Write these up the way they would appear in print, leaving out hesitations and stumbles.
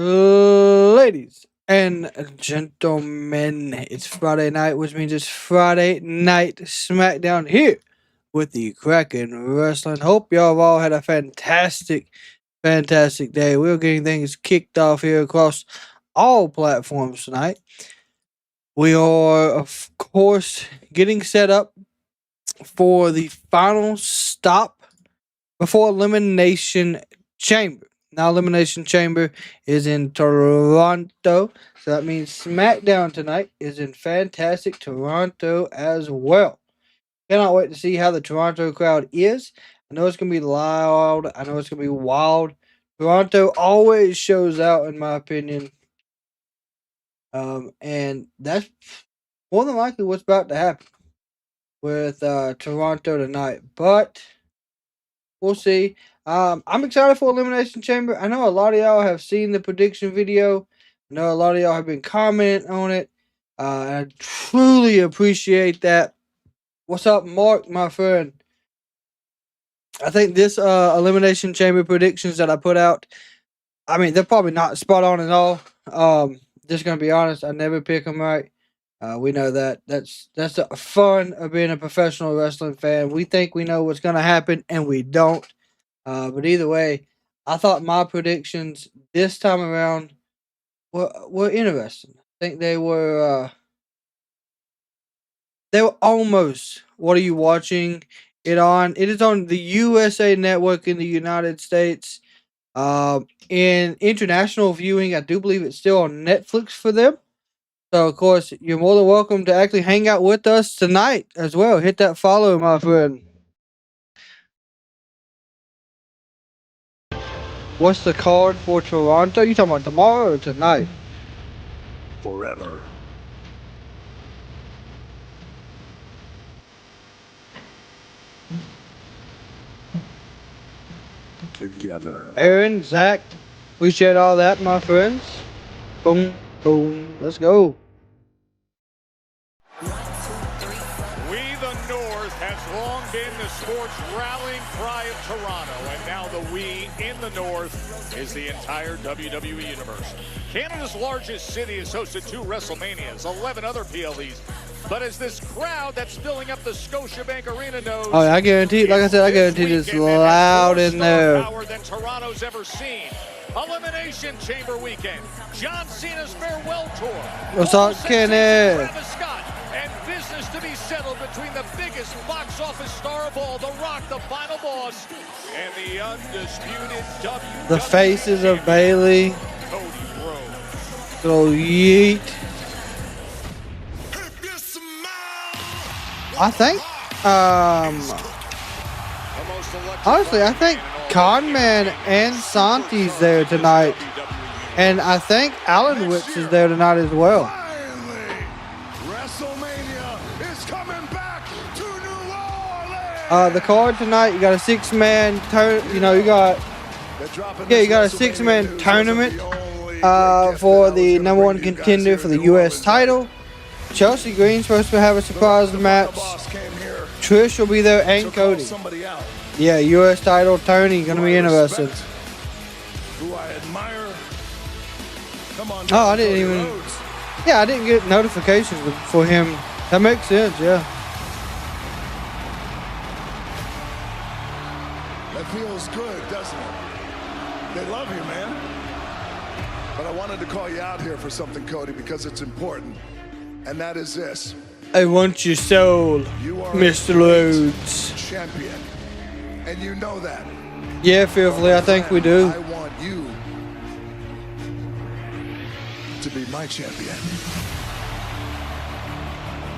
Ladies and gentlemen, it's Friday night, which means it's Friday night SmackDown here with the Kraken Wrestling. Hope y'all have all had a fantastic day. We're getting things kicked off here across all platforms tonight. We are, of course, getting set up for the final stop before Elimination Chamber. Now, Elimination Chamber is in Toronto, so that means SmackDown tonight is in fantastic Toronto as well. Cannot wait to see how the Toronto crowd is. I know it's going to be loud. I know it's going to be wild. Toronto always shows out, in my opinion. And that's more than likely what's about to happen with Toronto tonight. But we'll see. I'm excited for Elimination Chamber. I know a lot of y'all have seen the prediction video. I know a lot of y'all have been commenting on it. I truly appreciate that. What's up, Mark, my friend? I think this Elimination Chamber predictions that I put out, I mean, they're probably not spot on at all. Just gonna be honest, I never pick them right. We know that. That's the fun of being a professional wrestling fan. We think we know what's gonna happen, and we don't. But either way, I thought my predictions this time around were interesting. I think they were almost. What are you watching it on? It is on the USA Network in the United States. In international viewing, I do believe it's still on Netflix for them. So, of course, you're more than welcome to actually hang out with us tonight as well. Hit that follow, my friend. What's the card for Toronto? You talking about tomorrow or tonight? Forever. Together. Aaron, Zach, appreciate all that, my friends. Boom, boom. Let's go. We the North has long been the sports rallying cry of Toronto, and now the we in the North is the entire WWE universe. Canada's largest city has hosted 2 WrestleManias, 11 other PLEs, but as this crowd that's filling up the Scotiabank Arena knows, oh, I guarantee, like I said, I guarantee it's loud in there. Power than Toronto's ever seen. Elimination Chamber weekend, John Cena's farewell tour. What's up, Kenny? Travis Scott, and business to be settled between the biggest box office star of all, The Rock, the final boss, and the undisputed WWE. The faces of Bailey. Cody Rhodes. So yeet. I think, honestly, I think Conman and Santi's there tonight. And I think Allenwitz is there tonight as well. WrestleMania is coming back to New Orleans. The card tonight, you got a 6-man, you got a 6-man tournament for the #1 contender for the U.S. title. Chelsea Green's supposed to have a surprise match. Trish will be there and Cody. Yeah, U.S. title, Tony, gonna be interesting. Who I admire. Come on, I didn't even. Yeah, I didn't get notifications for him. That makes sense, yeah. That feels good, doesn't it? They love you, man. But I wanted to call you out here for something, Cody, because it's important. And that is this. I want your soul, Mr. Rhodes. Champion. And you know that. Yeah, fearfully, I think we do. I want you to be my champion.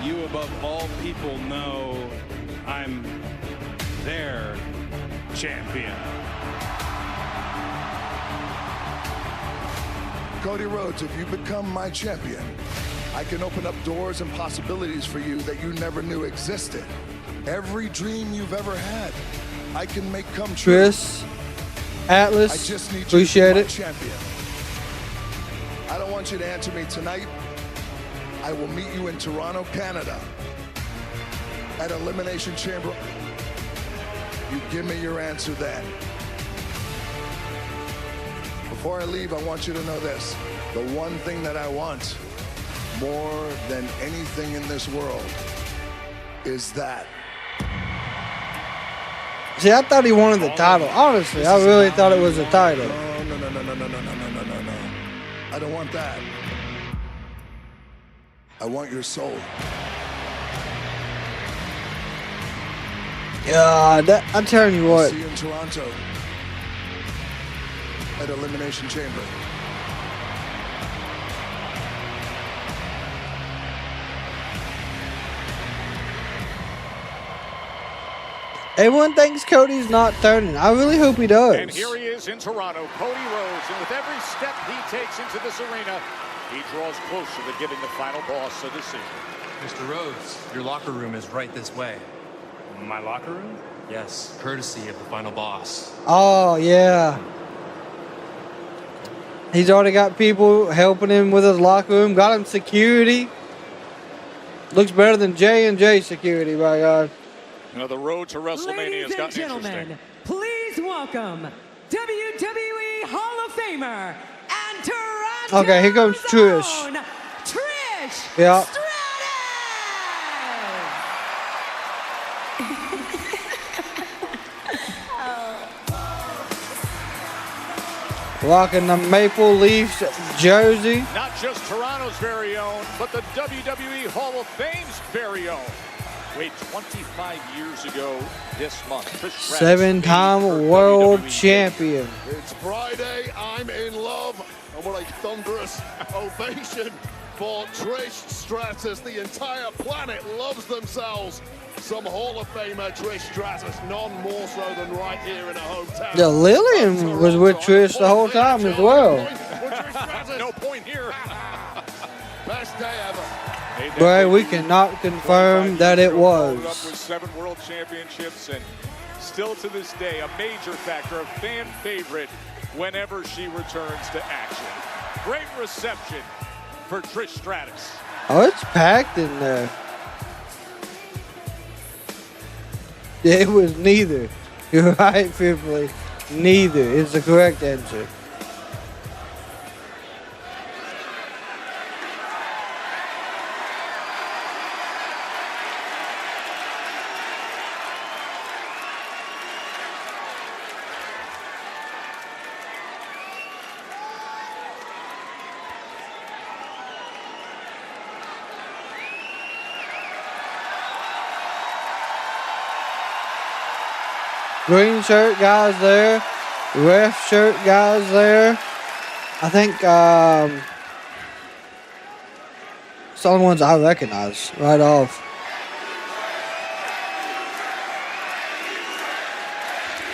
You above all people know I'm their champion. Cody Rhodes, if you become my champion, I can open up doors and possibilities for you that you never knew existed. Every dream you've ever had, I can make come true. Chris, Atlas, I just need appreciate you it. Champion. I don't want you to answer me tonight. I will meet you in Toronto, Canada, at Elimination Chamber. You give me your answer then. Before I leave, I want you to know this. The one thing that I want more than anything in this world is that. See, I thought he wanted the title. Honestly, I really thought it was a title. No. I don't want that. I want your soul. Yeah, I'm telling you what. See you in Toronto at Elimination Chamber. Everyone thinks Cody's not turning. I really hope he does. And here he is in Toronto, Cody Rhodes, and with every step he takes into this arena, he draws closer to giving the final boss a decision. Mr. Rhodes, your locker room is right this way. My locker room? Yes, courtesy of the final boss. Oh, yeah. He's already got people helping him with his locker room. Got him security. Looks better than J&J security, by God. You know, the road to WrestleMania has gotten interesting. Please welcome WWE Hall of Famer and Toronto. Okay, here comes Trish. Trish Yeah. Stratus. Rocking the Maple Leafs jersey. Not just Toronto's very own, but the WWE Hall of Fame's very own. Wait, 25 years ago this month, Trish Stratus, 7-time world champion. It's Friday, I'm in love, and what a thunderous ovation for Trish Stratus. The entire planet loves themselves some Hall of Famer Trish Stratus, none more so than right here in her hometown. Yeah, Lillian was with Trish the whole time as well. No point here. Best day ever. But we cannot confirm that it was. Up with 7 world championships and still to this day a major factor, a fan favorite whenever she returns to action. Great reception for Trish Stratus. Oh, it's packed in there. It was neither. You're right, Fipley. Neither is the correct answer. Green shirt guys there. Ref shirt guys there. I think it's the only ones I recognize right off.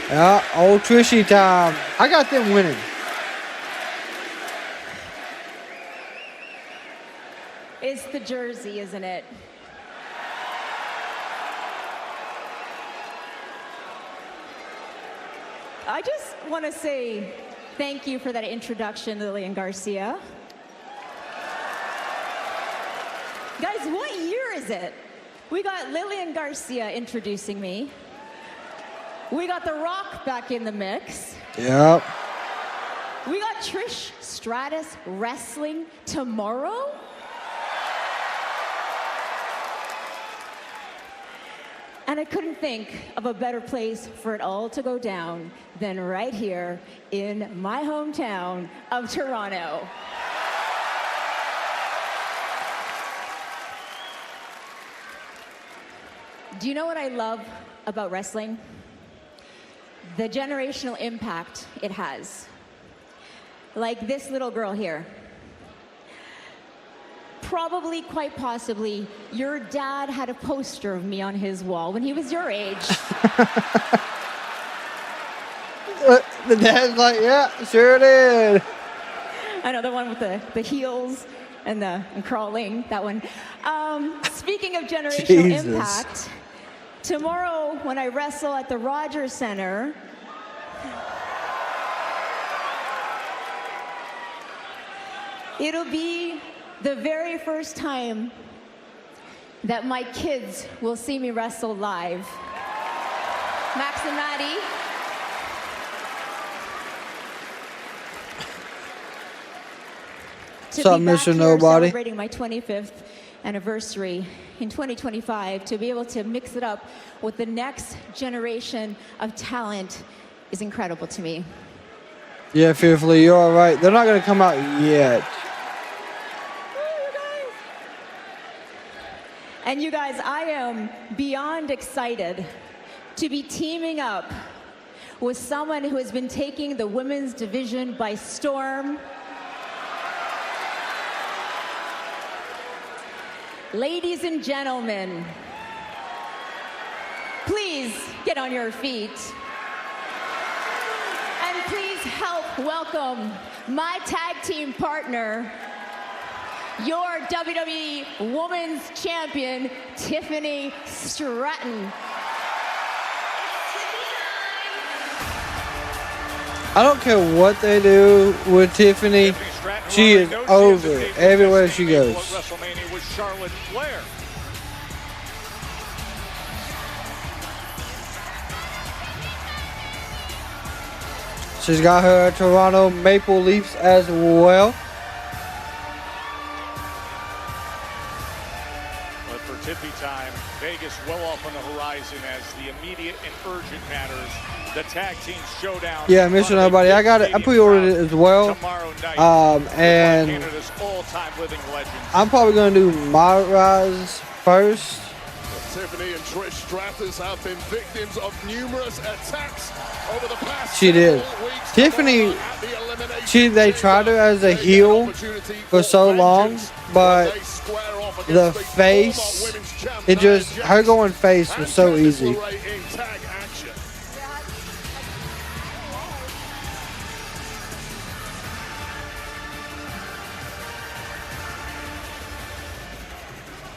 Yeah, old Trishy time. I got them winning. It's the jersey, isn't it? I just want to say thank you for that introduction, Lillian Garcia. Guys, what year is it? We got Lillian Garcia introducing me. We got The Rock back in the mix. Yep. We got Trish Stratus wrestling tomorrow. And I couldn't think of a better place for it all to go down than right here in my hometown of Toronto. Do you know what I love about wrestling? The generational impact it has. Like this little girl here. Probably, quite possibly, your dad had a poster of me on his wall when he was your age. The dad's like, yeah, sure did. I know, the one with the heels and crawling, that one. Speaking of generational impact, tomorrow when I wrestle at the Rogers Center, it'll be the very first time that my kids will see me wrestle live. Max and Maddie. to What's up, be back Mr. here Nobody? celebrating my 25th anniversary in 2025, to be able to mix it up with the next generation of talent is incredible to me. Yeah, Fearfully, you're all right. They're not going to come out yet. And you guys, I am beyond excited to be teaming up with someone who has been taking the women's division by storm. Ladies and gentlemen, please get on your feet. And please help welcome my tag team partner, your WWE Women's Champion, Tiffany Stratton. I don't care what they do with Tiffany. She is over everywhere she goes. WrestleMania with Charlotte Flair. She's got her Toronto Maple Leafs as well. But for Tiffy time, Vegas well off on the horizon as the immediate and urgent matters. The tag team showdown. Yeah, Mr. Nobody, I got it. I pre-ordered it as well. Tomorrow night. And Canada's all-time living legends. I'm probably gonna do my rise first. Tiffany and Trish Stratus have been victims of numerous attacks over the past She did. weeks. Tiffany, At the Elimination they tried her as a heel for so long, but they square off against the the face, former women's champ, it just, Nia her Jax going face was so and easy. Candice LeRae in tag action.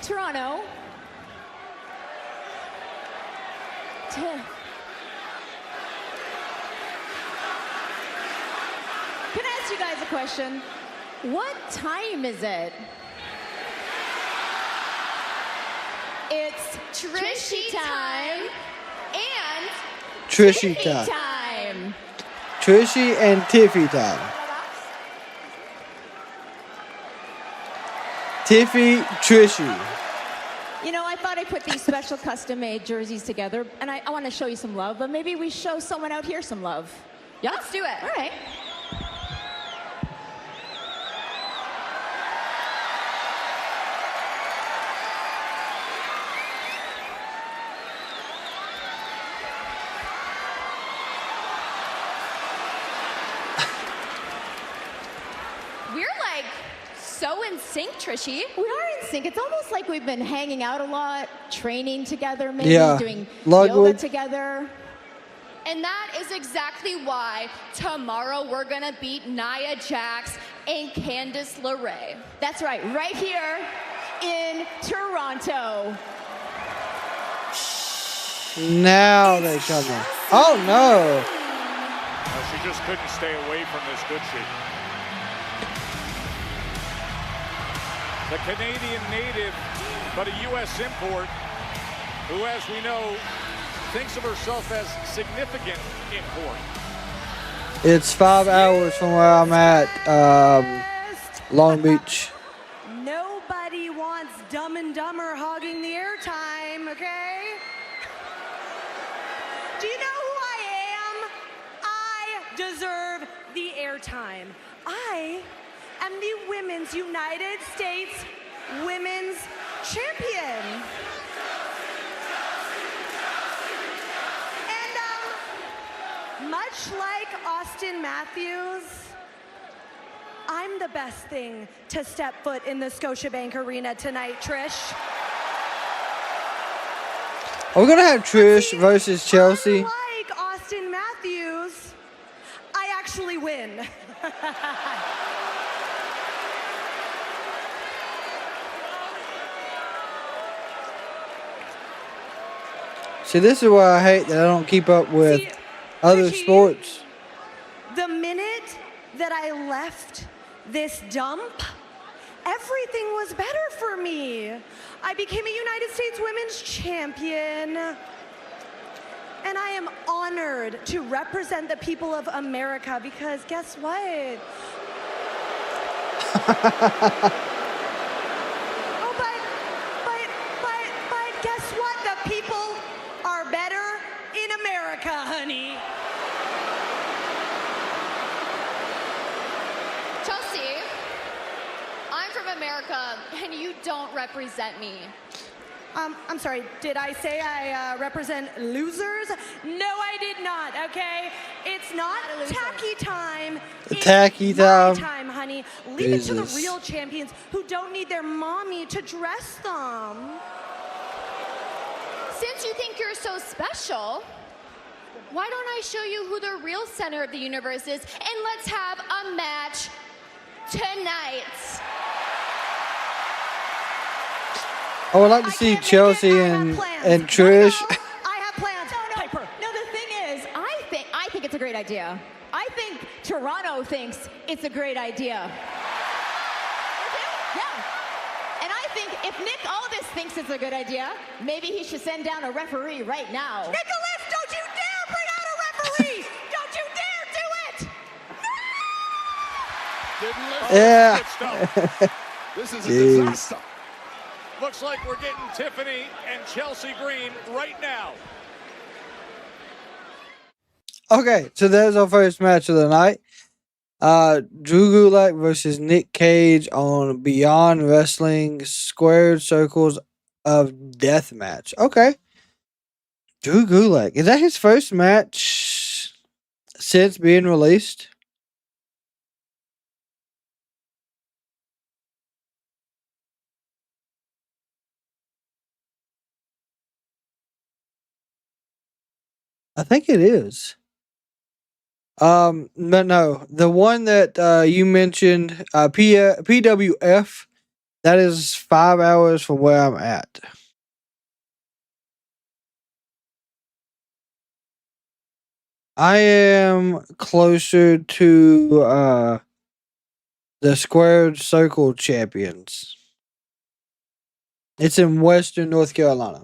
Toronto. Can I ask you guys a question? What time is it? It's Trishy time and Trishy Tiffy time. time. Trishy and Tiffy time. Tiffy, Trishy. You know, I thought I'd put these special custom-made jerseys together, and I want to show you some love, but maybe we show someone out here some love. Yeah? Let's do it. All right. We're like so in sync, Trishy. We are in sync. It's almost like we've been hanging out a lot, training together, maybe Yeah. doing Ludwig. yoga together. And that is exactly why tomorrow we're gonna beat Nia Jax and Candice LeRae. That's right, right here in Toronto. Now they come in. Oh no. Well, she just couldn't stay away from this, could she? The Canadian native, but a U.S. import, who, as we know, thinks of herself as significant import. It's 5 hours from where I'm at, Long Beach. Nobody wants Dumb and Dumber hogging the airtime, okay? Do you know who I am? I deserve the airtime. I am the Women's United States Women's Champion. And much like Austin Matthews, I'm the best thing to step foot in the Scotiabank Arena tonight, Trish. Are we gonna have Trish versus Chelsea? Unlike Austin Matthews, I actually win. See, this is why I hate that I don't keep up with See, other Richie, sports. The minute that I left this dump, everything was better for me. I became a United States Women's Champion. And I am honored to represent the people of America because guess what? Oh, but guess what? The people are better in America, honey. Chelsea, I'm from America, and you don't represent me. I'm sorry, did I say I represent losers? No, I did not, okay? It's not tacky time. It's tacky time. my time, honey. Leave it to the real champions who don't need their mommy to dress them. Since you think you're so special, why don't I show you who the real center of the universe is, and let's have a match tonight. I would like to see Chelsea and Trish. I have plans. No, the thing is, I think it's a great idea. I think Toronto thinks it's a great idea. Yeah. And I think if Nick Aldis thinks it's a good idea, maybe he should send down a referee right now. Nicholas, don't you dare bring out a referee! Don't you dare do it! Didn't listen. Yeah. This is a Jeez. disaster. Looks like we're getting Tiffany and Chelsea Green right now. Okay, so there's our first match of the night. Drew Gulak versus Nick Cage on Beyond Wrestling Squared Circles of Death match. Okay. Drew Gulak. Is that his first match since being released? I think it is. But no, the one that you mentioned, PWF, that is 5 hours from where I'm at. I am closer to the Squared Circle Champions. It's in Western North Carolina.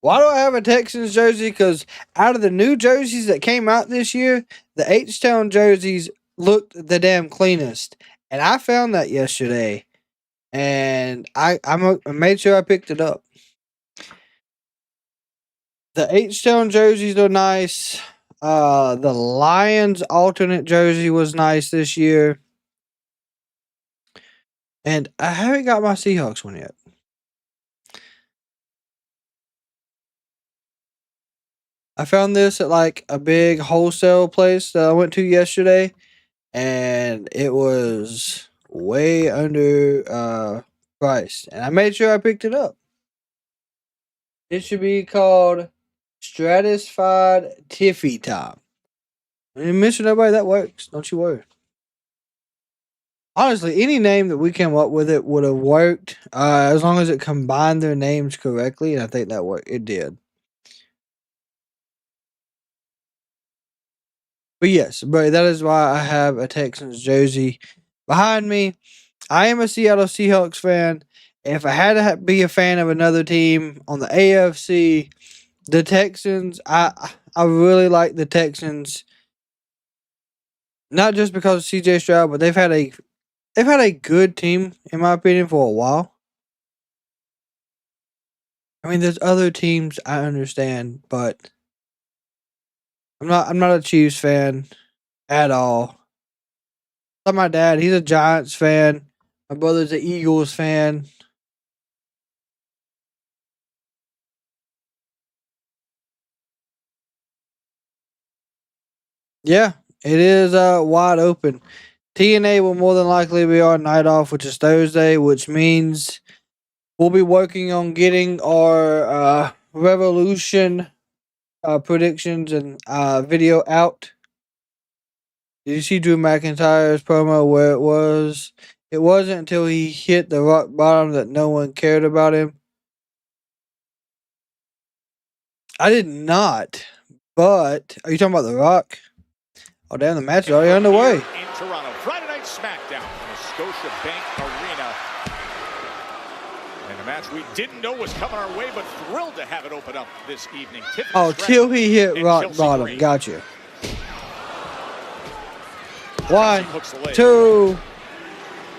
Why do I have a Texans jersey? Because out of the new jerseys that came out this year, the H-Town jerseys looked the damn cleanest. And I found that yesterday. And I made sure I picked it up. The H-Town jerseys are nice. The Lions alternate jersey was nice this year. And I haven't got my Seahawks one yet. I found this at like a big wholesale place that I went to yesterday, and it was way under priced. And I made sure I picked it up. It should be called Stratified Tiffy Top. I didn't mention nobody, that works. Don't you worry. Honestly, any name that we came up with it would have worked as long as it combined their names correctly, and I think that worked. It did. But yes, but that is why I have a Texans jersey behind me. I am a Seattle Seahawks fan. If I had to be a fan of another team on the AFC, the Texans, I really like the Texans. Not just because of CJ Stroud, but they've had a good team, in my opinion, for a while. I mean, there's other teams I understand, but I'm not a Chiefs fan at all. Like my dad, he's a Giants fan. My brother's an Eagles fan. Yeah, it is wide open. TNA will more than likely be our night off, which is Thursday, which means we'll be working on getting our Revolution predictions and video out. Did you see Drew McIntyre's promo where it wasn't until he hit the rock bottom that no one cared about him? I did not. But are you talking about The Rock? Oh damn, the match is already underway. In Toronto, Friday Night SmackDown in the Scotiabank Arena. And a match we didn't know was coming our way, but thrilled to have it open up this evening. Oh, till he hit rock bottom. Gotcha. 1, 2.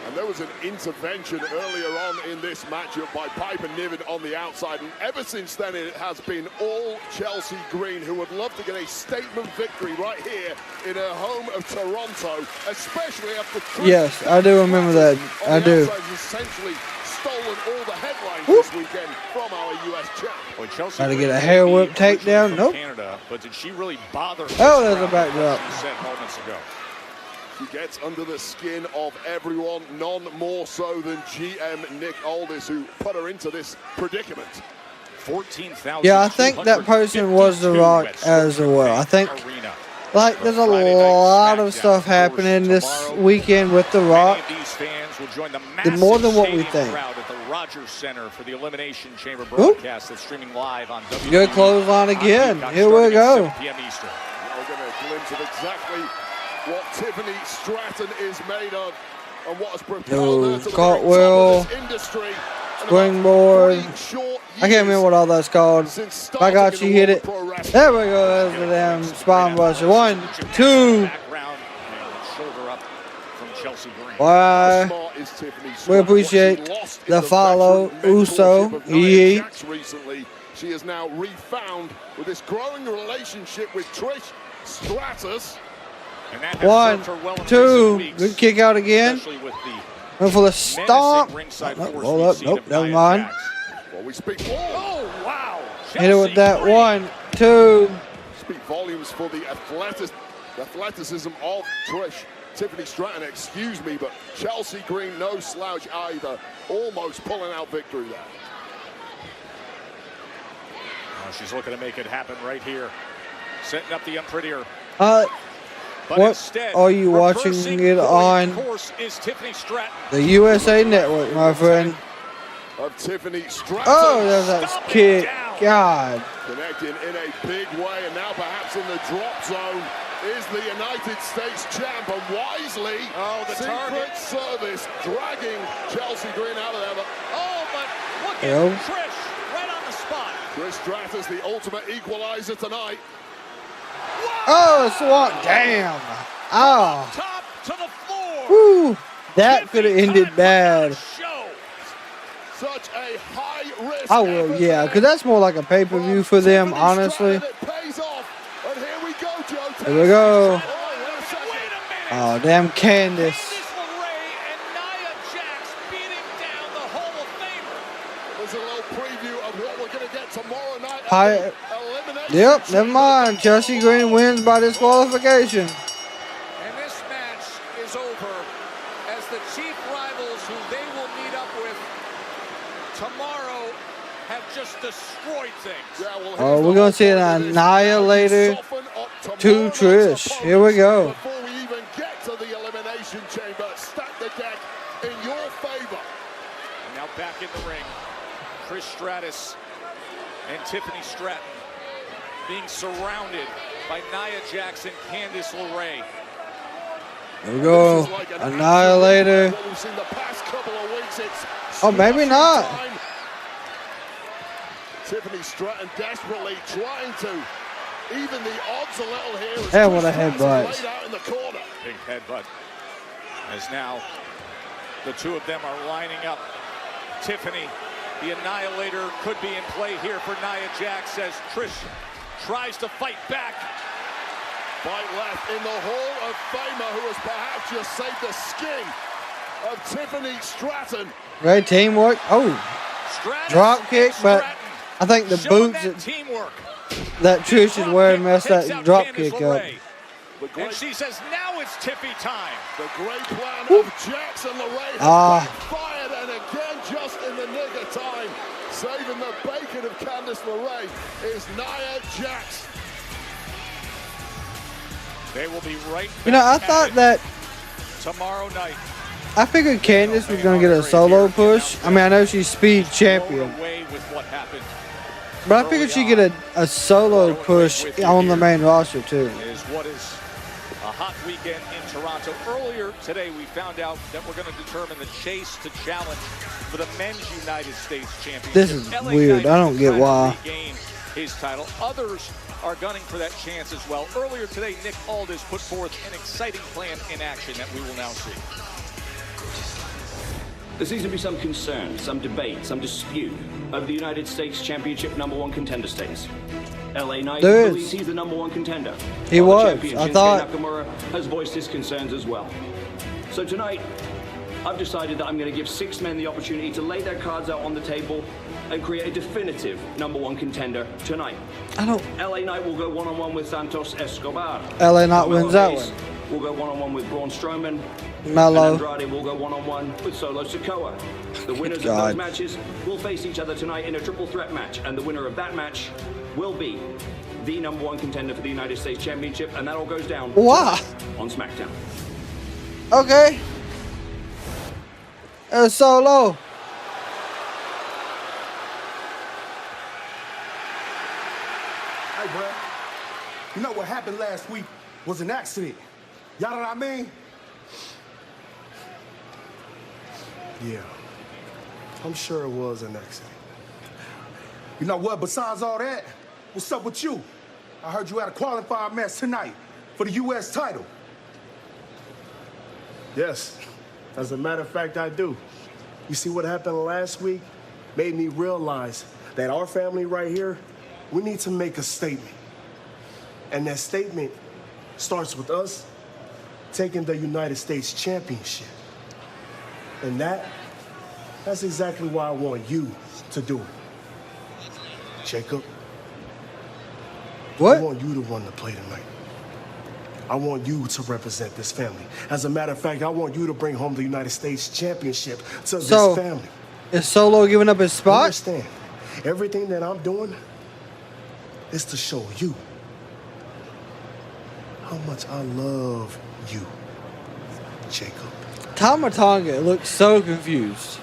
And there was an intervention earlier on in this matchup by Piper Niven on the outside. And ever since then, it has been all Chelsea Green, who would love to get a statement victory right here in her home of Toronto, especially after Trish. Yes, I do remember that. I do. Essentially stolen all the headlines this weekend from our U.S. champ. Well, Chelsea Try to get a hair whip takedown. Nope. Canada, but did she really bother? Oh, there's a backdrop. She said moments ago. She gets under the skin of everyone, none more so than GM Nick Aldis, who put her into this predicament. 14,000. Yeah, I think that person was The Rock as well. I think, like, there's a lot of stuff happening this weekend with The Rock. More than what we think. At the Rogers Center for the Elimination Chamber broadcast that's streaming live on WWE. Good clothesline again. Here we go. 7 p.m. Eastern. We're going to glimpse of exactly what Tiffany Stratton is made of and what has propelled her to the cartwheel, top of this industry. springboard. I can't remember what all that's called. I got you, hit it. There we go. There's the damn spine buster. 1, 2. Why? We appreciate the follow, Uso, Yeet. Recently, she has now refound with this growing relationship with Trish Stratus. 1, 2. Good kick out again. And for the stomp. Hold up. Nope, never mind. Oh, wow. Hit it with that. 1, 2. Speak volumes for the athleticism of Trish. Tiffany Stratton, excuse me, but Chelsea Green, no slouch either. Almost pulling out victory there. Oh, she's looking to make it happen right here. Setting up the unprettier. What are you watching it on? The USA Network, my friend. Of Tiffany Stratton. Oh, there's that kick. God. Connecting in a big way, and now perhaps in the drop zone is the United States champ, and wisely, the Secret target. Service dragging Chelsea Green out of there. But look at Trish right on the spot. Trish Stratus, the ultimate equalizer tonight. Oh, swat. Damn. Oh. Top to the floor. Woo. That could have ended bad. Such a high risk. I will, yeah, because that's more like a pay-per-view for them, honestly. Here we go. Oh, damn Candice. There's a little preview of what we're going to get tomorrow night. Yep, never mind. Chelsea Green wins by disqualification. And this match is over as the chief rivals who they will meet up with tomorrow have just destroyed things. Oh, we're going to see an Annihilator to Trish. Here we go. Before we even get to the Elimination Chamber, stack the deck in your favor. And now back in the ring, Trish Stratus and Tiffany Stratton being surrounded by Nia Jax and Candice LeRae. Here we go. Annihilator. Oh, maybe not. Tiffany Stratton desperately trying to even the odds a little here. And what a headbutt. Right out in the corner. Big headbutt. As now the two of them are lining up. Tiffany, the Annihilator, could be in play here for Nia Jax as Trish tries to fight back. Fight left in the Hall of Famer, who has perhaps just saved the skin of Tiffany Stratton. Great teamwork. Oh, Stratus, drop kick, but I think the boots that Trish is wearing messed that drop kick up. And she says, now it's Tiffy time. The great plan of Jackson LeRae has fired, and again, just in the nick of time, saving the bacon of Candice LeRae is Nia Jax. They will be right back. You know, I thought that tomorrow night. I figured Candice was going to get a solo push. I mean, I know she's speed champion. But I figured she'd get a solo push on the main roster, too. Is what is a hot weekend in Toronto. Earlier today, we found out that we're going to determine the chase to challenge for the men's United States Championship. This is weird. I don't get why. His title. Others are gunning for that chance as well. Earlier today, Nick Aldis put forth an exciting plan in action that we will now see. There seems to be some concern, some debate, some dispute over the United States Championship #1 contender status. LA Knight believes he's the #1 contender. He was. I thought Nakamura has voiced his concerns as well. So tonight, I've decided that I'm going to give 6 men the opportunity to lay their cards out on the table and create a definitive #1 contender tonight. LA Knight will go one-on-one with Santos Escobar. LA Knight wins that one. We'll go one-on-one with Braun Strowman. Mello. And Andrade will go one-on-one with Solo Sikoa. The winners of those matches will face each other tonight in a triple threat match, and the winner of that match will be the #1 contender for the United States Championship, and that all goes down on SmackDown. Okay. Solo. Hey, bro. You know what happened last week was an accident. Y'all know what I mean? Yeah. I'm sure it was an accident. You know what? Besides all that, what's up with you? I heard you had a qualifier match tonight for the U.S. title. Yes. As a matter of fact, I do. You see what happened last week made me realize that our family right here, we need to make a statement. And that statement starts with us taking the United States Championship. And that's exactly why I want you to do it. Jacob. What? I want you to run the play tonight. I want you to represent this family. As a matter of fact, I want you to bring home the United States Championship to this family. Is Solo giving up his spot? Understand, everything that I'm doing is to show you how much I love you, Jacob. Tama Tonga looks so confused.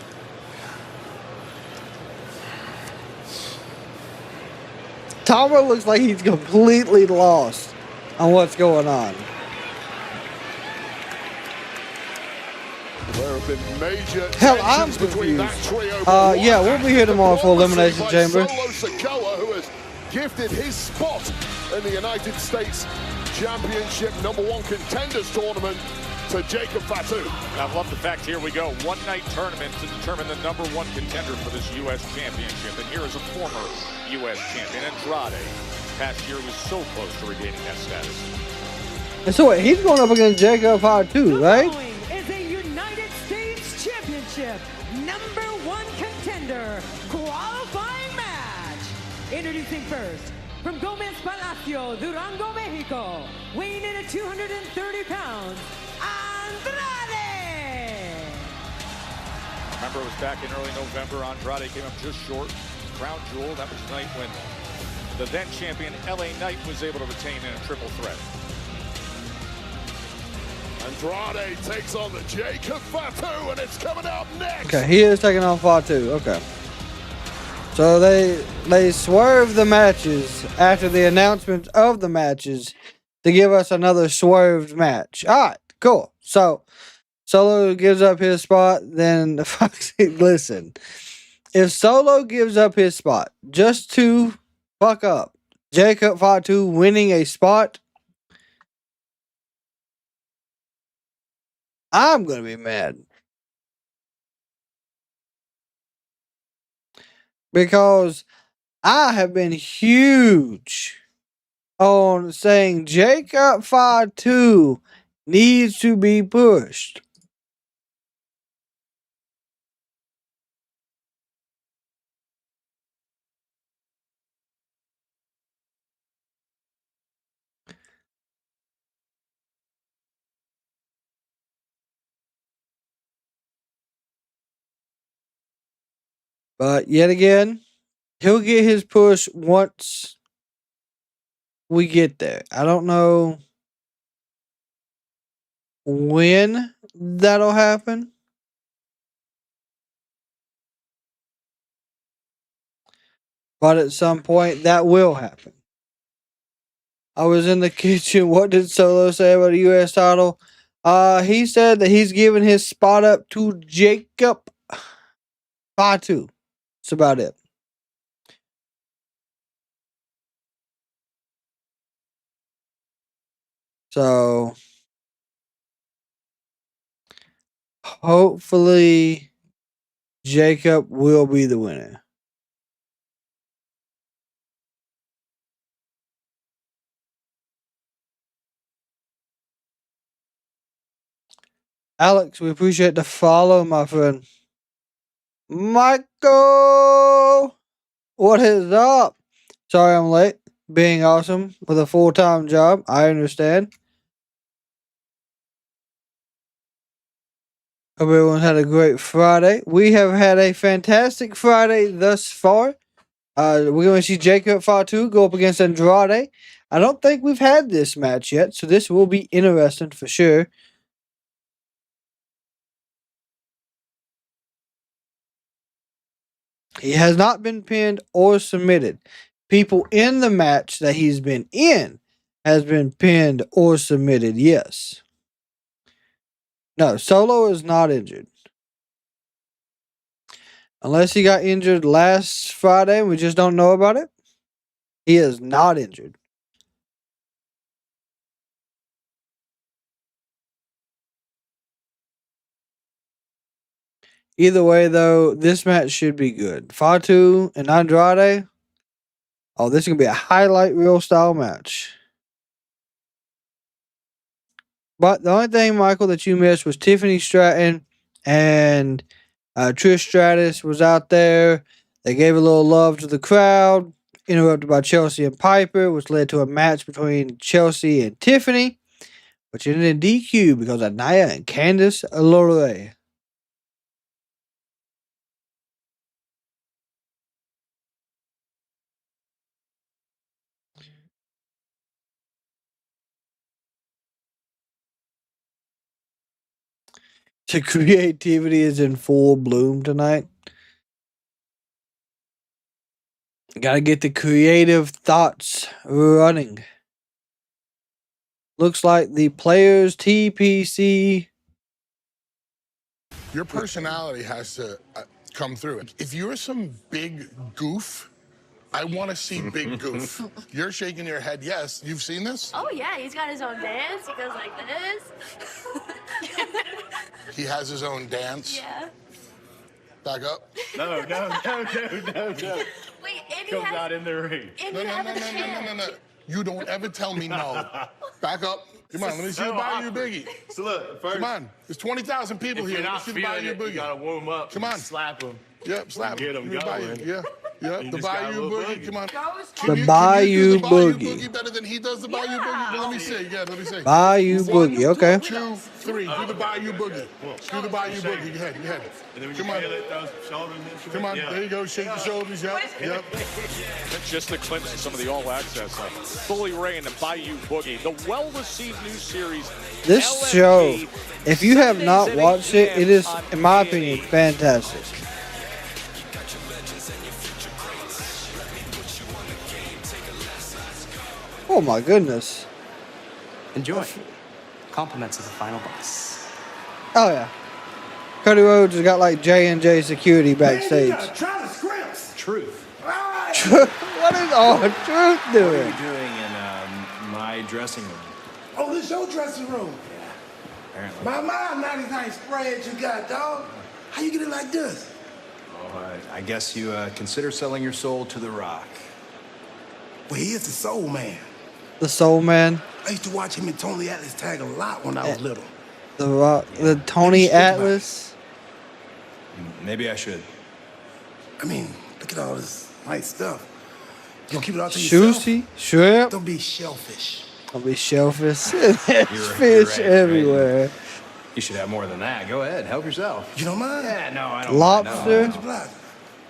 Tama looks like he's completely lost on what's going on. There have been major Hell, I'm tensions between that confused. trio. Yeah, we'll be here tomorrow for Elimination Chamber. Solo Sikoa, who has gifted his spot in the United States Championship #1 Contenders Tournament to Jacob Fatu. I love the fact here we go. One-night tournament to determine the #1 contender for this U.S. Championship. And here is a former U.S. champion, Andrade. Past year was so close to regaining that status. And so wait, he's going up against Jacob Fatu, right? Is a United States Championship #1 contender qualifying match. Introducing first, from Gomez Palacio, Durango, Mexico, weighing in at 230 pounds, Andrade! Remember, it was back in early November. Andrade came up just short. Crown jewel, that was the night when the then champion LA Knight was able to retain in a triple threat. Andrade takes on the Jacob Fatu, and it's coming out next. Okay, he is taking on Fatu. Okay. So they swerve the matches after the announcement of the matches to give us another swerved match. All right, cool. So Solo gives up his spot, then listen. If Solo gives up his spot just to fuck up Jacob Fatu winning a spot, I'm going to be mad. Because I have been huge on saying Jacob Fatu needs to be pushed. But yet again, he'll get his push once we get there. I don't know when that'll happen. But at some point, that will happen. I was in the kitchen. What did Solo say about the U.S. title? He said that he's giving his spot up to Jacob Fatu. That's about it. So hopefully Jacob will be the winner. Alex, we appreciate the follow, my friend. Michael, what is up? Sorry I'm late. Being awesome with a full-time job. I understand. Hope everyone's had a great Friday. We have had a fantastic Friday thus far. We're going to see Jacob Fatu go up against Andrade. I don't think we've had this match yet, so this will be interesting for sure. He has not been pinned or submitted. People in the match that he's been in has been pinned or submitted, yes. No, Solo is not injured. Unless he got injured last Friday and we just don't know about it. He is not injured. Either way, though, this match should be good. Fatu and Andrade. Oh, this is going to be a highlight reel style match. But the only thing, Michael, that you missed was Tiffany Stratton and Trish Stratus was out there. They gave a little love to the crowd. Interrupted by Chelsea and Piper, which led to a match between Chelsea and Tiffany, which ended in DQ because of Nia and Candice LeRae. The creativity is in full bloom tonight. Gotta get the creative thoughts running. Looks like the players TPC. Your personality has to come through. If you're some big goof, I want to see big goof. You're shaking your head yes. You've seen this? Oh, yeah. He's got his own dance. He goes like this. He has his own dance. Yeah. Back up. No. Wait, and he Comes has, out in the ring. and No, you no, have no, a no, no, chant. no, no, no. You don't ever tell me no. Back up. Come on, let me see the Bayou Boogie. So look, first, Come on. There's 20,000 people if here. you're Let me not see the feeling Bayou it, Boogie. you gotta warm up. Come on. Slap him. Yep, slap Get him going. Yeah. You The just got a Bayou little Boogie. boogie. Come on. The Bayou Can you do the Bayou Boogie. Boogie better than he does the Bayou Boogie? Let me see. Yeah, let me see. Bayou Boogie, okay. 2, 3. Do the Bayou Boogie. Do the Bayou Boogie. Go ahead. And then when Come you on. feel it, those shoulders into Come it. on. Yeah. There you go. Shake the shoulders. Yep. Yep. That's just a glimpse of some of the all-access Bully Ray and the Bayou Boogie, the well-received new series. This LFG, show, if you have Sundays not at watched 8 it, it is, on in my TNT. opinion, fantastic. Oh my goodness. Enjoy. Compliments of the final boss. Oh yeah. Cody Rhodes has got like J&J security backstage. Try the scripts. Truth. What is all Truth What are doing? you doing in my dressing room? Oh, this your dressing room. Apparently. My 99 spread you got, dog. How you get it like this? Oh, I guess you consider selling your soul to The Rock. Well, he is the soul man. The Soul Man, I used to watch him and Tony Atlas tag a lot when I was little. The Rock, the Tony Atlas. Maybe I should. I mean, look at all this nice stuff. You gonna keep it all to yourself? Sushi, shrimp. Don't be shellfish. Don't be shellfish. There's You're fish right, everywhere. You should have more than that. Go ahead, help yourself. You don't mind? Yeah, no, I don't. Lobster. Mr. Black,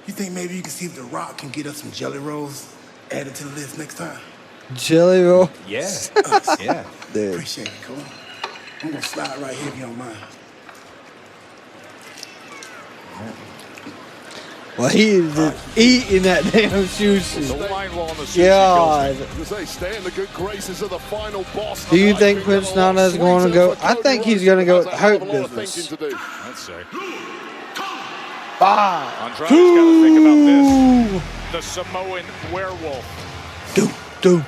you think maybe you can see if The Rock can get us some jelly rolls added to the list next time? Jelly roll. Yeah, yeah. Dude. Appreciate it, cool. I'm gonna slide right here if you don't mind. Well, he is just eating that damn The sushi. line roll on the sushi God. goes. They stay in the good graces of the final boss. Do you tonight. think Been Prince a lot Nana is going to go? sweeter for I Cody think he's Rhodes, going to go who with has a hell Hurt of a lot of Business. thinking to do. Let's see. 5, Andrade's got to think about this. The Samoan werewolf. do.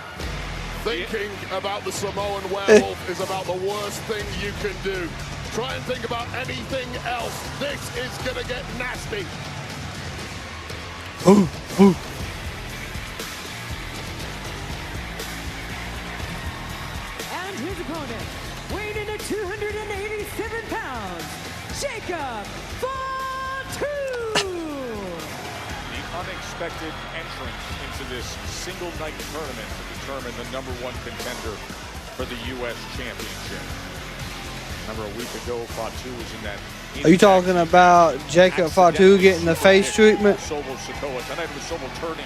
Thinking about the Samoan werewolf is about the worst thing you can do. Try and think about anything else. This is gonna get nasty. And his opponent, weighing in at 287 pounds, Jacob Fatu. The unexpected entrance into this single night tournament to determine the #1 contender for the U.S. Championship. Remember a week ago, Fatu was in that. Are you talking about Jacob Fatu getting the face treatment? Solo Sikoa. Tonight was Solo turning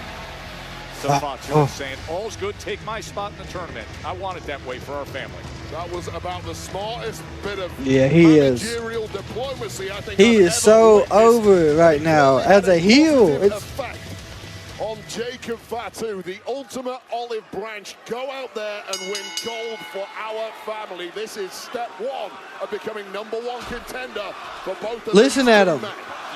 to Fatu and saying, all's good, take my spot in the tournament. I want it that way for our family. That was about the smartest bit of managerial diplomacy I think he is so over it right now as a heel. It's on Jacob Fatu, the ultimate olive branch. Go out there and win gold for our family. This is step one of becoming #1 contender for both of listen at him.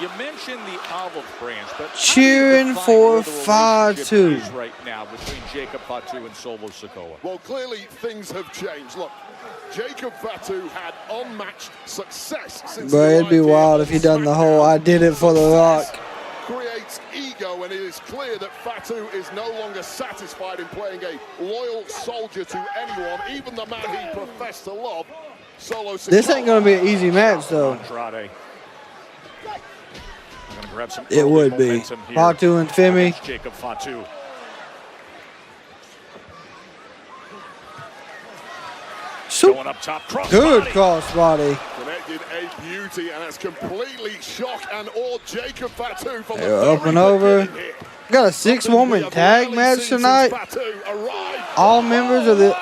You mentioned the olive branch, but cheering for Fatu right now between Jacob Fatu and Solo Sikoa. Well, clearly things have changed. Look, Jacob Fatu had unmatched success since Bro, it'd be wild if he done the whole I did it for The Rock. Creates ego, and it is clear that Fatu is no longer satisfied in playing a loyal soldier to anyone, even the man he professed to love, Solo Sikoa. This ain't gonna be an easy match though. Andrade. I'm gonna grab some it would be Fatu and Femi. Jacob Fatu. Going up top, good crossbody. Connected a beauty, and that's completely shock and awe Jacob Fatu from the up and over. We got a 6-woman tag match tonight. All members of the.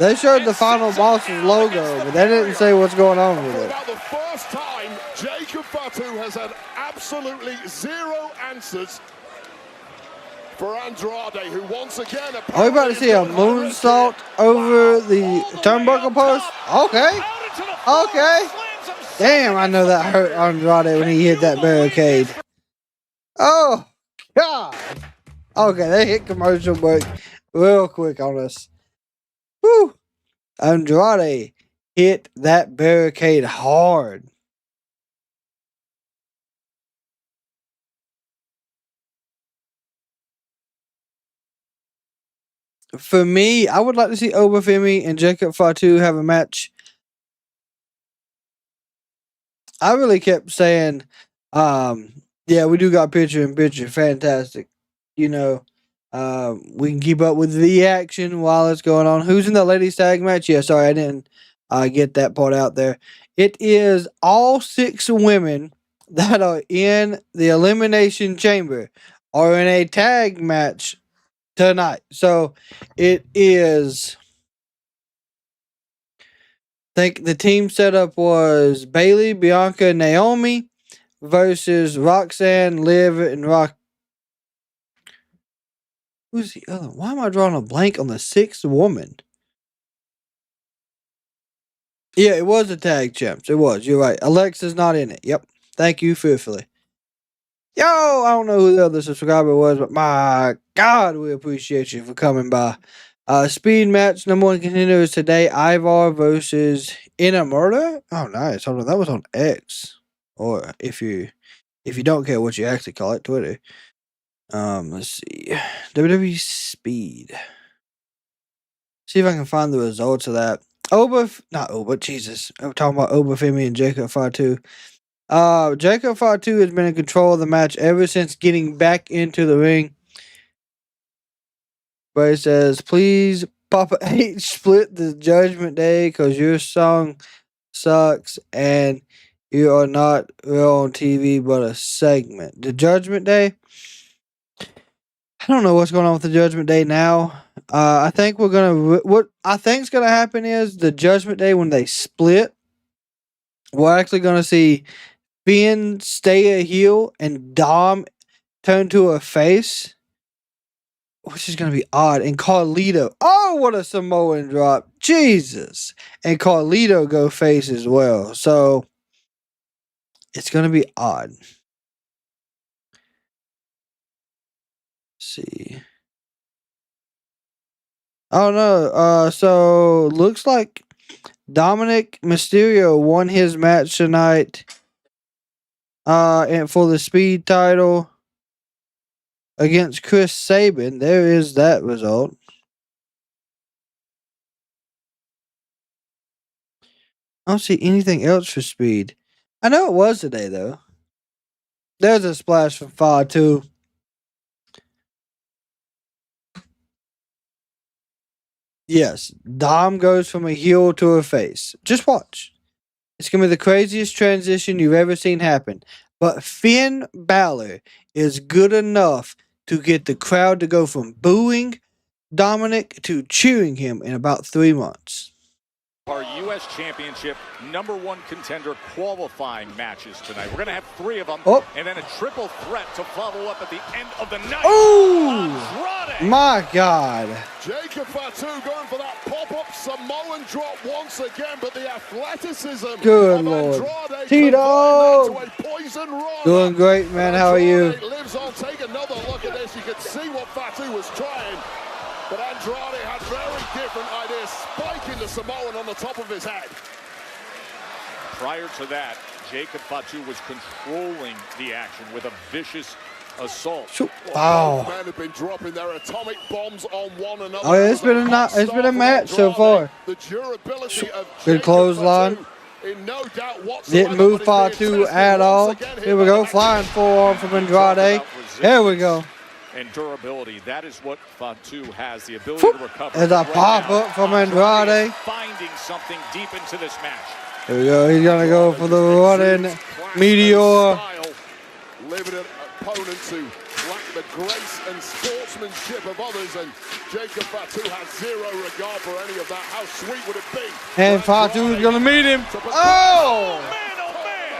They showed the Final Boss's logo, but they didn't say what's going on with it. About the first time, Jacob Fatu has had absolutely zero answers for Andrade, who once again... Are we about to see a moonsault over the turnbuckle post? Okay. Okay. Damn, I know that hurt Andrade when he hit that barricade. Oh, God. Okay, they hit commercial break real quick on us. Whew. Andrade hit that barricade hard. For me, I would like to see Obafemi and Jacob Fatu have a match. I really kept saying, yeah, we do got picture in picture. Fantastic. You know, we can keep up with the action while it's going on. Who's in the ladies tag match? Yeah, sorry, I didn't get that part out there. It is all 6 women that are in the Elimination Chamber are in a tag match tonight. So it is, I think the team setup was Bailey, Bianca, Naomi versus Roxanne, Liv, and Rock. Who's the other? Why am I drawing a blank on the 6th woman? Yeah, it was the tag champs. It was. You're right. Alexa's not in it. Yep. Thank you, fearfully. Yo, I don't know who the other subscriber was, but my God, we appreciate you for coming by. Speed match #1 contender is today. Ivar versus Inamurta. Oh, nice. Hold on, that was on X, or if you don't care what you actually call it, Twitter. Let's see, WWE Speed. See if I can find the results of that. Jesus. I'm talking about Obafemi and Jacob Fatu. Jacob Fatu has been in control of the match ever since getting back into the ring. But it says, please, Papa H, split the Judgment Day because your song sucks and you are not real on TV but a segment. The Judgment Day? I don't know what's going on with the Judgment Day now. I think what I think's gonna happen is the Judgment Day, when they split, we're actually gonna see Finn stay a heel and Dom turn to a face, which is gonna be odd. And Carlito, oh, what a Samoan drop, Jesus! And Carlito go face as well. So it's gonna be odd. Let's see. Oh no. So looks like Dominic Mysterio won his match tonight. And for the Speed title against Chris Sabin. There is that result. I don't see anything else for Speed. I know it was today though. There's a splash from Fatu. Yes, Dom goes from a heel to a face. Just watch. It's going to be the craziest transition you've ever seen happen. But Finn Balor is good enough to get the crowd to go from booing Dominic to cheering him in about 3 months. Our U.S. Championship #1 contender qualifying matches tonight. We're going to have 3 of them, and then a triple threat to follow up at the end of the night. Oh, my God. Jacob Fatu going for that pop-up Samoan drop once again, but the athleticism Good of Lord. Andrade Tito. to a poison rod. Doing great, man. How are you? Lives on. Take another look at this. You can see what Fatu was trying. But Andrade had very different ideas, spiking the Samoan on the top of his head. Prior to that, Jacob Fatu was controlling the action with a vicious assault. Wow. Both men have been dropping their atomic bombs on one another. Oh, yeah, it's been a match so far. The durability of good clothesline. in no doubt whatsoever. Didn't move Fatu at all. Here we go, flying forearm from Andrade. There we go. And durability, that is what Fatu has, the ability to recover. There's a pop-up from Andrade. Finding something deep into this match. There we go, he's gonna go for the running meteor. Limited opponent to lack the grace and sportsmanship of others, and Jacob Fatu has zero regard for any of that. How sweet would it be? And Fatu's gonna meet him. Oh!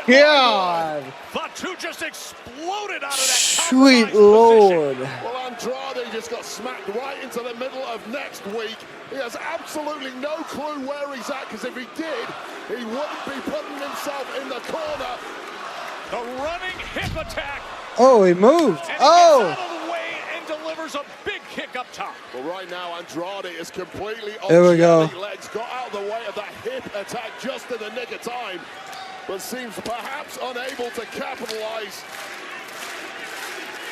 God! Fatu just exploded out of that. Sweet Lord. Well, Andrade just got smacked right into the middle of next week. He has absolutely no clue where he's at, because if he did, he wouldn't be putting himself in the corner. The running hip attack. Oh, he moved. And he oh! gets out of the way and delivers a big kick up top. Well, right now, Andrade is completely on there we go. legs. Got out of the way of that hip attack just in the nick of time, but seems perhaps unable to capitalize.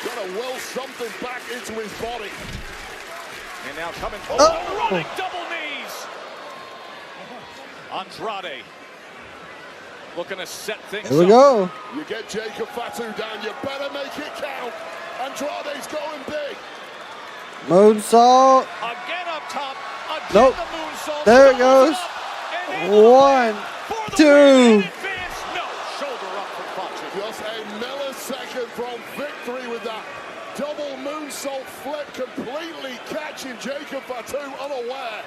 Got to will something back into his body. And now coming forward, running double knees. Andrade looking to set things Here we go. You get Jacob Fatu down, you better make it count. Andrade's going big. Moonsault. Again up top. Again Nope. the moonsault. There it goes. 1, 2. Just a millisecond from victory with that double moonsault flip, completely catching Jacob Fatu unaware.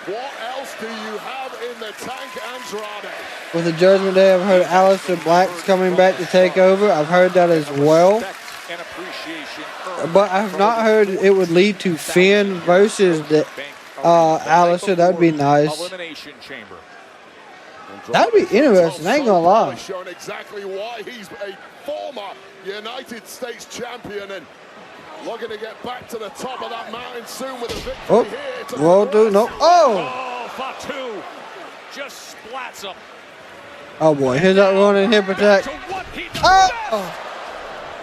What else do you have in the tank, Andrade? With the Judgment Day, I've heard Aleister Black's coming back to take over. I've heard that as well. But I've not heard it would lead to Finn versus the Aleister. That would be nice. Elimination Chamber. That'd be interesting, I ain't gonna lie. Showing exactly why he's a former United States champion and looking to get back to the top of that mountain soon with a victory here. Well, dude, no. Oh! Oh, Fatu just splats him. Oh boy, here's that running hip attack. Oh!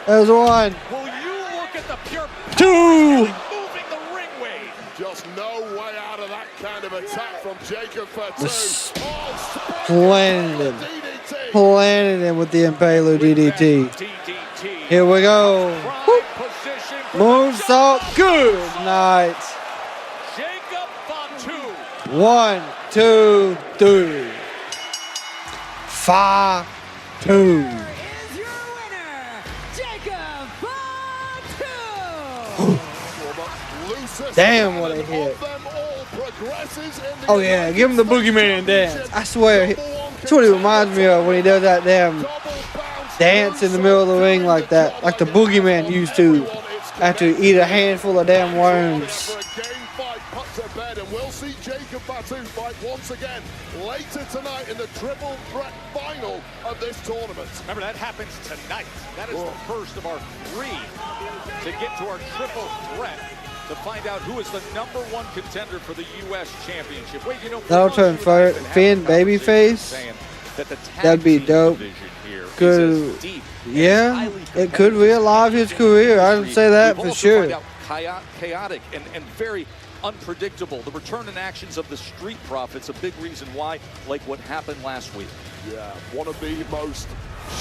There's 1. Will you look at the pure 2! moving the ring weight? Just no way out of that kind of attack from Jacob Fatu. Planted him. Planted him with the Impaler DDT. Here we go. Whoop. Moonsault. Good night. Jacob Fatu. 1, 2, 3. 5, 2. Damn, what a hit. Oh yeah, give him the boogeyman dance. I swear, that's what he reminds me of when he does that damn dance in the middle of the ring like that. Like the boogeyman used to after he eat a handful of damn worms. And we'll see Jacob Fatu fight once again later tonight in the triple threat final of this tournament. Remember, that happens tonight. That is the first of our 3 to get to our triple threat to find out who is the #1 contender for the U.S. Championship. Wait, you know, That'll turn Finn babyface. That'd be dope. Could, yeah, it could relive his career. I would say that for sure. Chaotic and very unpredictable. The return in actions of the Street Profits, a big reason why, like what happened last week. Yeah, one of the most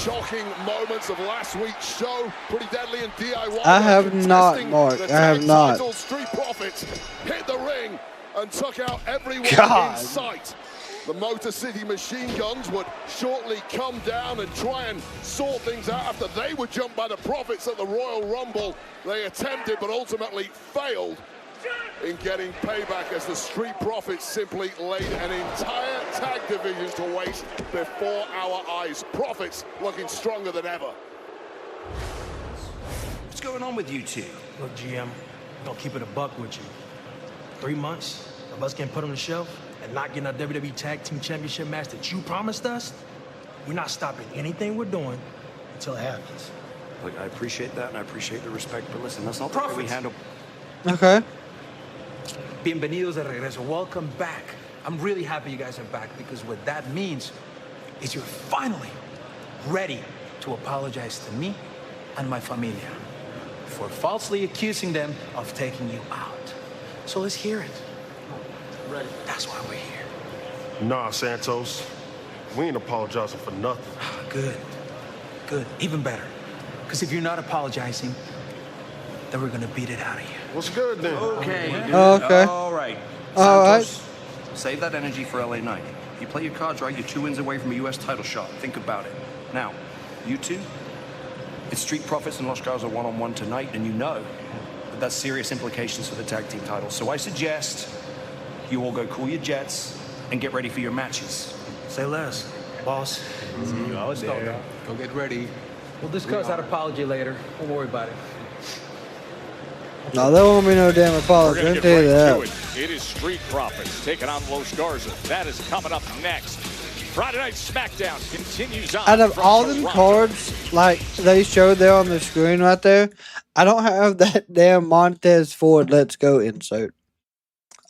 shocking moments of last week's show. Pretty deadly in DIY. I have not, Mark. I have not. Street Profits hit the ring and took out everyone in sight. The Motor City Machine Guns would shortly come down and try and sort things out after they were jumped by the Profits at the Royal Rumble. They attempted but ultimately failed in getting payback as the Street Profits simply laid an entire tag division to waste before our eyes. Profits looking stronger than ever. What's going on with you two? Look, GM, I'm gonna keep it a buck with you. 3 months of us getting put on the shelf and not getting our WWE Tag Team Championship match that you promised us, we're not stopping anything we're doing until it happens. Look, I appreciate that and I appreciate the respect, but listen, that's not the way we handle. Okay. Bienvenidos de regreso. Welcome back. I'm really happy you guys are back because what that means is you're finally ready to apologize to me and my familia for falsely accusing them of taking you out. So let's hear it. Ready. That's why we're here. Nah, Santos. We ain't apologizing for nothing. Good. Good. Even better. Because if you're not apologizing, then we're gonna beat it out of you. What's good then? Okay. Okay. All right. All right. Santos, save that energy for LA Knight. If you play your cards right, you're 2 wins away from a U.S. title shot. Think about it. Now, you two, it's Street Profits and Los Garza one-on-one tonight, and you know that that's serious implications for the tag team titles. So I suggest you all go cool your jets and get ready for your matches. Say less, boss. Let's go. Go get ready. We'll discuss that apology later. Don't worry about it. No, there won't be no damn apology. I'll tell you that. It is Street Profits taking on Los Garza. That is coming up next. Friday Night SmackDown continues on. Out of all them cards, like they showed there on the screen right there, I don't have that damn Montez Ford Let's Go insert.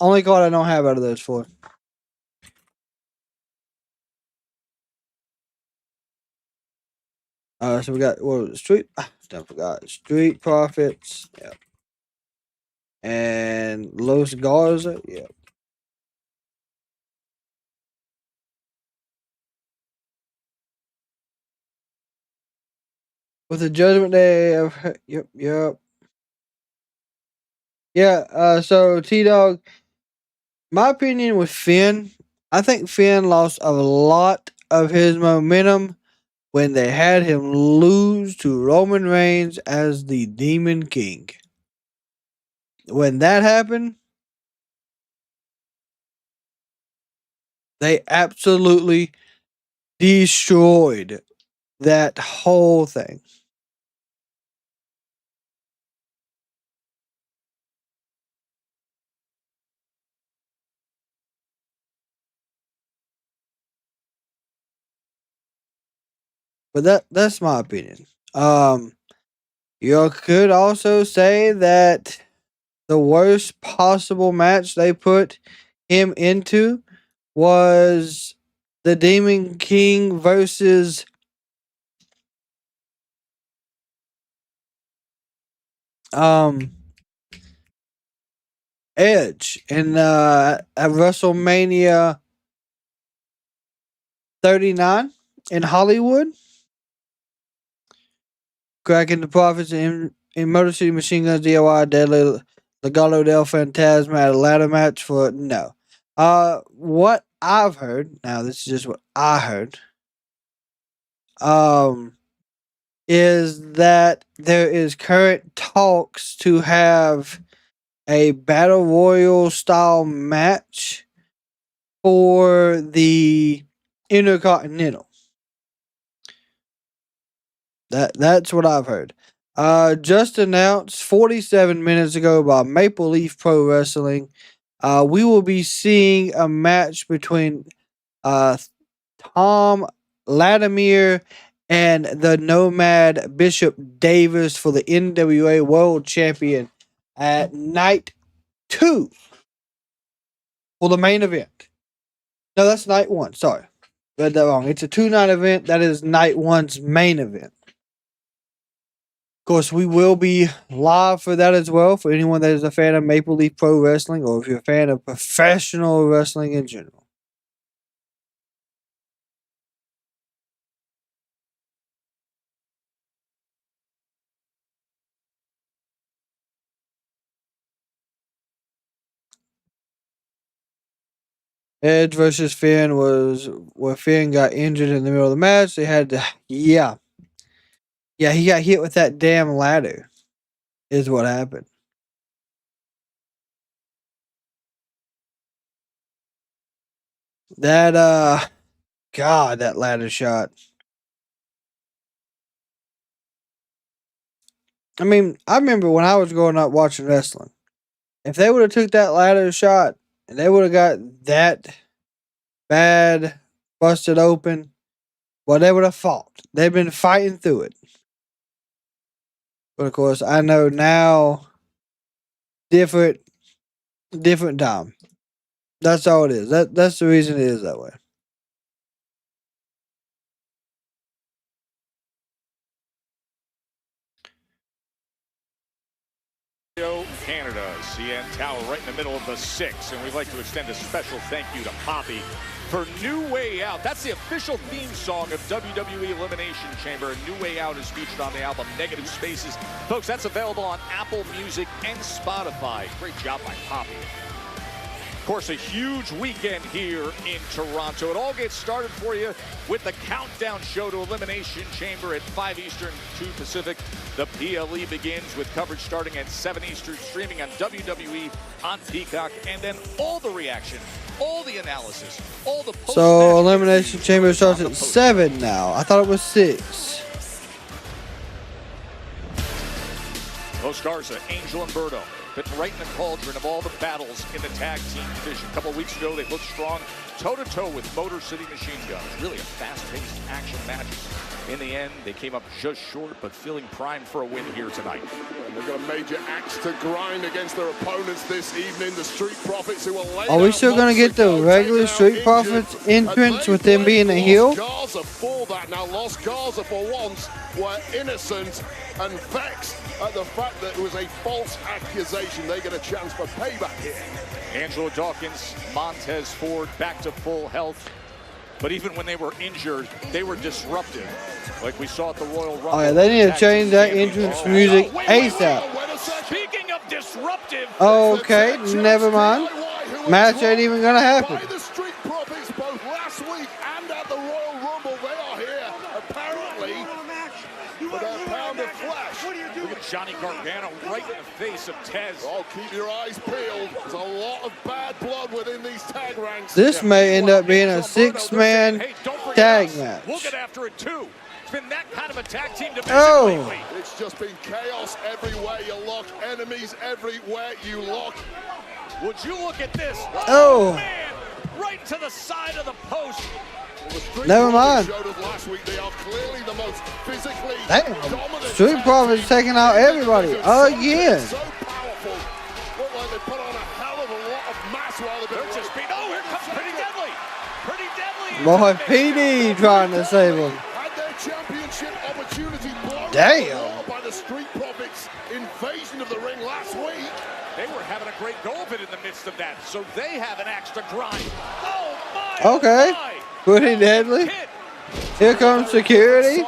Only card I don't have out of those 4. So we got, what was it, Street? I forgot. Street Profits. Yeah. And Los Garza. Yeah. With the Judgment Day of, yep. Yeah, so T-Dog, my opinion with Finn, I think Finn lost a lot of his momentum when they had him lose to Roman Reigns as the Demon King. When that happened, they absolutely destroyed that whole thing. But that's my opinion. You could also say that the worst possible match they put him into was the Demon King versus Edge in at WrestleMania 39 in Hollywood. Kraken, the Profits, in Motor City Machine Guns, DIY, Deadly, Legado del Fantasma at a ladder match for no. What I've heard, now this is just what I heard, is that there is current talks to have a Battle Royal style match for the Intercontinental. That's what I've heard. Just announced 47 minutes ago by Maple Leaf Pro Wrestling. We will be seeing a match between Tom Latimer and the Nomad Bishop Davis for the NWA World Champion at night 2 for the main event. No, that's night 1. Sorry. Read that wrong. It's a 2-night event. That is night 1's main event. Of course, we will be live for that as well for anyone that is a fan of Maple Leaf Pro Wrestling or if you're a fan of professional wrestling in general. Edge versus Finn was where Finn got injured in the middle of the match. They had to, yeah, he got hit with that damn ladder, is what happened. That, God, that ladder shot. I mean, I remember when I was growing up watching wrestling, if they would have took that ladder shot and they would have got that bad, busted open, well, they would have fought. They've been fighting through it. But of course, I know now, different time. That's all it is. That's the reason it is that way. Canada, CN Tower right in the middle of the 6, and we'd like to extend a special thank you to Poppy for New Way Out. That's the official theme song of WWE Elimination Chamber. New Way Out is featured on the album Negative Spaces. Folks, that's available on Apple Music and Spotify. Great job by Poppy. Of course, a huge weekend here in Toronto. It all gets started for you with the countdown show to Elimination Chamber at 5 Eastern, 2 Pacific. The PLE begins with coverage starting at 7 Eastern, streaming on WWE, on Peacock, and then all the reaction, all the analysis, all the post. So, Elimination Chamber starts at 7 now. I thought it was 6. Los Garza, Angel Umberto, been right in the cauldron of all the battles in the tag team division. A couple of weeks ago, they looked strong toe-to-toe with Motor City Machine Gun. Really a fast-paced action match. In the end, they came up just short, but feeling primed for a win here tonight. And they've got a major axe to grind against their opponents this evening. The Street Profits, who will Are we still going to get the regular Street Profits entrance with them being a heel? Los Garza for that. Now, Los Garza for once were innocent and vexed at the fact that it was a false accusation. They get a chance for payback here. Angelo Dawkins, Montez Ford back to full health. But even when they were injured, they were disruptive, like we saw at the Royal Rumble. Oh, yeah, they need to change that entrance music ASAP. Speaking of disruptive. Okay, never mind. Match ain't even going to happen. By the Street Profits both last week and at the Royal Rumble, they are here, apparently, for their pound of flesh. Look at Johnny Gargano right in the face of Tez. Oh, keep your eyes peeled. There's a lot of bad blood within these tag ranks. This may end up being a 6-man tag match. We'll get after it too. It's been that kind of a tag team division lately. It's just been chaos everywhere you look, enemies everywhere you look. Would you look at this? Oh, man, right to the side of the post. Never mind. Last week, they are clearly the most physically damn, Street Profits taking out everybody again. So powerful. Look like they put on a hell of a lot of mass while they've been just beat. Oh, here comes Pretty Deadly. Pretty Deadly. Boy, PD trying to save him. Had their championship opportunity blown by the Street Profits invasion of the ring last week. They were having a great go of it in the midst of that, so they have an axe to grind. Oh my! Okay, Pretty Deadly. Here comes security.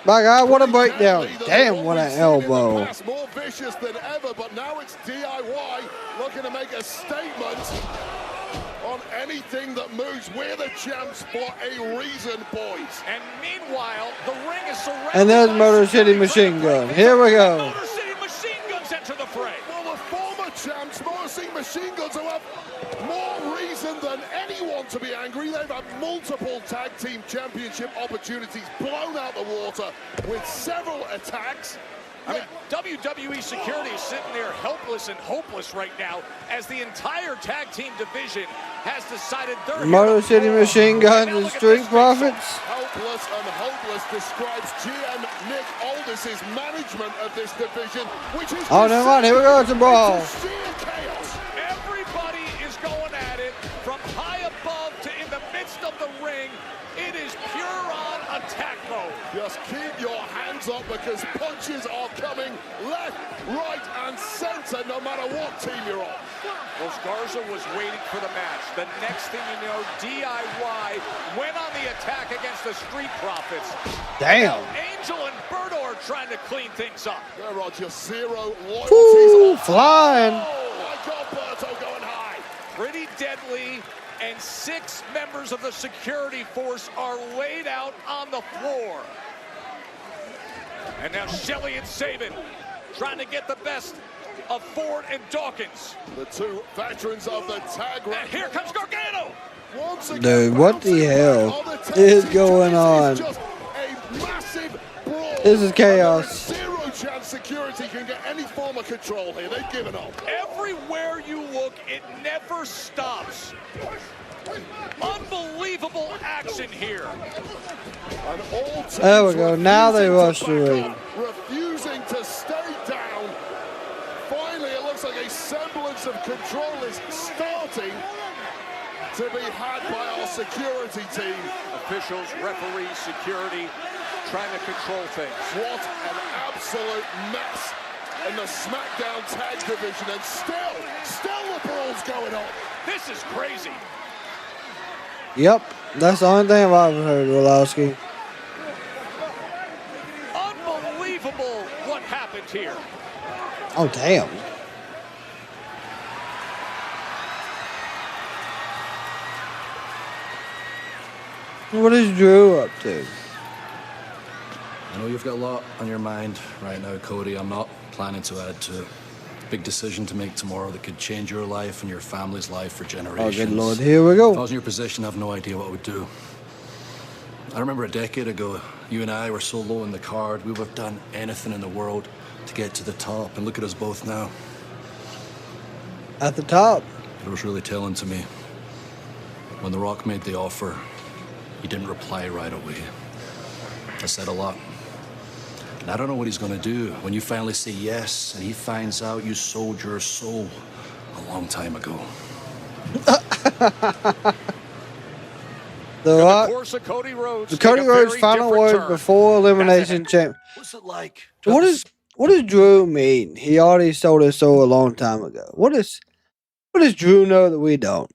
My God, what a breakdown! Damn, what an elbow! More vicious than ever, but now it's DIY looking to make a statement on anything that moves. We're the champs for a reason, boys. And meanwhile, the ring is surrounded. And there's Motor City Machine Gun. Here we go. Motor City Machine Guns enter the fray. Well, the former champs, Motor City Machine Guns, who have more reason than anyone to be angry. They've had multiple tag team championship opportunities blown out the water with several attacks. I mean, WWE security is sitting there helpless and hopeless right now as the entire tag team division has decided they're Motor City Machine Guns and Street Profits. Hopeless and hopeless describes GM Nick Aldis's management of this division, which is oh, never mind. Here we go. It's a brawl. sheer chaos. Everybody is going at it from high above to in the midst of the ring. It is pure on attack mode. Just keep your hands up because punches are coming left, right, and center no matter what team you're on. Well, Garza was waiting for the match. The next thing you know, DIY went on the attack against the Street Profits. Damn. Angel and Berto are trying to clean things up. There are just zero loyalties. Ooh, flying. Oh, my God, Berto going high. Pretty deadly, and 6 members of the security force are laid out on the floor. And now Shelley and Sabin trying to get the best of Ford and Dawkins. The 2 veterans of the tag. And here comes Gargano. Dude, what the hell is going on? Just a massive brawl. This is chaos. Zero chance security can get any form of control here. They've given up. Everywhere you look, it never stops. Unbelievable action here. And all There we go. Now they rush the ring. Refusing to stay down. Finally, it looks like a semblance of control is starting to be had by our security team. Officials, referees, security, trying to control things. What an absolute mess in the SmackDown tag division, and still the brawl's going on. This is crazy. Yep, that's the only thing I've ever heard, Wolowski. Unbelievable what happened here. Oh, damn. What is Drew up to? I know you've got a lot on your mind right now, Cody. I'm not planning to add to it. Big decision to make tomorrow that could change your life and your family's life for generations. Oh, good Lord. Here we go. If I was in your position, I have no idea what I would do. I remember a decade ago, you and I were so low in the card, we would have done anything in the world to get to the top. And look at us both now. At the top. It was really telling to me. When The Rock made the offer, he didn't reply right away. I said a lot. And I don't know what he's going to do when you finally say yes and he finds out you sold your soul a long time ago. The Rock. Of Cody Rhodes. The Cody Rhodes final word before Elimination Chamber. What's it like? What does Drew mean? He already sold his soul a long time ago. What does Drew know that we don't?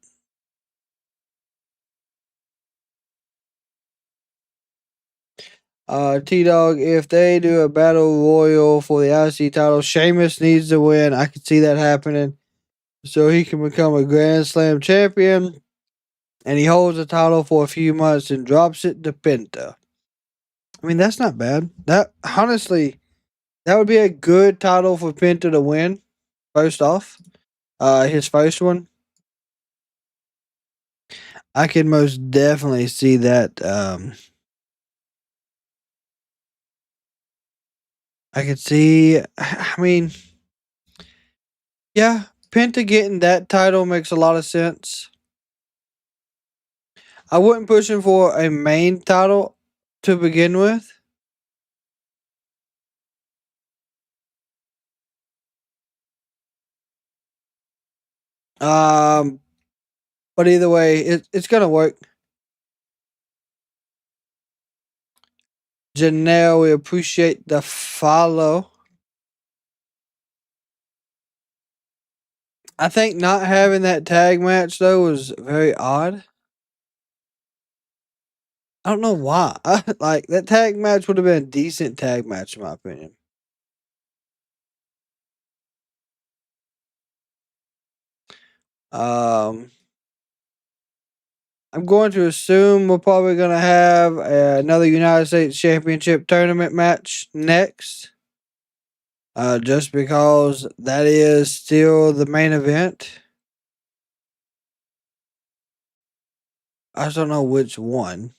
T-Dog, if they do a battle royal for the IC title, Sheamus needs to win. I can see that happening. So he can become a Grand Slam champion. And he holds the title for a few months and drops it to Penta. I mean, that's not bad. That honestly, that would be a good title for Penta to win. First off, his first one. I can most definitely see that. I could see. I mean, yeah, Penta getting that title makes a lot of sense. I wouldn't push him for a main title to begin with. But either way, it's gonna work. Janelle, we appreciate the follow. I think not having that tag match though was very odd. I don't know why. Like that tag match would have been a decent tag match in my opinion. I'm going to assume we're probably going to have another United States Championship tournament match next. Just because that is still the main event. I just don't know which one.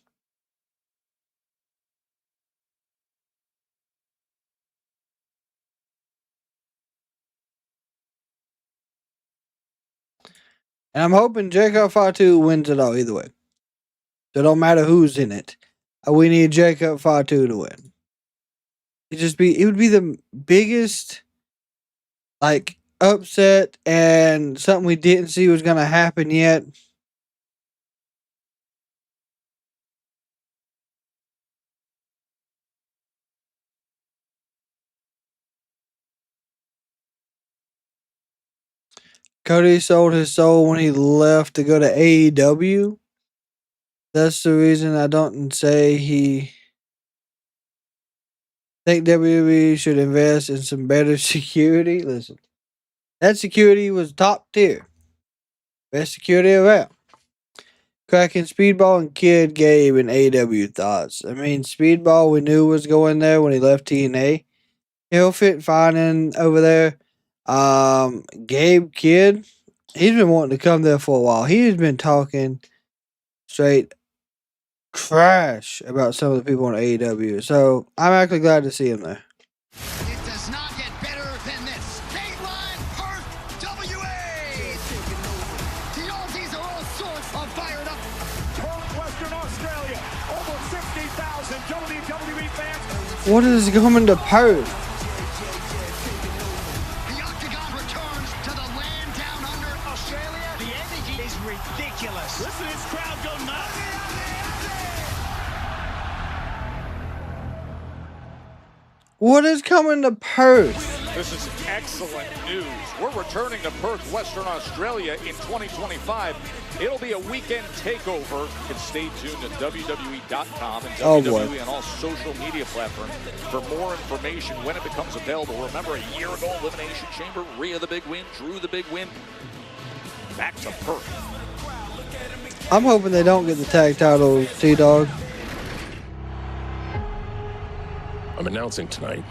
And I'm hoping Jacob Fatu wins it all either way. So it don't matter who's in it. We need Jacob Fatu to win. It would be the biggest like upset and something we didn't see was gonna happen yet. Cody sold his soul when he left to go to AEW. That's the reason I don't say he think WWE should invest in some better security. Listen, that security was top tier. Best security around. Kraken, Speedball, and Kid Gabe and AEW thoughts. I mean, Speedball we knew was going there when he left TNA. He'll fit fine in over there. Gabe Kid, he's been wanting to come there for a while. He's been talking straight trash about some of the people on AEW. So I'm actually glad to see him there. It does not get better than this. Dateline Perth WA. The Aussies are all sorts of fired up. Perth, Western Australia. Almost 60,000 WWE fans. What is coming to Perth? The Octagon returns to the land down under Australia. The energy is ridiculous. Listen to this crowd go nuts. What is coming to Perth? This is excellent news. We're returning to Perth, Western Australia in 2025. It'll be a weekend takeover. You can stay tuned at WWE.com and WWE on all social media platforms for more information when it becomes available. Remember, a year ago, Elimination Chamber, Rhea the big win, Drew the big win. Back to Perth. I'm hoping they don't get the tag titles, T-Dog. I'm announcing tonight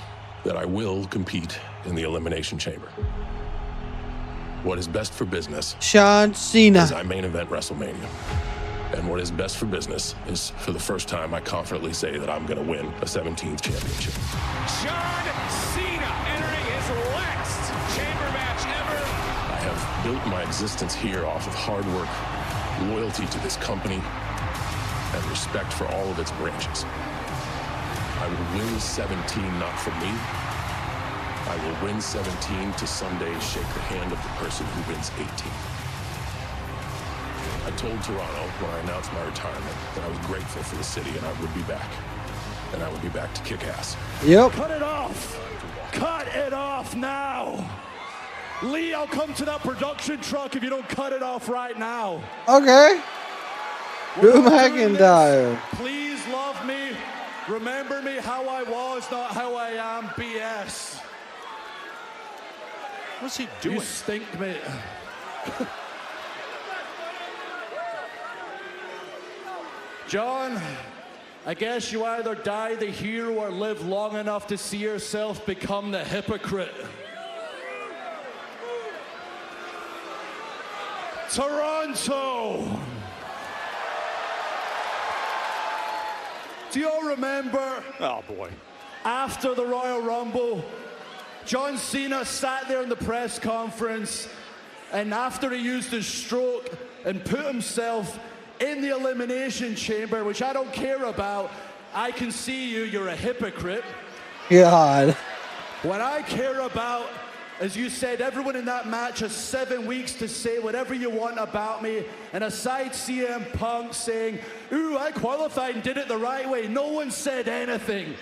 that I will compete in the Elimination Chamber. What is best for business John Cena is I main event WrestleMania. And what is best for business is, for the first time, I confidently say that I'm going to win a 17th championship. John Cena entering his last chamber match ever. I have built my existence here off of hard work, loyalty to this company, and respect for all of its branches. I will win 17 not for me. I will win 17 to someday shake the hand of the person who wins 18. I told Toronto when I announced my retirement that I was grateful for the city and I would be back. And I would be back to kick ass. Yep. Cut it off. Cut it off now. Lee, I'll come to that production truck if you don't cut it off right now. Okay. Drew McIntyre. Please love me. Remember me how I was, not how I am, BS. What's he doing? You stink, mate. John, I guess you either die the hero or live long enough to see yourself become the hypocrite. Toronto! Do you all remember? Oh, boy. After the Royal Rumble, John Cena sat there in the press conference, and after he used his stroke and put himself in the Elimination Chamber, which I don't care about, I can see you, you're a hypocrite. God. What I care about, as you said, everyone in that match has 7 weeks to say whatever you want about me. And aside CM Punk saying, ooh, I qualified and did it the right way, no one said anything.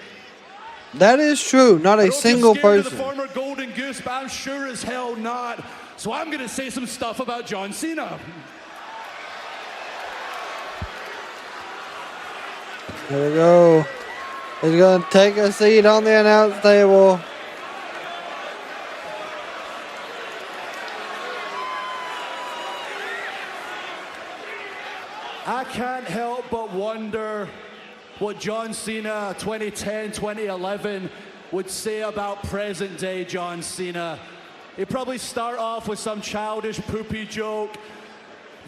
That is true. Not a single person. The former Golden Goose, but I'm sure as hell not. So I'm going to say some stuff about John Cena. There we go. He's going to take a seat on the announce table. I can't help but wonder what John Cena 2010, 2011 would say about present day John Cena. He'd probably start off with some childish poopy joke.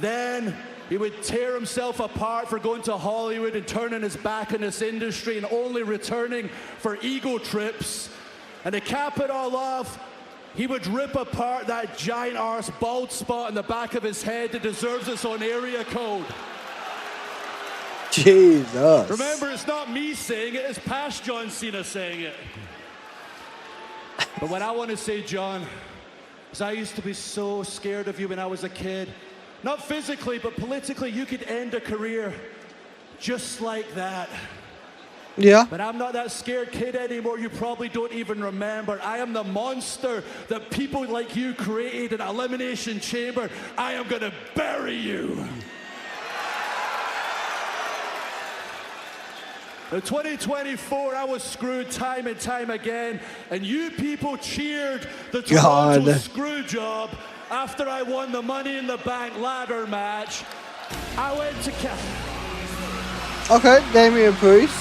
Then he would tear himself apart for going to Hollywood and turning his back on this industry and only returning for ego trips. And to cap it all off, he would rip apart that giant arse bald spot in the back of his head that deserves its own area code. Jesus. Remember, it's not me saying it, it's past John Cena saying it. But what I want to say, John, is I used to be so scared of you when I was a kid. Not physically, but politically, you could end a career just like that. Yeah. But I'm not that scared kid anymore. You probably don't even remember. I am the monster that people like you created in Elimination Chamber. I am going to bury you. In 2024, I was screwed time and time again, and you people cheered the Toronto screw job after I won the Money in the Bank ladder match. I went to Okay, Damian Priest.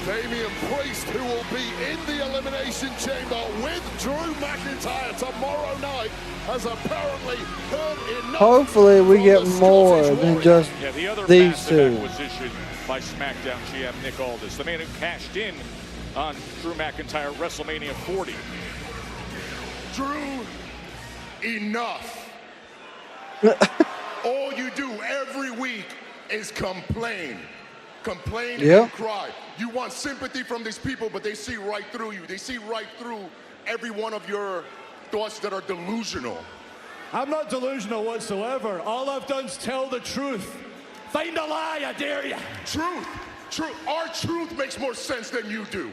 Damian Priest, who will be in the Elimination Chamber with Drew McIntyre tomorrow night, has apparently heard enough. Hopefully we get more than just the other these two. Acquisition by SmackDown GM Nick Aldis, the man who cashed in on Drew McIntyre at WrestleMania 40. Drew, enough. All you do every week is complain. Complain and cry. You want sympathy from these people, but they see right through you. They see right through every one of your thoughts that are delusional. I'm not delusional whatsoever. All I've done is tell the truth. Find a lie, I dare you. Truth. Our truth makes more sense than you do.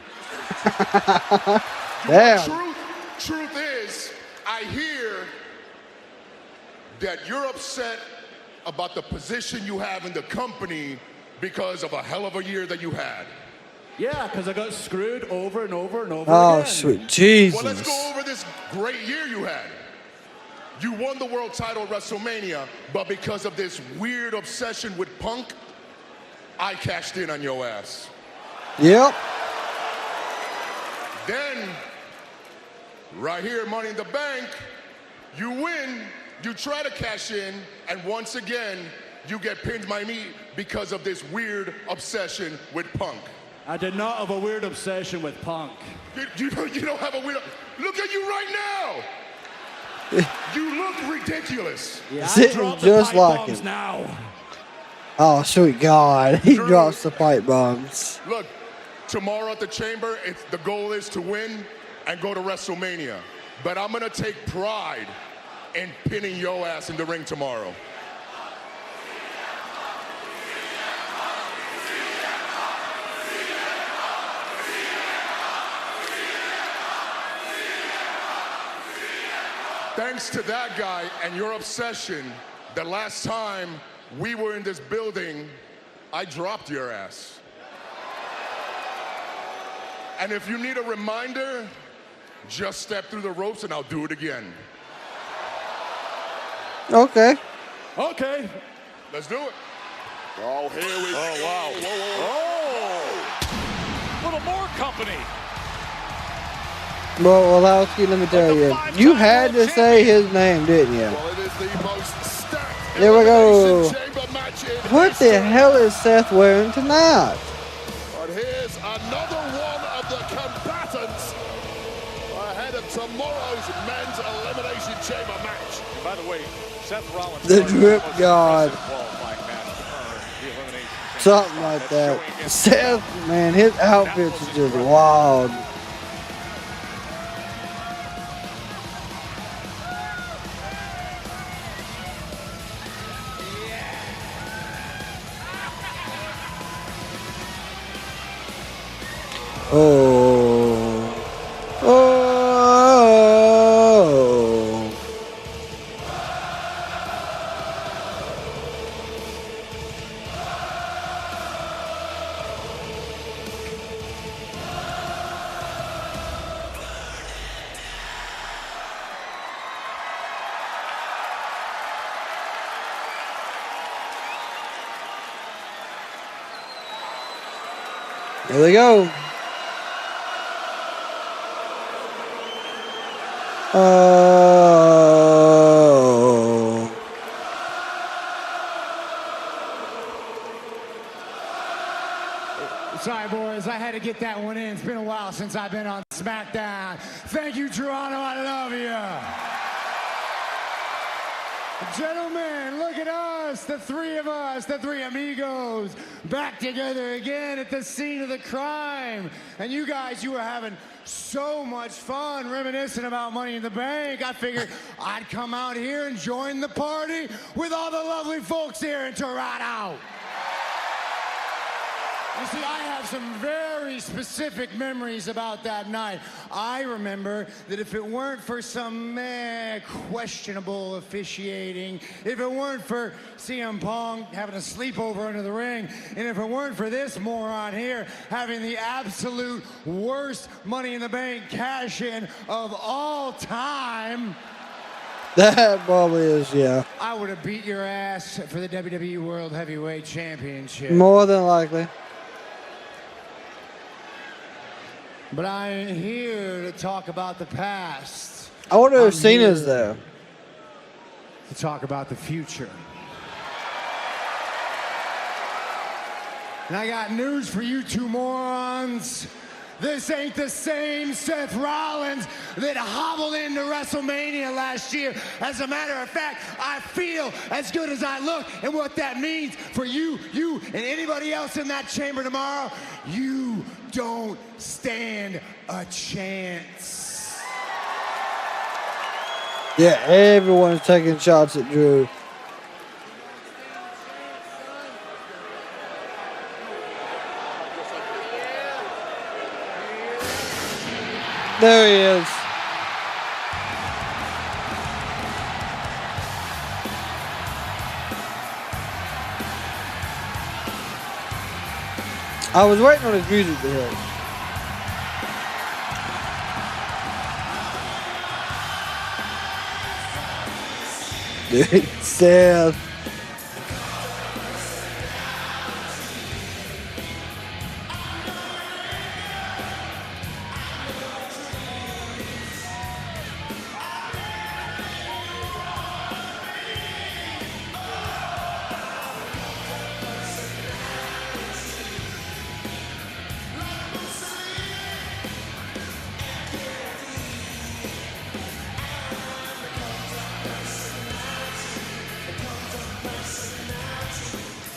Damn. Truth is, I hear that you're upset about the position you have in the company because of a hell of a year that you had. Yeah, because I got screwed over and over and over again. again. Sweet Jesus. Well, let's go over this great year you had. You won the world title at WrestleMania, but because of this weird obsession with Punk, I cashed in on your ass. Yep. Then, right here, Money in the Bank, you win, you try to cash in, and once again, you get pinned by me because of this weird obsession with Punk. I did not have a weird obsession with Punk. You don't have a weird... Look at you right now! You look ridiculous. Yeah, sitting just like him. Now. Oh, sweet God. He drops the pipe bombs. Look, tomorrow at the Chamber, the goal is to win and go to WrestleMania. But I'm going to take pride in pinning your ass in the ring tomorrow. Thanks to that guy and your obsession, the last time we were in this building, I dropped your ass. And if you need a reminder, just step through the ropes and I'll do it again. Okay. Okay. Let's do it. Oh, here we go. Oh, wow. Whoa. Little more company. Well, Walowski, let me tell you, you had to say his name, didn't you? Well, it is the most stacked There we go. Elimination Chamber match in What the hell is Seth wearing tonight? But here's another one of the combatants ahead of tomorrow's men's Elimination Chamber match. By the way, Seth Rollins. The drip god. Something like that. Seth, man, his outfits are just wild. Oh. There we go. Oh. Sorry, boys. I had to get that one in. It's been a while since I've been on SmackDown. Thank you, Toronto. I love you. Gentlemen, look at us, the three of us, the three amigos, back together again at the scene of the crime. And you guys, you were having so much fun reminiscing about Money in the Bank. I figured I'd come out here and join the party with all the lovely folks here in Toronto. You see, I have some very specific memories about that night. I remember that if it weren't for some questionable officiating, if it weren't for CM Punk having a sleepover under the ring, and if it weren't for this moron here having the absolute worst Money in the Bank cash-in of all time, that probably is, yeah. I would have beat your ass for the WWE World Heavyweight Championship. More than likely. But I'm here to talk about the past. I wonder if Cena's there. To talk about the future. And I got news for you two morons. This ain't the same Seth Rollins that hobbled into WrestleMania last year. As a matter of fact, I feel as good as I look. And what that means for you, and anybody else in that chamber tomorrow, you don't stand a chance. Yeah, everyone's taking shots at Drew. There he is. I was waiting on his music to hit. Dude, Seth.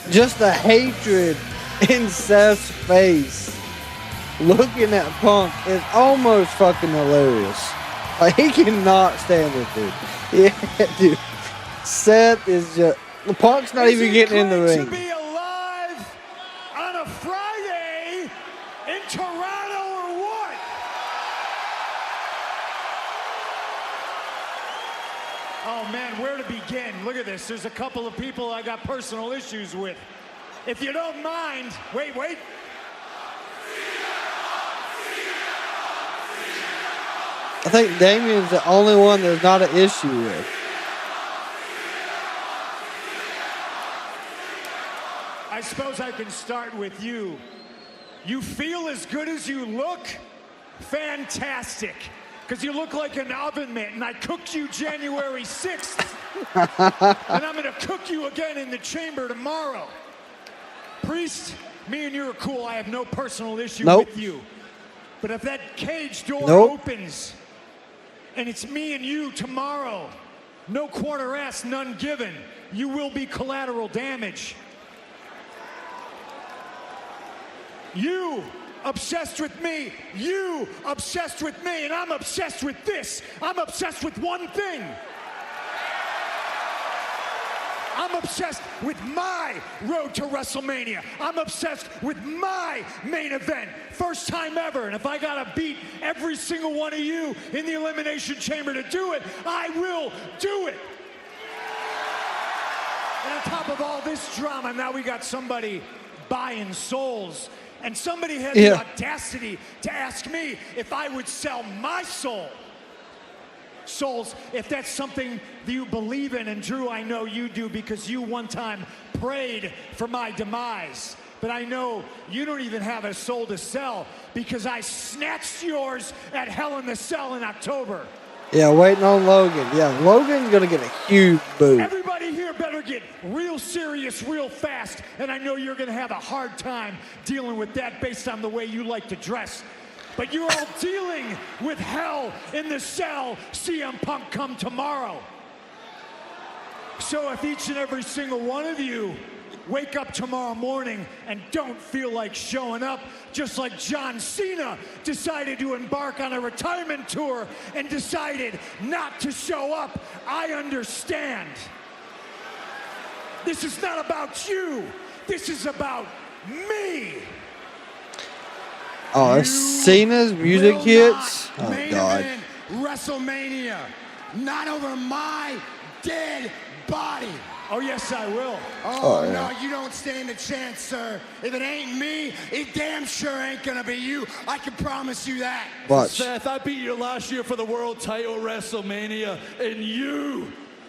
Just the hatred in Seth's face looking at Punk is almost fucking hilarious. Like, he cannot stand this dude. Yeah, dude. Seth is just... Punk's not even getting in the ring. To be alive on a Friday in Toronto or what? Oh man, where to begin? Look at this. There's a couple of people I got personal issues with. If you don't mind, wait. I think Damien's the only one there's not an issue with. I suppose I can start with you. You feel as good as you look? Fantastic. Because you look like an oven mitt, and I cooked you January 6th. And I'm going to cook you again in the chamber tomorrow. Priest, me and you are cool. I have no personal issue with you. But if that cage door opens, and it's me and you tomorrow, no quarter asked, none given, you will be collateral damage. You obsessed with me, you obsessed with me, and I'm obsessed with this. I'm obsessed with one thing. I'm obsessed with my road to WrestleMania. I'm obsessed with my main event. First time ever. And if I gotta beat every single one of you in the Elimination Chamber to do it, I will do it. And on top of all this drama, now we got somebody buying souls. And somebody had the audacity to ask me if I would sell my soul. Souls, if that's something that you believe in, and Drew, I know you do because you one time prayed for my demise. But I know you don't even have a soul to sell because I snatched yours at Hell in the Cell in October. Yeah, waiting on Logan. Yeah, Logan's going to get a huge boot. Everybody here better get real serious real fast, and I know you're going to have a hard time dealing with that based on the way you like to dress. But you're all dealing with Hell in the Cell, CM Punk come tomorrow. So if each and every single one of you wake up tomorrow morning and don't feel like showing up, just like John Cena decided to embark on a retirement tour and decided not to show up, I understand. This is not about you. This is about me. Oh, if Cena's music hits. Oh, God. WrestleMania, not over my dead body. Oh, yes, I will. Oh, no, you don't stand a chance, sir. If it ain't me, it damn sure ain't gonna be you. I can promise you that. Watch. Seth, I beat you last year for the world title WrestleMania, and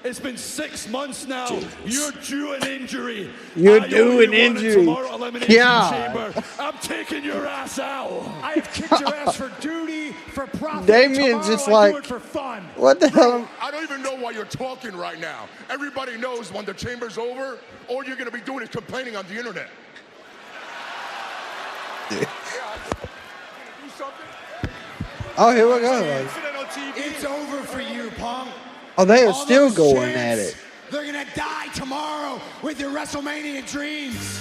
it's been 6 months now. Jesus. You're due an injury. You're due an injury. Tomorrow, Elimination Yeah. Chamber. I'm taking your ass out. I have kicked your ass for duty, for profit. Damien's Tomorrow just I like, do it for fun. what the hell? I don't even know why you're talking right now. Everybody knows when the chamber's over, all you're going to be doing is complaining on the internet. Oh, here we go. It's over for you, Punk. Oh, they are All still those going chants, at it. They're gonna die tomorrow with your WrestleMania dreams.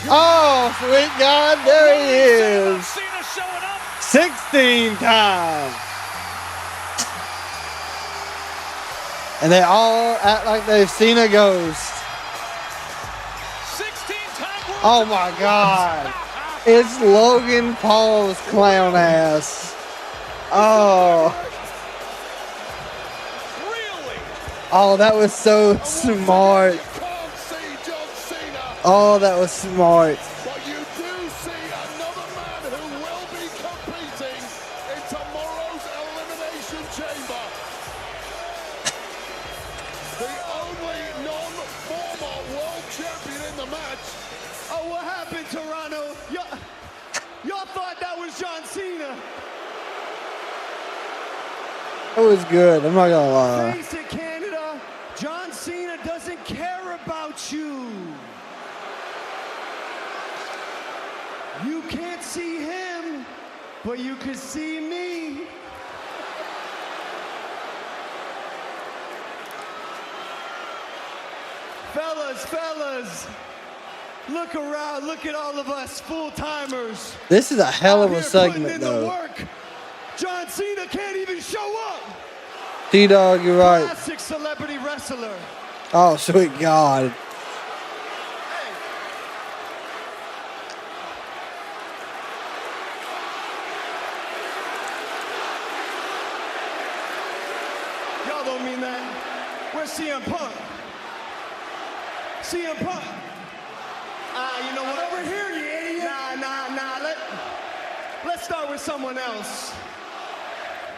Oh, sweet God, there he is. 16 times. And they all act like they've seen a ghost. Oh my God. It's Logan Paul's clown ass. Oh. Oh, that was so smart. Oh, that was smart. But you do see another man who will be competing in tomorrow's Elimination Chamber. The only non-former world champion in the match. Oh, what happened, Toronto? Y'all thought that was John Cena. It was good. I'm not gonna lie. Face it, Canada. John Cena doesn't care about you. You can't see him, but you can see me. Fellas, look around. Look at all of us full-timers. This is a hell of a Putting segment, in the though. work. John Cena can't even show up. T-Dog, you're right. Classic celebrity wrestler. Oh, sweet God. Y'all don't mean that. Where's CM Punk? CM Punk. You know what? Over here, you idiot. Nah. Let's start with someone else.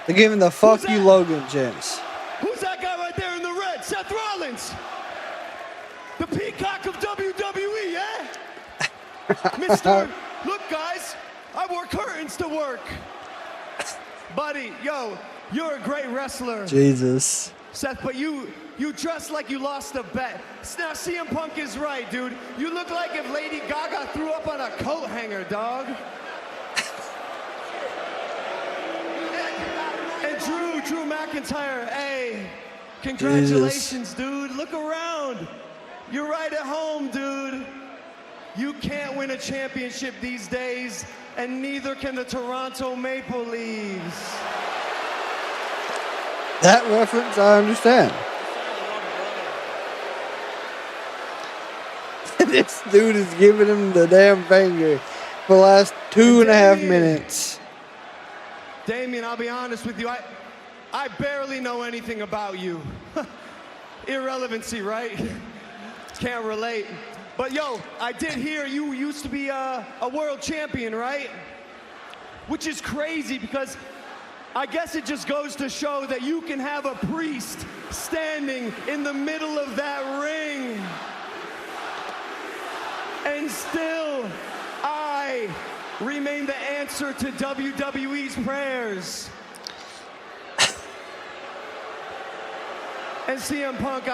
They're giving the fuck you Logan gents. Who's that guy right there in the red? Seth Rollins. The peacock of WWE, yeah? Mister, look guys, I wore curtains to work. Buddy, yo, you're a great wrestler. Jesus. Seth, but you dress like you lost a bet. Now CM Punk is right, dude. You look like if Lady Gaga threw up on a coat hanger, dog. And Drew McIntyre, hey, congratulations, dude. Look around. You're right at home, dude. You can't win a championship these days, and neither can the Toronto Maple Leafs. That reference, I understand. This dude is giving him the damn finger for the last 2.5 minutes. Damien, I'll be honest with you. I barely know anything about you. Irrelevancy, right? Can't relate. But yo, I did hear you used to be a world champion, right? Which is crazy because I guess it just goes to show that you can have a priest standing in the middle of that ring. And still, I remain the answer to WWE's prayers. And CM Punk,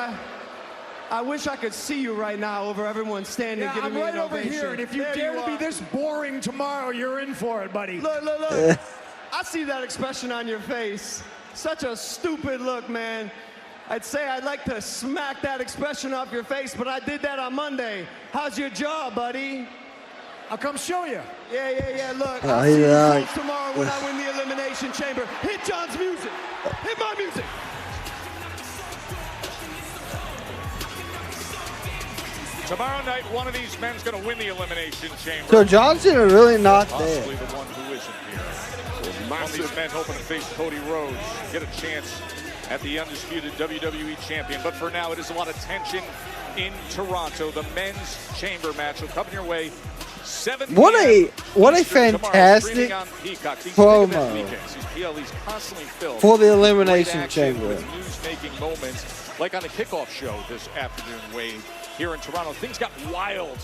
I wish I could see you right now over everyone standing, giving me an ovation. I'm right over here, and if you dare to be this boring tomorrow, you're in for it, buddy. Look. I see that expression on your face. Such a stupid look, man. I'd say I'd like to smack that expression off your face, but I did that on Monday. How's your jaw, buddy? I'll come show you. Yeah. Look, I'll see you like, folks tomorrow when I win the Elimination Chamber. Hit John's music. Hit my music. Tomorrow night, one of these men's going to win the Elimination Chamber. So Johnson are really not there. Possibly the one who isn't here. One of these men hoping to face Cody Rhodes, get a chance at the undisputed WWE champion. But for now, it is a lot of tension in Toronto. The men's chamber match will come your way. What a fantastic promo for the Elimination Chamber. News-making moments, like on the kickoff show this afternoon, Wade, here in Toronto. Things got wild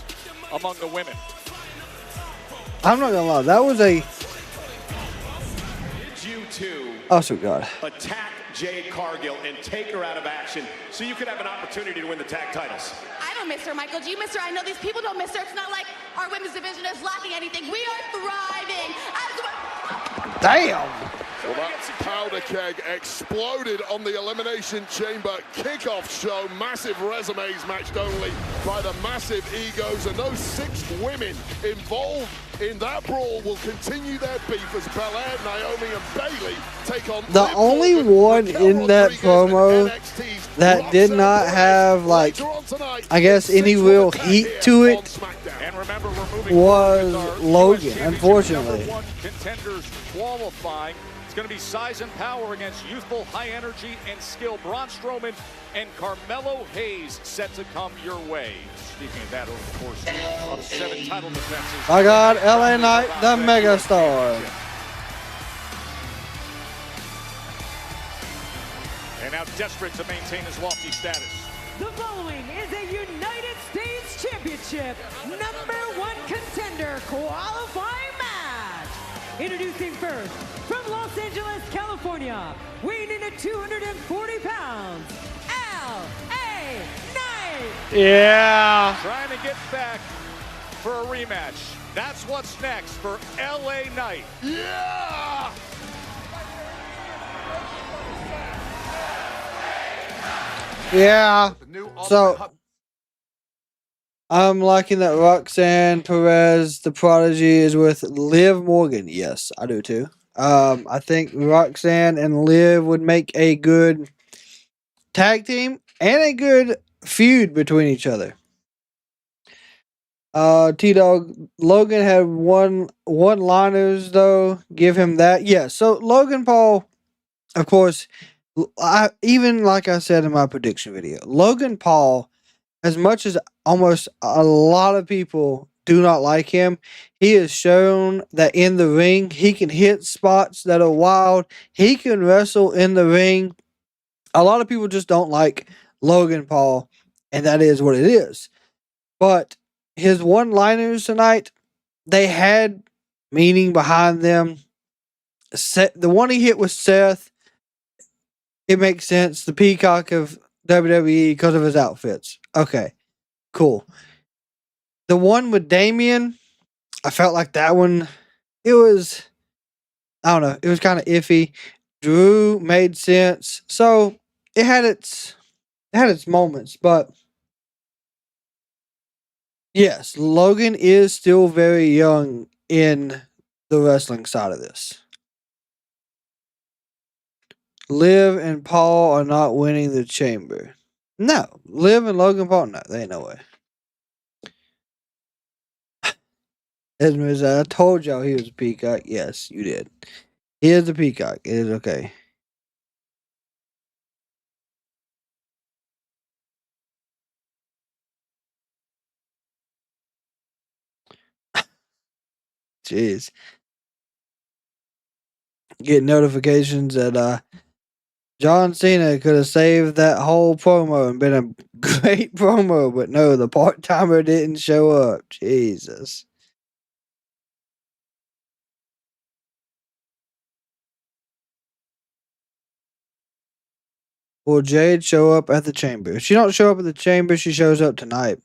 among the women. I'm not gonna lie, that was a. Did you two God. attack Jade Cargill and take her out of action so you could have an opportunity to win the tag titles? I don't miss her, Michael. Do you miss her? I know these people don't miss her. It's not like our women's division is lacking anything. We are thriving. Damn. Well, that powder keg exploded on the Elimination Chamber kickoff show. Massive resumes matched only by the massive egos, and those 6 women involved in that brawl will continue their beef as Belair, Naomi, and Bayley take on the only one in that promo that did not have, like, I guess, any real heat to it was Logan, unfortunately. Contenders qualifying. It's going to be size and power against youthful, high energy and skill. Braun Strowman and Carmelo Hayes set to come your way. Speaking of that, over the course of 7 title defenses. I got LA Knight, the megastar. And now desperate to maintain his lofty status. The following is a United States Championship #1 contender qualifying match. Introducing first, from Los Angeles, California, weighing in at 240 pounds, LA Knight. Yeah. Trying to get back for a rematch. That's what's next for LA Knight. Yeah! Yeah. So I'm liking that Roxanne Perez, the Prodigy, is with Liv Morgan. Yes, I do too. I think Roxanne and Liv would make a good tag team and a good feud between each other. T-Dog, Logan had one-liners though. Give him that. Yeah, so Logan Paul, of course, even like I said in my prediction video, Logan Paul, as much as almost a lot of people do not like him, he has shown that in the ring, he can hit spots that are wild. He can wrestle in the ring. A lot of people just don't like Logan Paul, and that is what it is. But his one-liners tonight, they had meaning behind them. The one he hit with Seth, it makes sense. The peacock of WWE because of his outfits. Okay, cool. The one with Damien, I felt like that one, it was, I don't know, it was kind of iffy. Drew made sense. So it had its moments, but yes, Logan is still very young in the wrestling side of this. Liv and Paul are not winning the chamber. No. Liv and Logan Paul, no, they ain't no way. Esmer's, I told y'all he was a peacock. Yes, you did. He is a peacock. It is okay. Jeez. Get notifications that John Cena could have saved that whole promo and been a great promo, but no, the part-timer didn't show up. Jesus. Will Jade show up at the chamber? If she don't show up at the chamber, she shows up tonight.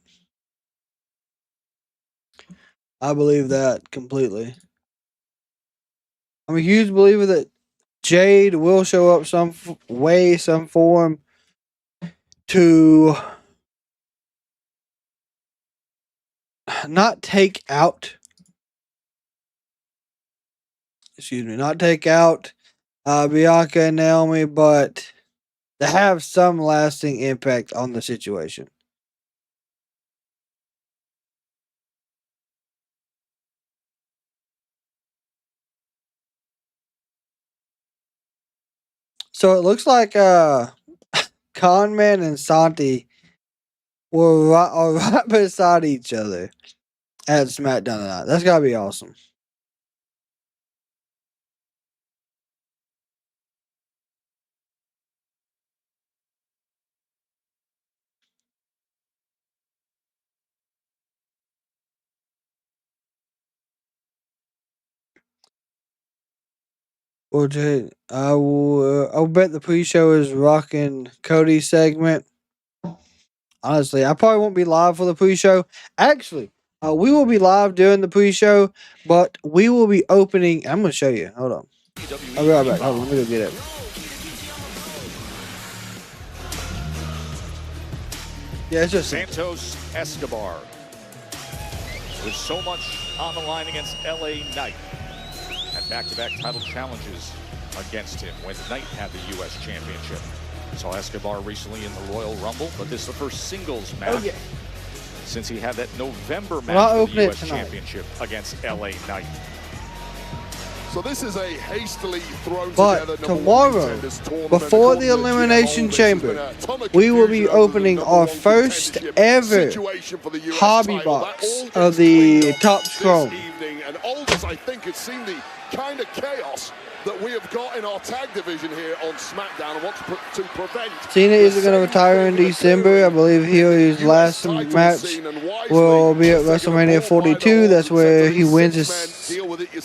I believe that completely. I'm a huge believer that Jade will show up some way, some form to not take out Bianca and Naomi, but to have some lasting impact on the situation. So it looks like Conman and Santi are right beside each other at SmackDown tonight. That's gotta be awesome. Well, I'll bet the pre-show is rocking Cody's segment. Honestly, I probably won't be live for the pre-show. Actually, we will be live during the pre-show, but we will be opening. I'm going to show you. Hold on. I'll be right back. Hold on, let me go get it. Yeah, it's just Santos Escobar. With so much on the line against LA Knight. Had back-to-back title challenges against him when Knight had the U.S. Championship. Saw Escobar recently in the Royal Rumble, but this is the first singles match since he had that November match for the U.S. Championship against LA Knight. So this is a hastily thrown together tomorrow, before the Elimination Chamber, we will be opening our first ever hobby box of the Top Scrum. And Aldous, I think, has seen the kind of chaos that we have got in our tag division here on SmackDown and wants to prevent. Cena is going to retire in December. I believe his last match will be at WrestleMania 42. That's where he wins his.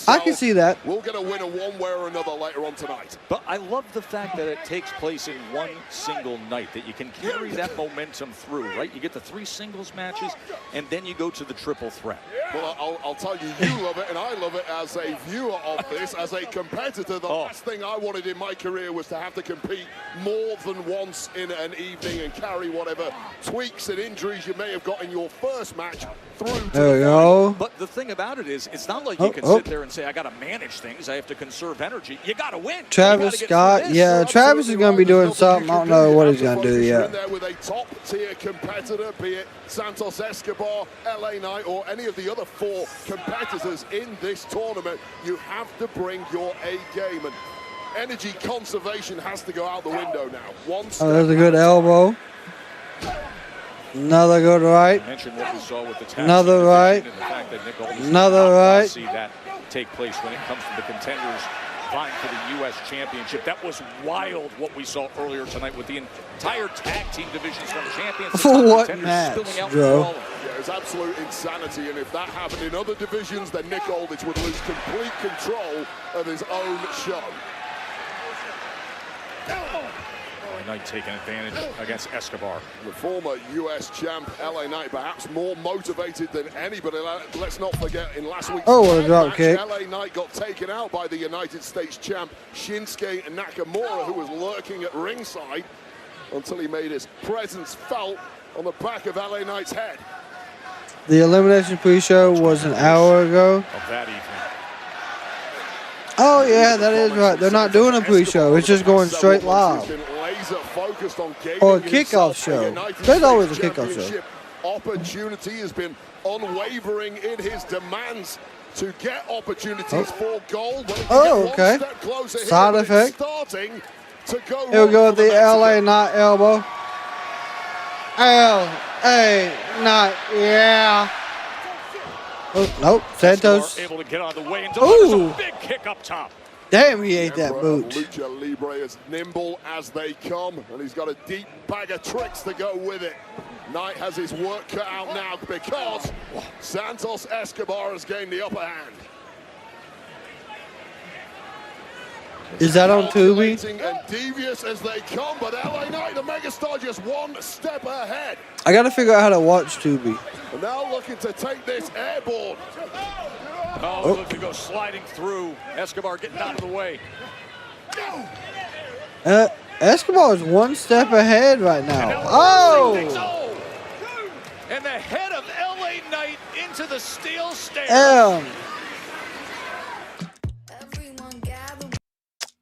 I can see that. We'll get a winner one way or another later on tonight. But I love the fact that it takes place in one single night, that you can carry that momentum through, right? You get the 3 singles matches, and then you go to the triple threat. Well, I'll tell you, you love it, and I love it as a viewer of this, as a competitor. The last thing I wanted in my career was to have to compete more than once in an evening and carry whatever tweaks and injuries you may have got in your first match through to there we go. But the thing about it is, it's not like you can sit there and say, I got to manage things, I have to conserve energy. You got to win. Travis Scott, yeah, Travis is going to be doing something. I don't know what he's going to do yet. There with a top-tier competitor, be it Santos Escobar, LA Knight, or any of the other 4 competitors in this tournament, you have to bring your A game, and energy conservation has to go out the window now. There's a good elbow. Another good right. Another right. Another right. See that take place when it comes to the contenders vying for the U.S. Championship. That was wild what we saw earlier tonight with the entire tag team divisions from champions. For what match, Joe? Yeah, it's absolute insanity, and if that happened in other divisions, then Nick Aldis would lose complete control of his own show. Knight taking advantage against Escobar. The former U.S. champ, LA Knight, perhaps more motivated than anybody. Let's not forget, in last week's what a drop kick. LA Knight got taken out by the United States champ, Shinsuke Nakamura, who was lurking at ringside until he made his presence felt on the back of LA Knight's head. The Elimination pre-show was an hour ago. Of that evening. Oh, yeah, that is right. They're not doing a pre-show. It's just going straight live. Or a kickoff show. There's always a kickoff show. Opportunity has been unwavering in his demands to get opportunities for gold. Oh, okay. Side effect. Here we go with the LA Knight elbow. LA Knight, yeah. Oh, nope, Santos. Able to get out of the way and delivers a big kick up top. Damn, he ate that boot. Lucha Libre is nimble as they come, and he's got a deep bag of tricks to go with it. Knight has his work cut out now because Santos Escobar has gained the upper hand. Is that on Tubi? And devious as they come, but LA Knight, the megastar, just one step ahead. I got to figure out how to watch Tubi. And now looking to take this airborne. Look to go sliding through. Escobar getting out of the way. Escobar is one step ahead right now. Oh! And the head of LA Knight into the steel stairs.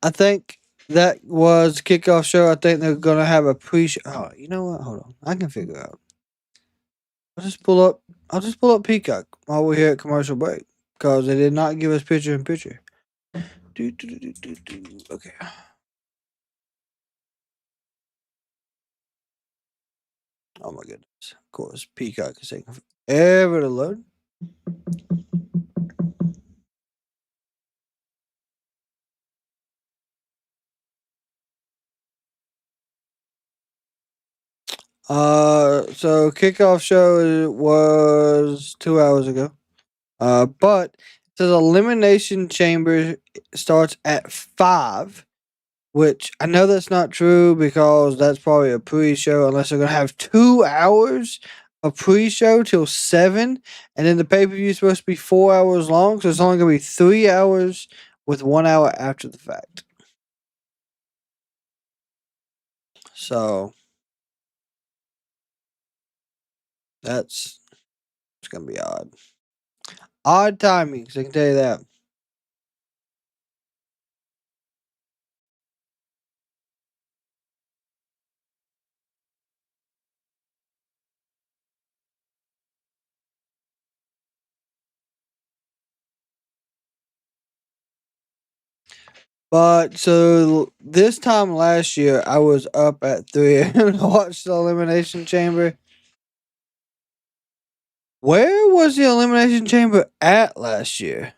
I think that was kickoff show. I think they're gonna have a pre-show. Oh, you know what? Hold on, I can figure out. I'll just pull up Peacock while we're here at commercial break because they did not give us picture-in-picture. Okay. Oh my goodness! Of course, Peacock is taking forever to load. So kickoff show was 2 hours ago. But it says Elimination Chamber starts at 5, which I know that's not true because that's probably a pre-show unless they're gonna have 2 hours of pre-show till 7, and then the pay-per-view is supposed to be 4 hours long, so it's only gonna be 3 hours with 1 hour after the fact. So it's gonna be odd. Odd timings, I can tell you that. But so this time last year, I was up at 3 a.m. to watch the Elimination Chamber. Where was the Elimination Chamber at last year?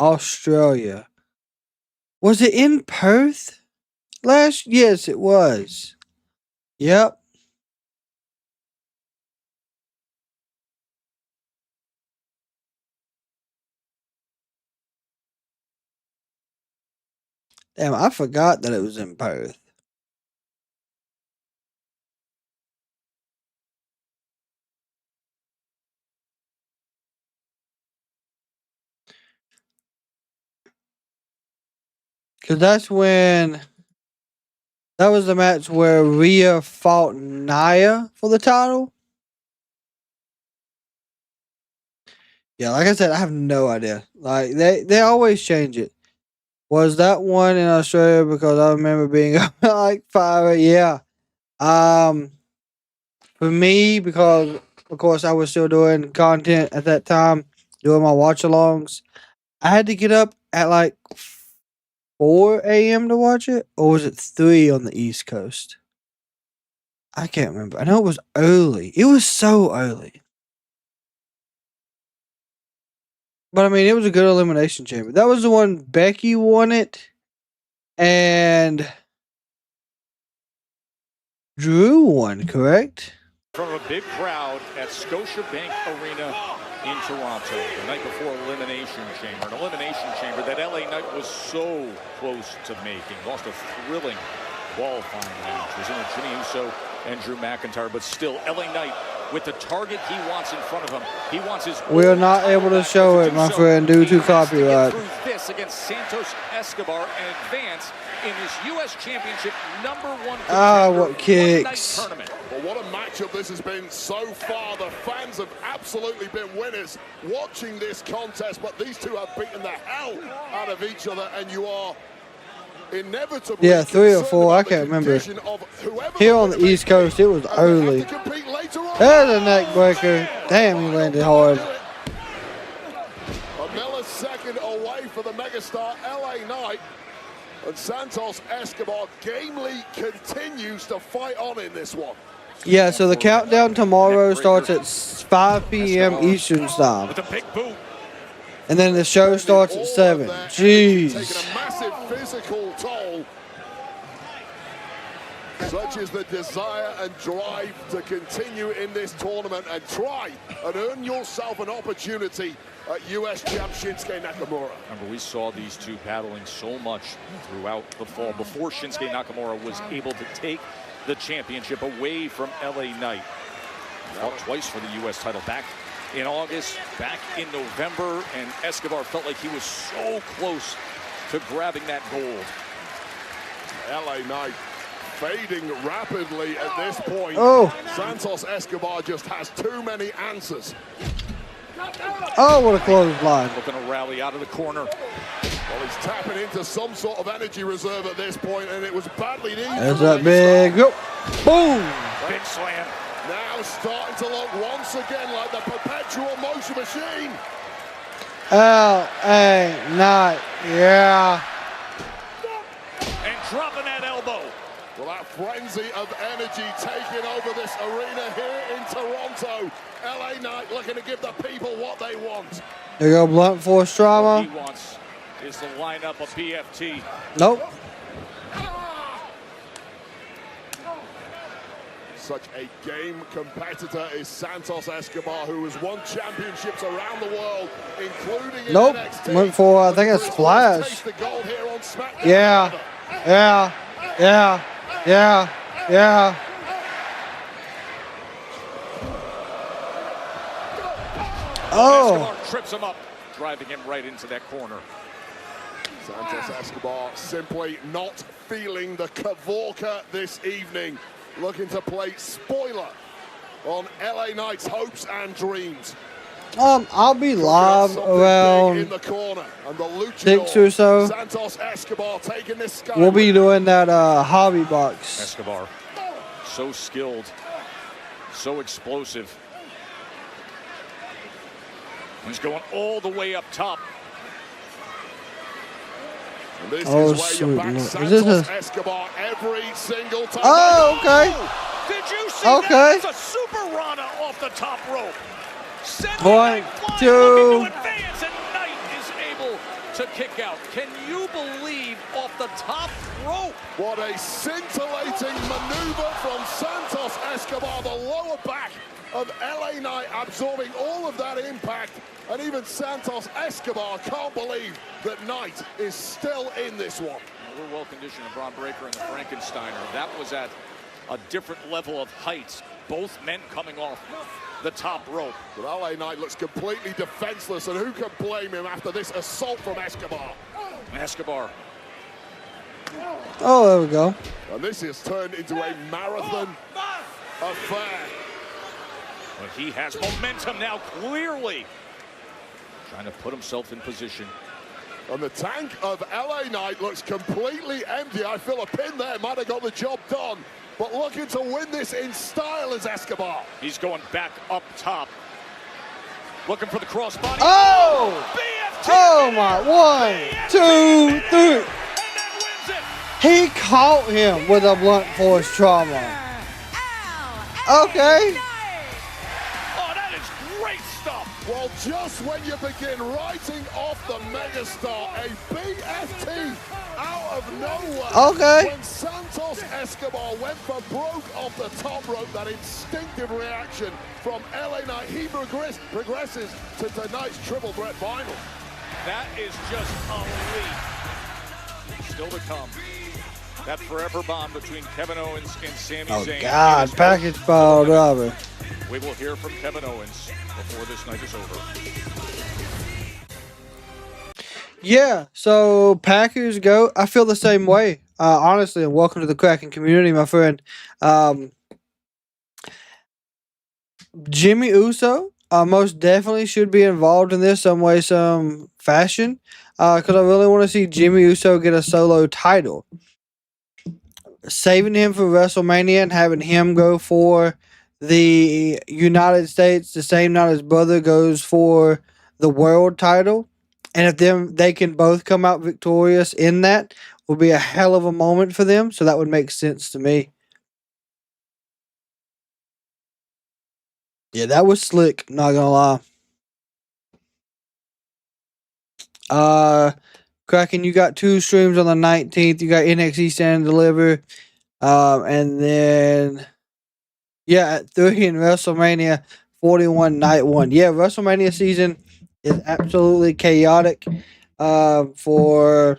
Australia. Was it in Perth last? Yes, it was. Yep. Damn, I forgot that it was in Perth. Because that was the match where Rhea fought Nia for the title. Yeah, like I said, I have no idea. Like they always change it. Was that one in Australia? Because I remember being up at like 5. Yeah. For me, because of course I was still doing content at that time, doing my watch-alongs. I had to get up at like 4 a.m. to watch it, or was it 3 on the East Coast? I can't remember. I know it was early. It was so early. But I mean, it was a good Elimination Chamber. That was the one Becky won it, and Drew won, correct? From a big crowd at Scotiabank Arena in Toronto the night before Elimination Chamber. An Elimination Chamber that LA Knight was so close to making. Lost a thrilling qualifying match. It was in Jimmy Uso and Drew McIntyre, but still LA Knight with the target he wants in front of him. He wants his. We are not able to show it, my friend, due to copyright. This against Santos Escobar and advance in his U.S. Championship #1 Ah, what kicks. tournament. Well, what a matchup this has been so far. The fans have absolutely been winners watching this contest, but these two have beaten the hell out of each other, and you are inevitably. Yeah, 3 or 4, I can't remember. Here on the East Coast, it was early. There's a neck breaker. Damn, he landed hard. A millisecond away for the megastar LA Knight. And Santos Escobar gamely continues to fight on in this one. Yeah, so the countdown tomorrow starts at 5 p.m. Eastern time. And then the show starts at 7. Jeez. Taking a massive physical toll. Such is the desire and drive to continue in this tournament and try and earn yourself an opportunity at US champ Shinsuke Nakamura. Remember, we saw these two battling so much throughout the fall before Shinsuke Nakamura was able to take the championship away from LA Knight. Fought twice for the U.S. title, back in August, back in November, and Escobar felt like he was so close to grabbing that gold. LA Knight fading rapidly at this point. Oh. Santos Escobar just has too many answers. Oh, what a clothesline. Looking to rally out of the corner. Well, he's tapping into some sort of energy reserve at this point, and it was badly needed. There's that big, boom. Big slam. Now starting to look once again like the perpetual motion machine. LA Knight, yeah. And dropping that elbow. Well, that frenzy of energy taking over this arena here in Toronto. LA Knight looking to give the people what they want. There you go, blunt force trauma. What he wants is to line up a BFT. Nope. Such a game competitor is Santos Escobar, who has won championships around the world, including in Nope. NXT. Went for, I think, a splash. The gold here on SmackDown. Yeah. Yeah. Yeah. Yeah. Yeah. Oh. Escobar trips him up, driving him right into that corner. Santos Escobar simply not feeling the Kavorka this evening. Looking to play spoiler on LA Knight's hopes and dreams. I'll be live around in the corner, and the luchador, 6 or so. Santos Escobar taking this sky. We'll be doing that hobby box. Escobar, so skilled, so explosive. He's going all the way up top. And this Oh, is where you sweet back Lord. Is Santos this Escobar every single time. Oh, okay. Did you see Okay. that? It's a super Rana off the top rope. 1, 2. Looking to advance, and Knight is able to kick out. Can you believe off the top rope? What a scintillating maneuver from Santos Escobar, the lower back of LA Knight absorbing all of that impact. And even Santos Escobar can't believe that Knight is still in this one. We're well conditioned, Braun Breaker and the Frankensteiner. That was at a different level of height. Both men coming off the top rope. But LA Knight looks completely defenseless, and who can blame him after this assault from Escobar? Escobar. Oh, there we go. And this has turned into a marathon affair. But he has momentum now, clearly. Trying to put himself in position. And the tank of LA Knight looks completely empty. I feel a pin there might have got the job done. But looking to win this in style is Escobar. He's going back up top. Looking for the crossbody. Oh! BFT! Oh my, 1, 2, 3. He caught him with a blunt force trauma. Okay. Oh, that is great stuff. Well, just when you begin writing off the megastar, a BFT out of nowhere. Okay. When Santos Escobar went for broke off the top rope, that instinctive reaction from LA Knight, he progresses to tonight's triple threat final. That is just elite. Still to come. That forever bomb between Kevin Owens and Sami Zayn. Oh, God. Package ball driver. We will hear from Kevin Owens before this night is over. Yeah, so Packers go. I feel the same way, honestly, and welcome to the Kraken community, my friend. Jimmy Uso most definitely should be involved in this some way, some fashion, because I really want to see Jimmy Uso get a solo title. Saving him for WrestleMania and having him go for the United States the same night his brother goes for the world title. And if they can both come out victorious in that, will be a hell of a moment for them. So that would make sense to me. Yeah, that was slick. Not gonna lie. Kraken, you got 2 streams on the 19th. You got NXT Stand and Deliver. And then, yeah, at 3 in WrestleMania 41 Night 1. Yeah, WrestleMania season is absolutely chaotic for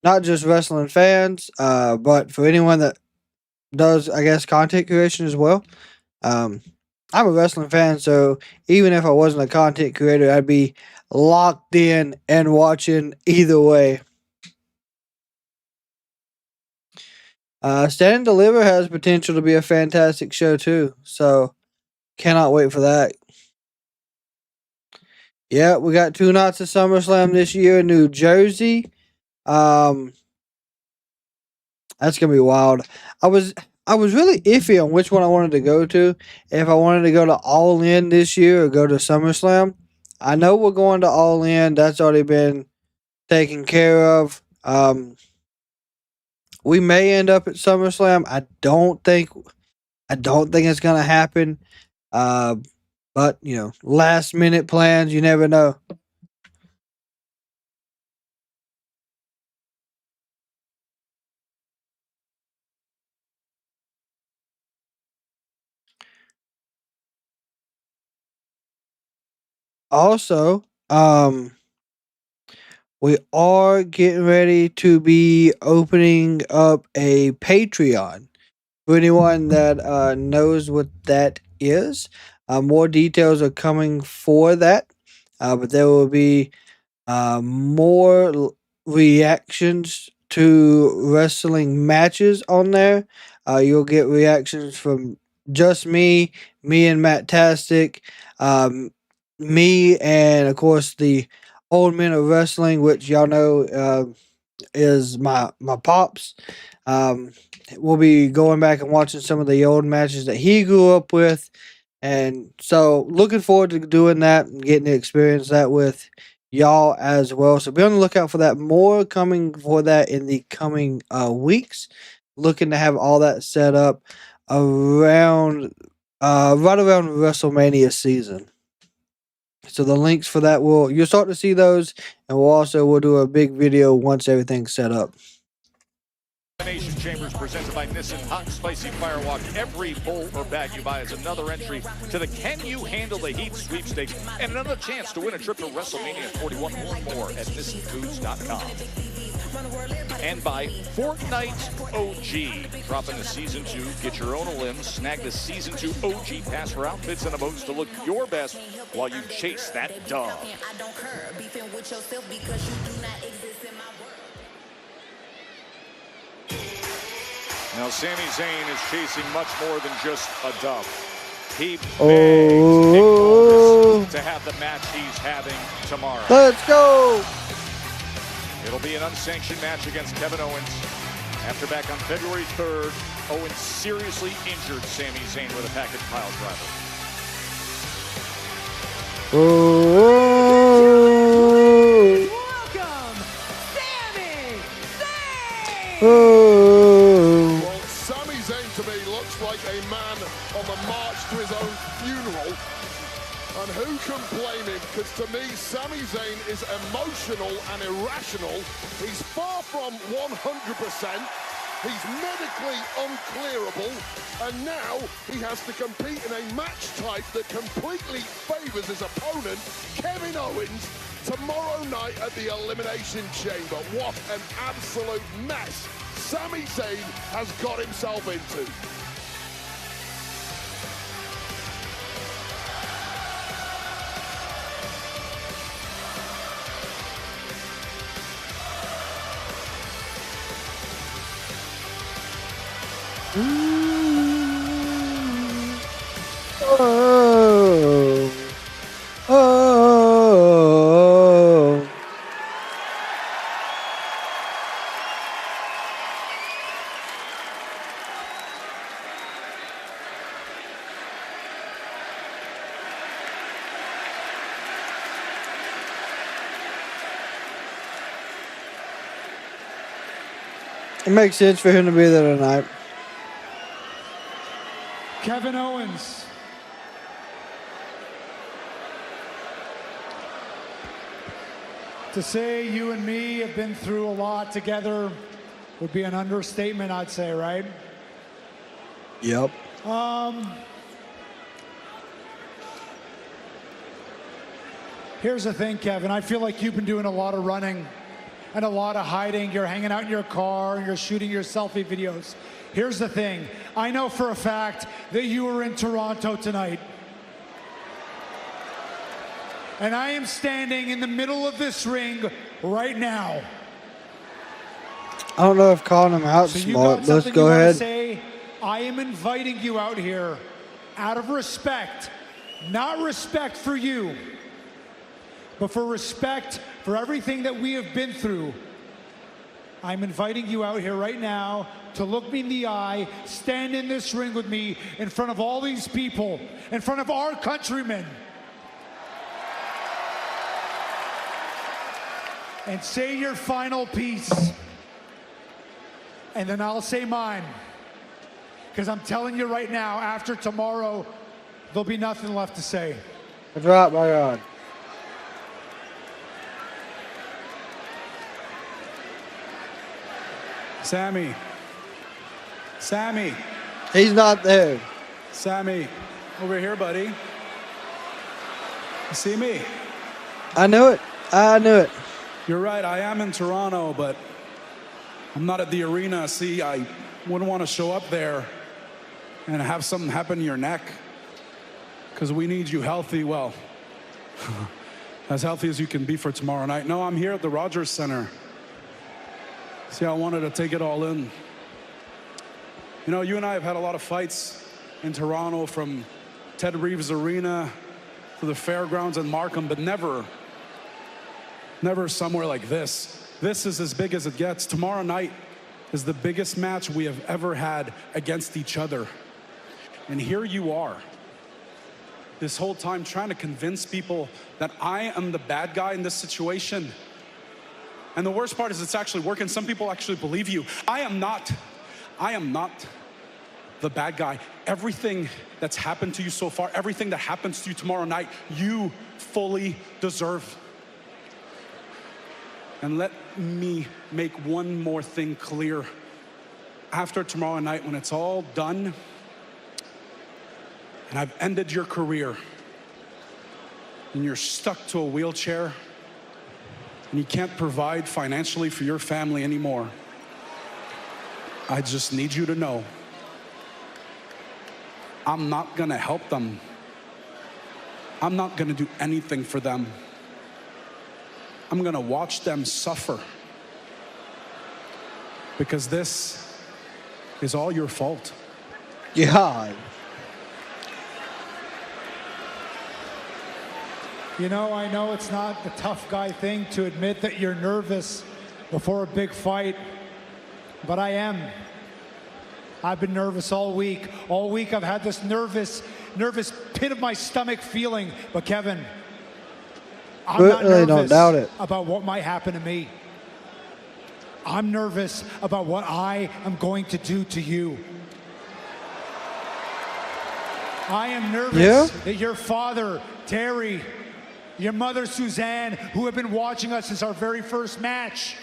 not just wrestling fans, but for anyone that does, I guess, content creation as well. I'm a wrestling fan, so even if I wasn't a content creator, I'd be locked in and watching either way. Stand and Deliver has potential to be a fantastic show too, so cannot wait for that. Yeah, we got 2 nights of SummerSlam this year in New Jersey. That's gonna be wild. I was really iffy on which one I wanted to go to. If I wanted to go to All In this year or go to SummerSlam. I know we're going to All In. That's already been taken care of. We may end up at SummerSlam. I don't think it's gonna happen. But you know, last minute plans, you never know. Also, we are getting ready to be opening up a Patreon. For anyone that knows what that is, more details are coming for that. But there will be more reactions to wrestling matches on there. You'll get reactions from just me and Matt Tastic, me, and of course the old men of wrestling, which y'all know is my pops. We'll be going back and watching some of the old matches that he grew up with. And so looking forward to doing that and getting to experience that with y'all as well. So be on the lookout for that. More coming for that in the coming weeks. Looking to have all that set up around right around WrestleMania season. So the links for that you'll start to see those, and we'll do a big video once everything's set up. Elimination Chamber is presented by Nissan Hot Spicy Firewalk. Every bowl or bag you buy is another entry to the Can You Handle the Heat sweepstakes and another chance to win a trip to WrestleMania 41 or more at NissanFoods.com. And by Fortnite OG. Drop into Season 2, get your own limbs, snag the Season 2 OG pass for outfits and emotes to look your best while you chase that dove. Now, Sami Zayn is chasing much more than just a dub. He begs Nick Aldis to have the match he's having tomorrow. Let's go! It'll be an unsanctioned match against Kevin Owens. After back on February 3rd, Owens seriously injured Sami Zayn with a package pile driver. Welcome, Sami Zayn! Well, Sami Zayn to me looks like a man on the march to his own funeral. And who can blame him? Because to me, Sami Zayn is emotional and irrational. He's far from 100%. He's medically unclearable. And now he has to compete in a match type that completely favors his opponent, Kevin Owens, tomorrow night at the Elimination Chamber. What an absolute mess Sami Zayn has got himself into. It makes sense for him to be there tonight. Kevin Owens. To say you and me have been through a lot together would be an understatement, I'd say, right? Yep. Here's the thing, Kevin. I feel like you've been doing a lot of running and a lot of hiding. You're hanging out in your car and you're shooting your selfie videos. Here's the thing. I know for a fact that you were in Toronto tonight And I am standing in the middle of this ring right now. I don't know if calling him out So you smart. got Let's something go you wanna ahead. say? I am inviting you out here out of respect, not respect for you, but for respect for everything that we have been through. I'm inviting you out here right now to look me in the eye, stand in this ring with me in front of all these people, in front of our countrymen, and say your final piece. And then I'll say mine. Because I'm telling you right now, after tomorrow, there'll be nothing left to say. Drop my God. Sammy. Sammy. He's not there. Sammy, over here, buddy. You see me? I knew it. I knew it. You're right, I am in Toronto, but I'm not at the arena. See, I wouldn't want to show up there and have something happen to your neck, because we need you healthy, well, as healthy as you can be for tomorrow night. No, I'm here at the Rogers Center. See, I wanted to take it all in. You know, you and I have had a lot of fights in Toronto, from Ted Reeves Arena to the fairgrounds in Markham, but never somewhere like this. This is as big as it gets. Tomorrow night is the biggest match we have ever had against each other. And here you are, this whole time trying to convince people that I am the bad guy in this situation. And the worst part is it's actually working. Some people actually believe you. I am not the bad guy. Everything that's happened to you so far, everything that happens to you tomorrow night, you fully deserve. And let me make one more thing clear. After tomorrow night, when it's all done, and I've ended your career, and you're stuck to a wheelchair, and you can't provide financially for your family anymore, I just need you to know, I'm not gonna help them. I'm not gonna do anything for them. I'm gonna watch them suffer, because this is all your fault. Yeah. You know, I know it's not the tough guy thing to admit that you're nervous before a big fight, but I am. I've been nervous all week. All week I've had this nervous pit of my stomach feeling. But Kevin, I'm not nervous don't doubt it. about what might happen to me. I'm nervous about what I am going to do to you. I am nervous that your father, Terry, your mother, Suzanne, who have been watching us since our very first match.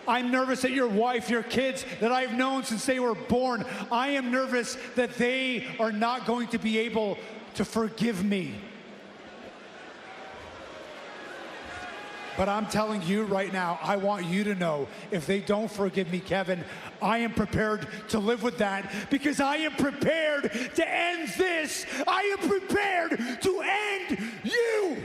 I'm nervous that your wife, your kids that I've known since they were born, I am nervous that they are not going to be able to forgive me. But I'm telling you right now, I want you to know, if they don't forgive me, Kevin, I am prepared to live with that, because I am prepared to end this. I am prepared to end you.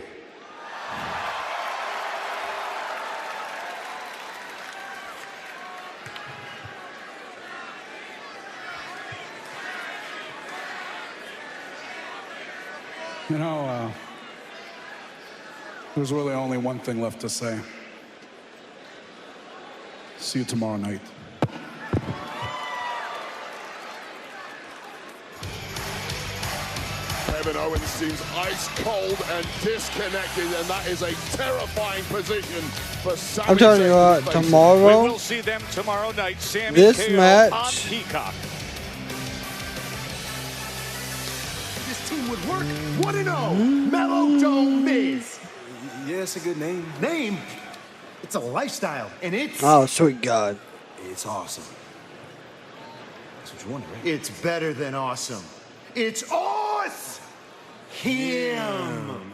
You know, there's really only one thing left to say. See you tomorrow night. Kevin Owens seems ice cold and disconnected, and that is a terrifying position for Sami I'm telling you what, We tomorrow, will see them tomorrow night. Sami this KO match, on Peacock. This team would work 1-0. Mellow Dome Miz. Yeah, it's a good name. Name? It's a lifestyle, and it's... oh, sweet God. It's awesome. That's what you wanted, right? It's better than awesome. It's awesome. Him.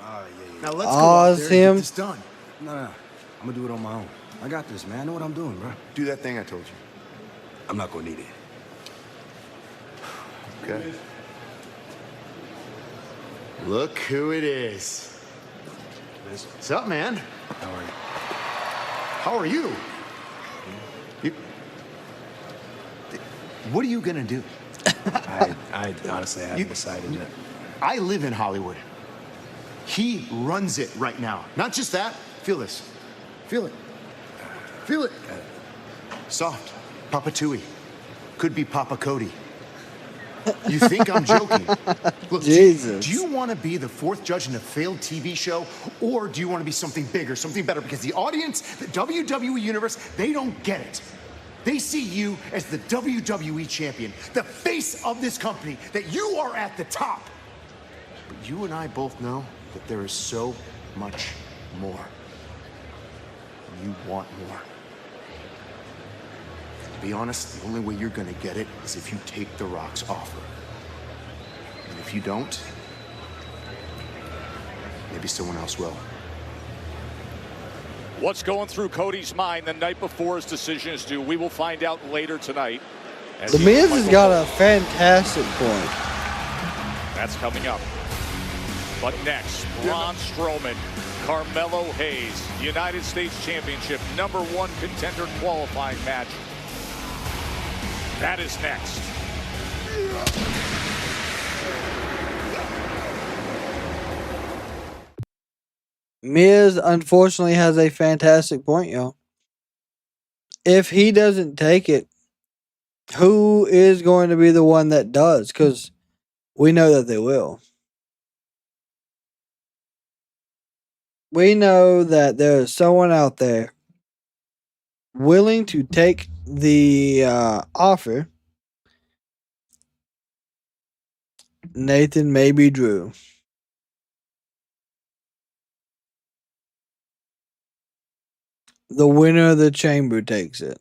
Now let's go out there and get this done. No, I'm gonna do it on my own. I got this, man. I know what I'm doing, bro. Do that thing I told you. I'm not gonna need it. Okay. Look who it is. What's up, man? How are you? How are you? What are you gonna do? I honestly haven't decided yet. I live in Hollywood. He runs it right now. Not just that. Feel this. Feel it. Feel it. Soft. Papa Tui. Could be Papa Cody. You think I'm joking? Look, Jesus. Do you want to be the fourth judge in a failed TV show, or do you want to be something bigger, something better? Because the audience, the WWE Universe, they don't get it. They see you as the WWE champion, the face of this company, that you are at the top. But you and I both know that there is so much more. You want more. To be honest, the only way you're gonna get it is if you take The Rock's offer. And if you don't, maybe someone else will. What's going through Cody's mind the night before his decision is due? We will find out later tonight. The Miz has got a fantastic point. That's coming up. But next, Braun Strowman, Carmelo Hayes, United States Championship #1 contender qualifying match. That is next. Miz unfortunately has a fantastic point, y'all. If he doesn't take it, who is going to be the one that does? Because we know that they will. We know that there is someone out there willing to take the offer. Nathan, maybe Drew. The winner of the chamber takes it.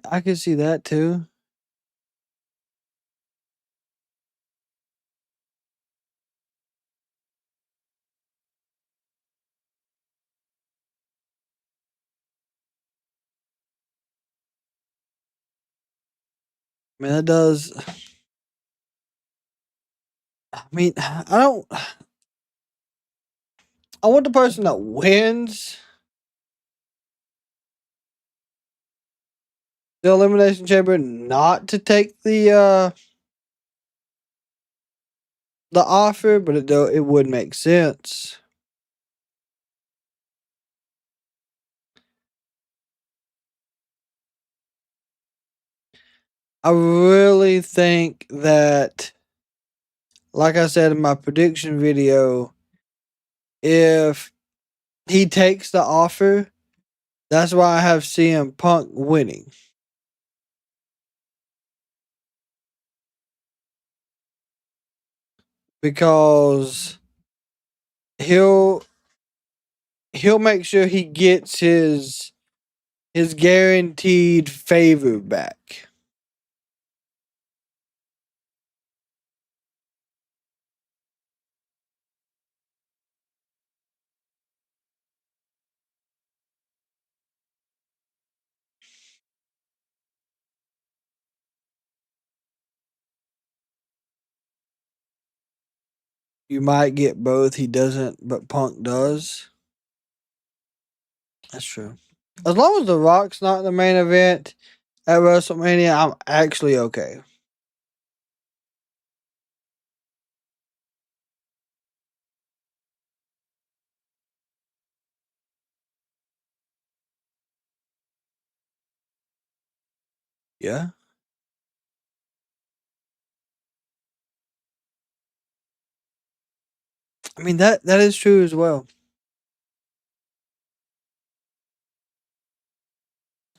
I can see that too. I mean, that does. I mean, I don't. I want the person that wins the Elimination Chamber not to take the offer, but it would make sense. I really think that, like I said in my prediction video, if he takes the offer, that's why I have CM Punk winning. Because he'll make sure he gets his guaranteed favor back. You might get both. He doesn't, but Punk does. That's true. As long as The Rock's not in the main event at WrestleMania, I'm actually okay. Yeah. I mean, that is true as well.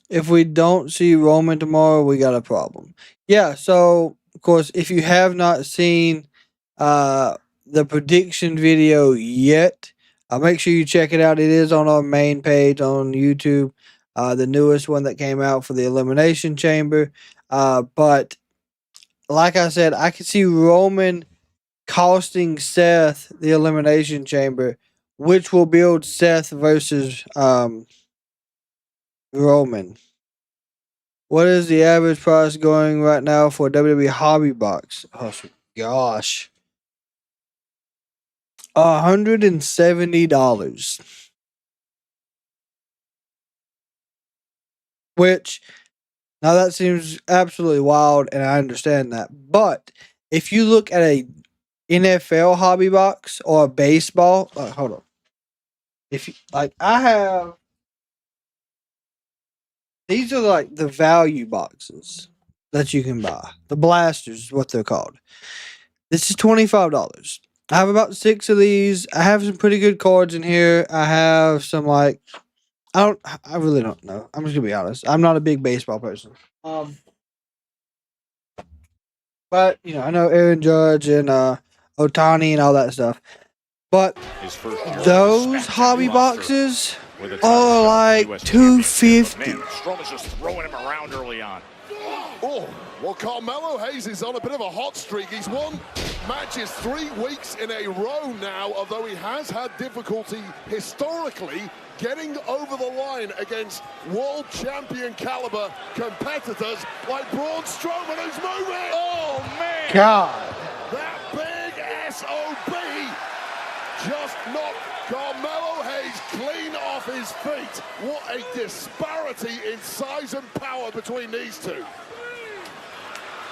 If we don't see Roman tomorrow, we got a problem. Yeah, so of course, if you have not seen the prediction video yet, make sure you check it out. It is on our main page on YouTube, the newest one that came out for the Elimination Chamber. But like I said, I can see Roman costing Seth the Elimination Chamber, which will build Seth versus Roman. What is the average price going right now for WWE Hobby Box? Oh gosh. $170. Which, now that seems absolutely wild, and I understand that. But if you look at a NFL hobby box or a baseball, hold on. If you, like, I have, these are like the value boxes that you can buy. The blasters is what they're called. This is $25. I have about 6 of these. I have some pretty good cards in here. I have some like, I really don't know. I'm just gonna be honest. I'm not a big baseball person. But you know, I know Aaron Judge and Ohtani and all that stuff. But those hobby boxes are like $250. Strowman's just throwing him around early on. Oh, well, Carmelo Hayes is on a bit of a hot streak. He's won matches 3 weeks in a row now, although he has had difficulty historically getting over the line against world champion caliber competitors like Braun Strowman, who's moving. Oh, man. God. That big SOB just knocked Carmelo Hayes clean off his feet. What a disparity in size and power between these two.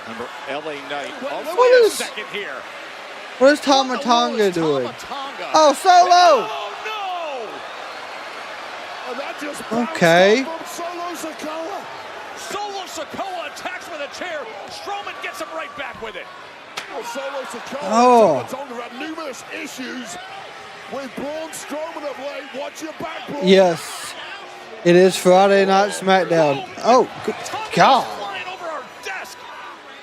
Remember, LA Knight. What Wait a is- second here. What is Tama Tonga doing? Oh, Solo! And that just Okay. from Solo Sikoa. Solo Sikoa attacks with a chair. Strowman gets him right back with it. Well, Solo Sikoa Oh. and Tonga have numerous issues with Braun Strowman of late. Watch your back, Braun. Yes. It is Friday Night SmackDown. Oh, good God.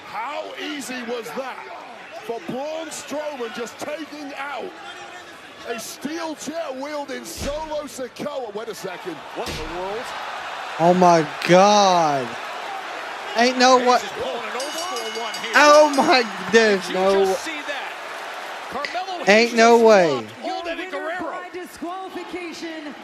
How easy was that for Braun Strowman just taking out a steel chair wielding Solo Sikoa? Wait a second. What in the world? Oh my God. Ain't no way. Oh my, there's no. Ain't no way. Your winner by disqualification,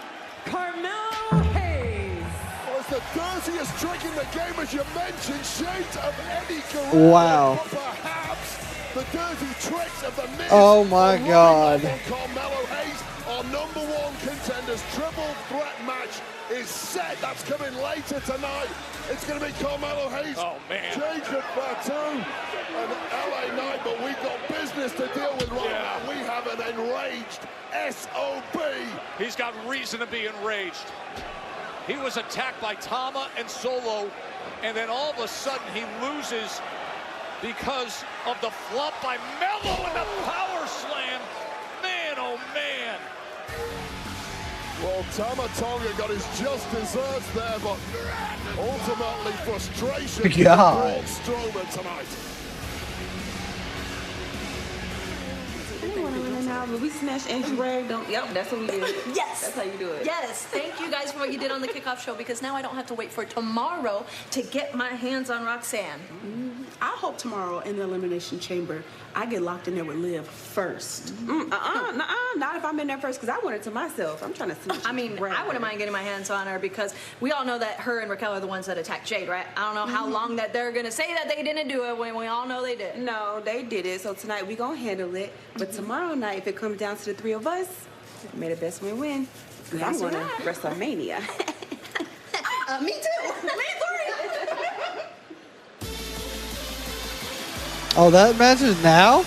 Carmelo Hayes. Well, it's the dirtiest trick in the game, as you mentioned, shades of Eddie Guerrero. Wow. But perhaps the dirty tricks of the Miz. Oh my God. Carmelo Hayes, our #1 contenders triple threat match is set. That's coming later tonight. It's going to be Carmelo Hayes, Jacob Fatu, and LA Knight. But we've got business to deal with right now. We have an enraged SOB. He's got reason to be enraged. He was attacked by Tama and Solo, and then all of a sudden he loses because of the flop by Mello and the power slam. Man, oh man. Well, Tama Tonga got his just desserts there, but ultimately frustration for God. Braun Strowman tonight. But we smash and drag, don't. Yep, that's what we do. Yes. That's how you do it. Yes. Thank you guys for what you did on the kickoff show, because now I don't have to wait for tomorrow to get my hands on Roxanne. I hope tomorrow in the Elimination Chamber, I get locked in there with Liv first. Not if I'm in there first, because I want it to myself. I'm trying to see. I mean, I wouldn't mind getting my hands on her, because we all know that her and Raquel are the ones that attacked Jade, right? I don't know how long that they're going to say that they didn't do it when we all know they did. No, they did it. So tonight we going to handle it. But tomorrow night, if it comes down to the 3 of us, may the best one win. Because I'm going to WrestleMania. Me too. Me three. Oh, that match is now?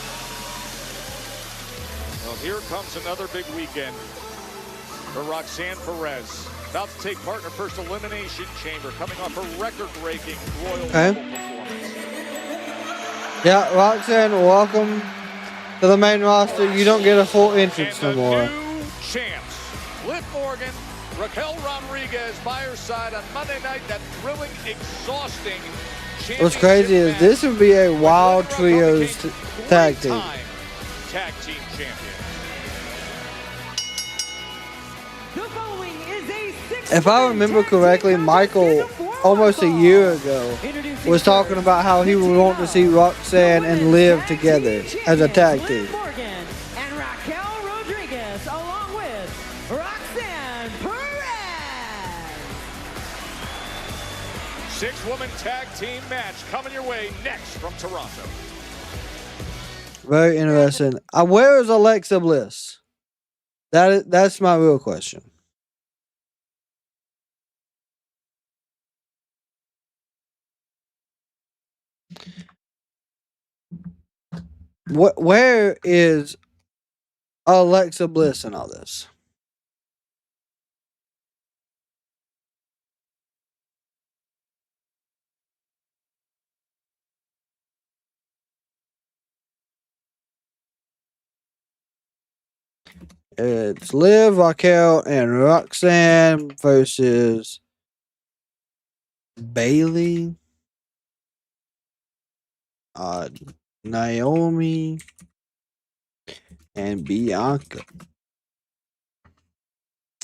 Well, here comes another big weekend for Roxanne Perez. About to take part in her first Elimination Chamber, coming off a record-breaking Royal Rumble performance. Yeah, Roxanne, welcome to the main roster. You don't get a full entrance no more. New champs, Liv Morgan, Raquel Rodriguez by her side on Monday night. That thrilling, exhausting What's crazy is this would be a wild trios tag team. Tag team champion. The following is a If I remember correctly, Michael, almost a year ago, was talking about how he would want to see Roxanne and Liv together as a tag team. Morgan and Raquel Rodriguez, along with Roxanne Perez. 6-woman tag team match coming your way next from Toronto. Very interesting. Where is Alexa Bliss? That's my real question. Where is Alexa Bliss in all this? It's Liv, Raquel, and Roxanne versus Bailey, Naomi, and Bianca.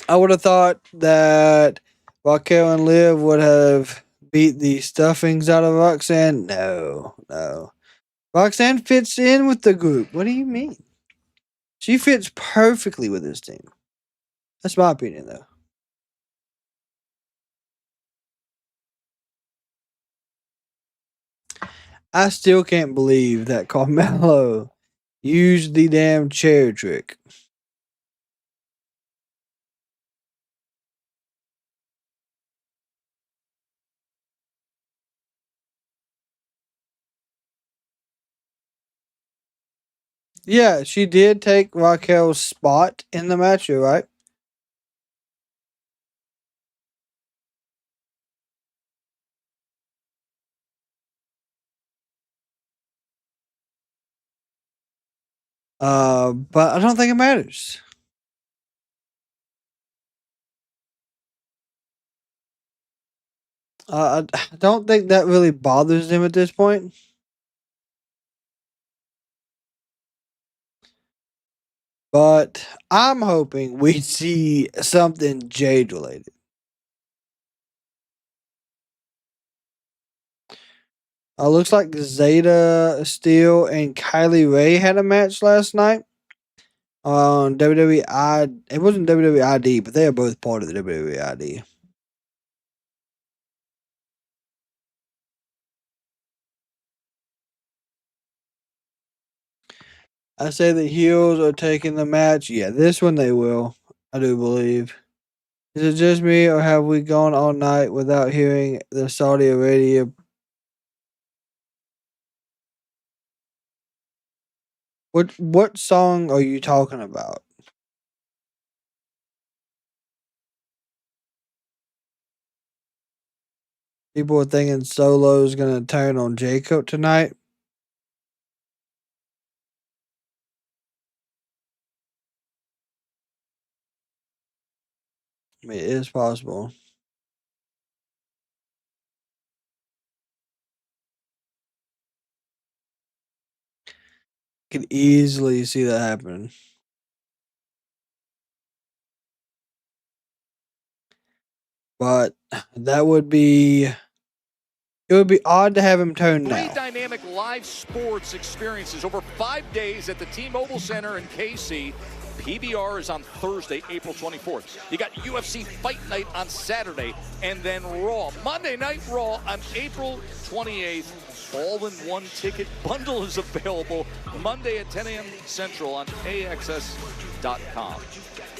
I would have thought that Raquel and Liv would have beat the stuffings out of Roxanne. No. Roxanne fits in with the group. What do you mean? She fits perfectly with this team. That's my opinion, though. I still can't believe that Carmelo used the damn chair trick. Yeah, she did take Raquel's spot in the match, you're right. But I don't think it matters. I don't think that really bothers them at this point. But I'm hoping we see something Jade related. Looks like Zeta Steel and Kylie Ray had a match last night on WWE. It wasn't WWE ID, but they are both part of the WWE ID. I say the heels are taking the match. Yeah, this one they will. I do believe. Is it just me, or have we gone all night without hearing the Saudi Arabia? What song are you talking about? People are thinking Solo's gonna turn on Jacob tonight. I mean, it is possible. Could easily see that happening. But that would be. It would be odd to have him turn now. 3 dynamic live sports experiences over 5 days at the T-Mobile Center in KC. PBR is on Thursday, April 24th. You got UFC Fight Night on Saturday, and then Raw. Monday Night Raw on April 28th. All-in-one ticket bundle is available Monday at 10 a.m. Central on AXS.com.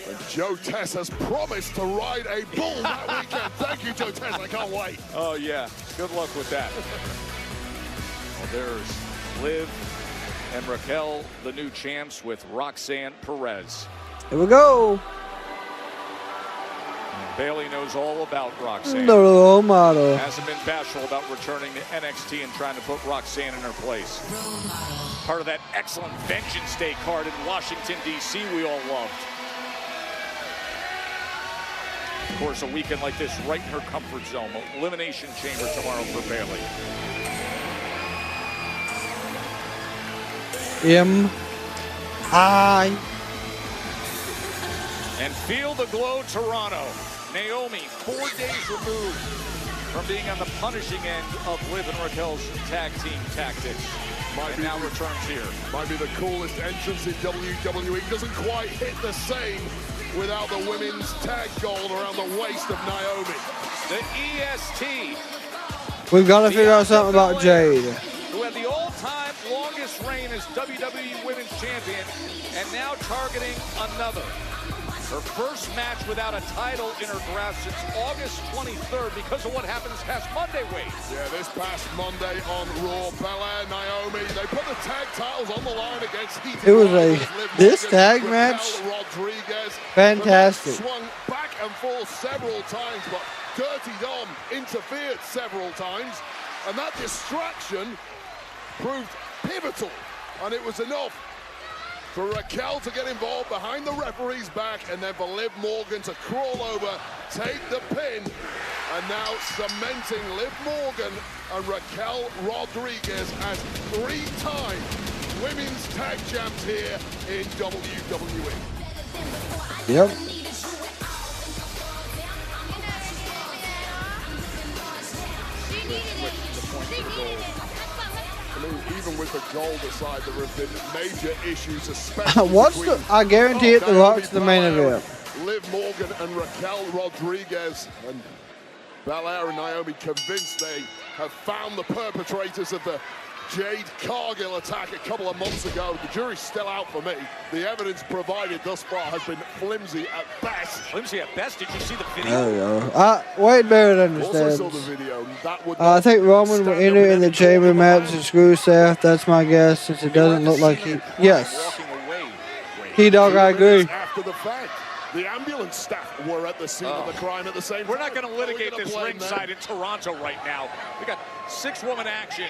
And Joe Tess has promised to ride a bull that weekend. Thank you, Joe Tess. I can't wait. Oh, yeah. Good luck with that. Well, there's Liv and Raquel, the new champs, with Roxanne Perez. Here we go. And Bailey knows all about Roxanne. The role model. Hasn't been bashful about returning to NXT and trying to put Roxanne in her place. Part of that excellent Vengeance Day card in Washington, D.C. we all loved. Of course, a weekend like this right in her comfort zone. Elimination Chamber tomorrow for Bailey. And feel the glow, Toronto. Naomi, 4 days removed from being on the punishing end of Liv and Raquel's tag team tactics. And now returns here. Might be the coolest entrance in WWE. Doesn't quite hit the same without the women's tag gold around the waist of Naomi. The EST. We've got to figure out something about Jade. Who had the all-time longest reign as WWE Women's Champion, and now targeting another. Her first match without a title in her draft since August 23rd because of what happened this past Monday, Wade. Yeah, this past Monday on Raw, Belair, Naomi, they put the tag titles on the line against Heat. It was this tag match, Rodriguez. fantastic. Swung back and forth several times, but Dirty Dom interfered several times, and that distraction proved pivotal, and it was enough for Raquel to get involved behind the referee's back, and then for Liv Morgan to crawl over, take the pin, and now cementing Liv Morgan and Raquel Rodriguez as 3-time women's tag champs here in WWE. Yep. Even with the gold aside, there have been major issues, especially I guarantee it, The Rock's the main event. Liv Morgan and Raquel Rodriguez, and Belair and Naomi convinced they have found the perpetrators of the Jade Cargill attack a couple of months ago. The jury's still out for me. The evidence provided thus far has been flimsy at best. Flimsy at best? Did you see the video? There we go. Wade Barrett understands. Also saw the video. That would I think Roman will enter in the chamber match and screw Seth. That's my guess, since it doesn't look like he... Yes. T-Dog, I agree. After the fact, the ambulance staff were at the scene of the crime at the same time. We're not going to litigate this ringside in Toronto right now. We got 6-woman action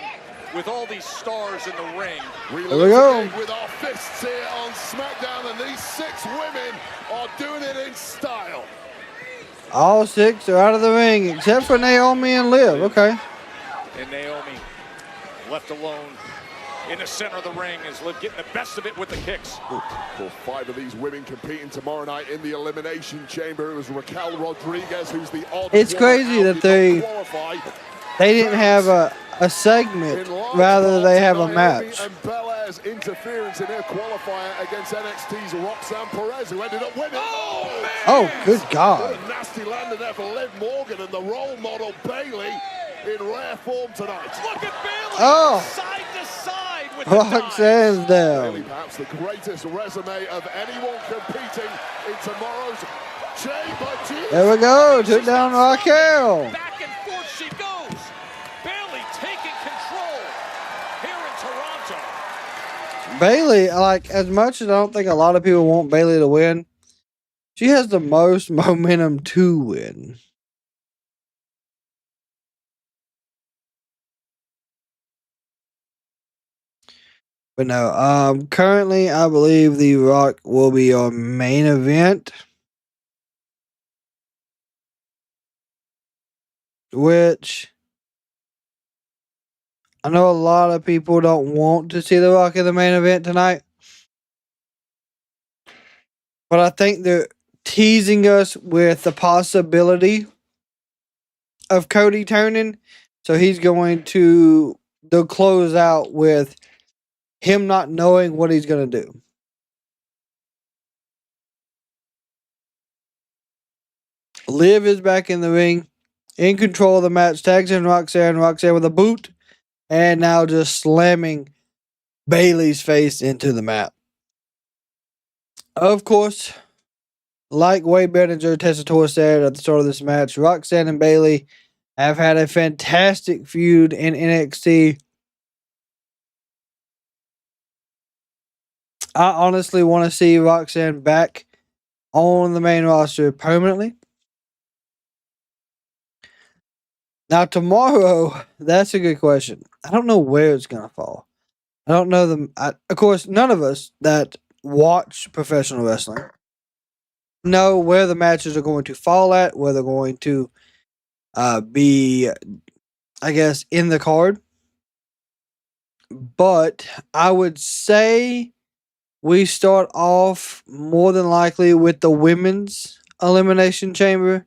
with all these stars in the ring. We go. With our fists here on SmackDown, and these 6 women are doing it in style. All 6 are out of the ring, except for Naomi and Liv. Okay. And Naomi left alone in the center of the ring as Liv getting the best of it with the kicks. For 5 of these women competing tomorrow night in the Elimination Chamber, it was Raquel Rodriguez, who's the odd It's crazy that they didn't have a segment, rather they have a match. And Belair's interference in her qualifier against NXT's Roxanne Perez, who ended up winning. Oh, good God. What a nasty landing there for Liv Morgan, and the role model Bayley in rare form tonight. Look at Bayley, side to side with Roxanne's down. Bayley, perhaps the greatest resume of anyone competing in tomorrow's Chamber. There we go. Took down Raquel. Back and forth she goes. Bayley taking control here in Toronto. Bayley, like, as much as I don't think a lot of people want Bayley to win, she has the most momentum to win. But no, currently I believe The Rock will be our main event, which I know a lot of people don't want to see The Rock in the main event tonight. But I think they're teasing us with the possibility of Cody turning. So they'll close out with him not knowing what he's going to do. Liv is back in the ring, in control of the match, tags in Roxanne with a boot, and now just slamming Bayley's face into the mat. Of course, like Wade Barrett and Joe Tessitore said at the start of this match, Roxanne and Bayley have had a fantastic feud in NXT. I honestly want to see Roxanne back on the main roster permanently. Now, tomorrow, that's a good question. I don't know where it's going to fall. I don't know of course, none of us that watch professional wrestling know where the matches are going to fall at, where they're going to be, I guess, in the card. But I would say we start off more than likely with the women's Elimination Chamber,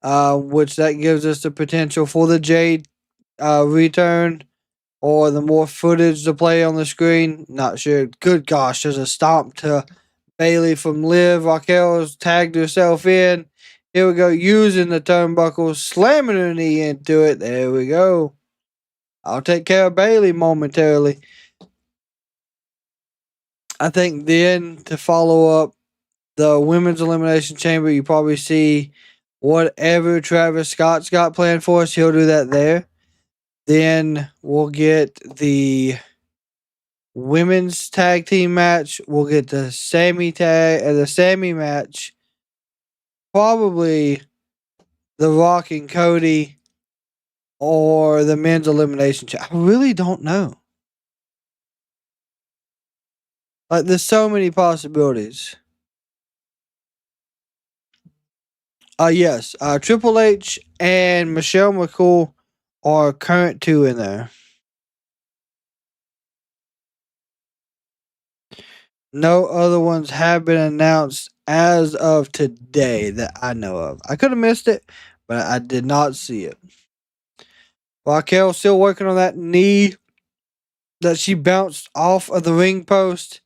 which that gives us the potential for the Jade return or the more footage to play on the screen. Not sure. Good gosh, there's a stomp to Bayley from Liv. Raquel's tagged herself in. Here we go, using the turnbuckle, slamming her knee into it. There we go. I'll take care of Bailey momentarily. I think then to follow up the Women's Elimination Chamber, you probably see whatever Travis Scott's got planned for us. He'll do that there. Then we'll get the women's tag team match. We'll get the Sammy match. Probably The Rock and Cody or the men's elimination chamber. I really don't know. Like, there's so many possibilities. Yes. Triple H and Michelle McCool are current 2 in there. No other ones have been announced as of today that I know of. I could have missed it, but I did not see it. Raquel still working on that knee that she bounced off of the ring post.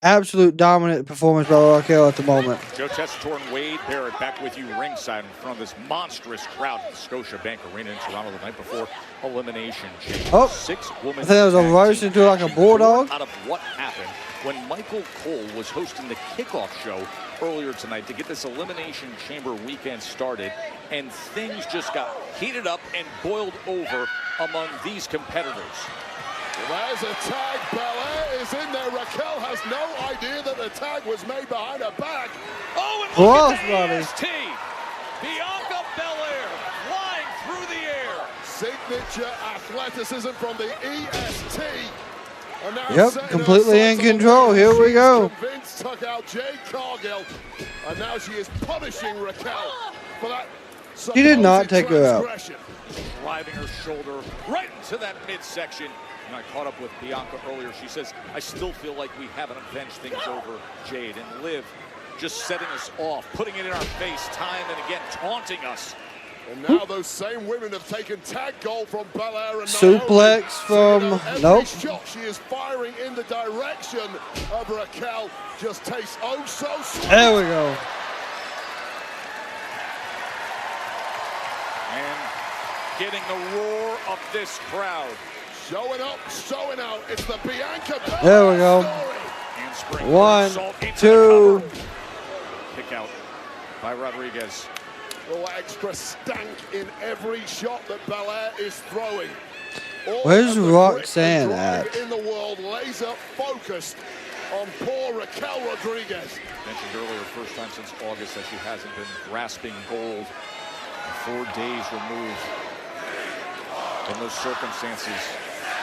Absolute dominant performance by Raquel at the moment. Joe Tessitore and Wade Barrett back with you ringside in front of this monstrous crowd at the Scotiabank Arena in Toronto the night before Elimination Chamber. Oh, 6 women. I think that was a roast into like a bulldog. Out of what happened when Michael Cole was hosting the kickoff show earlier tonight to get this Elimination Chamber weekend started, and things just got heated up and boiled over among these competitors. There's a tag. Belair is in there. Raquel has no idea that the tag was made behind her back. Oh, and look at the EST. Bianca Belair flying through the air. Signature athleticism from the EST. And now yep, completely in control. Here we go. Vince took out Jade Cargill, and now she is punishing Raquel for that. She did not take her out. Driving her shoulder right into that midsection. And I caught up with Bianca earlier. She says, I still feel like we haven't avenged things over Jade. And Liv just setting us off, putting it in our face time and again, taunting us. And now those same women have taken tag gold from Belair and suplex from nope. Shot she is firing in the direction of Raquel just tastes oh so sweet. There we go. And getting the roar of this crowd. Showing up, showing out. It's the Bianca Belair there we go. Story. 1, 2. Kick out by Rodriguez. A little extra stank in every shot that Belair is throwing. Where's Roxanne at? In the world, laser focused on poor Raquel Rodriguez. Mentioned earlier, first time since August that she hasn't been grasping gold. 4 days removed in those circumstances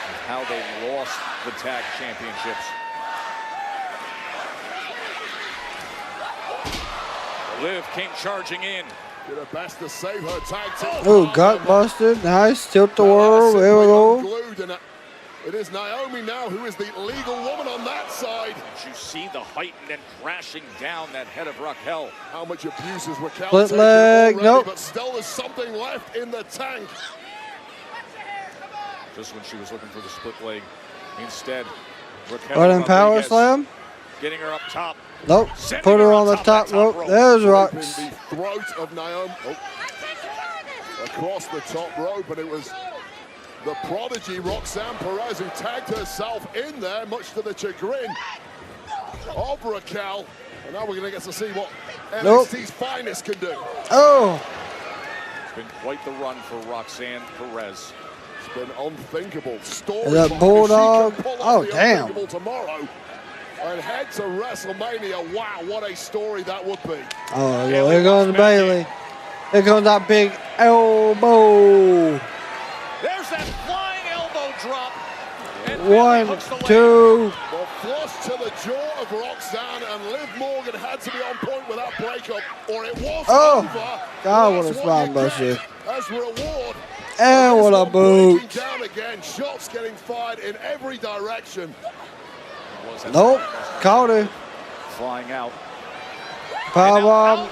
of how they lost the tag championships. Liv came charging in. Did her best to save her tag team. Oh, gut busted. Nice. Tilt the world. There we go. It is Naomi now who is the legal woman on that side. Did you see the height and then crashing down that head of Raquel? How much abuse has Raquel split taken leg, already, nope. But still there's something left in the tank. Just when she was looking for the split leg. Instead, Raquel Running power slam. Getting her up top. Nope. Put her on the top rope. There's Rox. The throat of Naomi. Oh. Across the top rope, and it was the prodigy Roxanne Perez who tagged herself in there, much to the chagrin of Raquel. And now we're going to get to see what NXT's finest can do. Oh! It's been quite the run for Roxanne Perez. It's been unthinkable. Story that Bulldog. Oh, damn. Tomorrow and head to WrestleMania. Wow, what a story that would be. Oh, yeah, here goes Bailey. Here comes that big elbow. There's that flying elbow drop. And 1, 2. Well, flush to the jaw of Roxanne, and Liv Morgan had to be on point with that breakup, or it was over. God, what a spine buster. As reward. And what a boot. Down again, shots getting fired in every direction. Nope, caught her. Flying out. Powerbomb.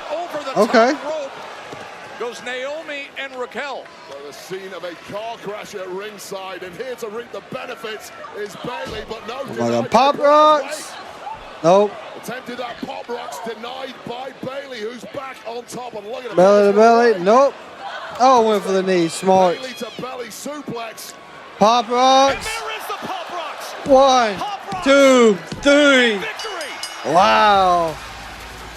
Okay. Rope goes Naomi and Raquel. Well, the scene of a car crash at ringside, and here to reap the benefits is Bailey, but no. Oh my God, Pop Rocks. Nope. Attempted that Pop Rocks, denied by Bailey, who's back on top. And look at belly to belly. Nope. Oh, went for the knee. Smart. Bailey to belly suplex. Pop rocks. And there is the Pop Rocks. 1, 2, 3. Wow.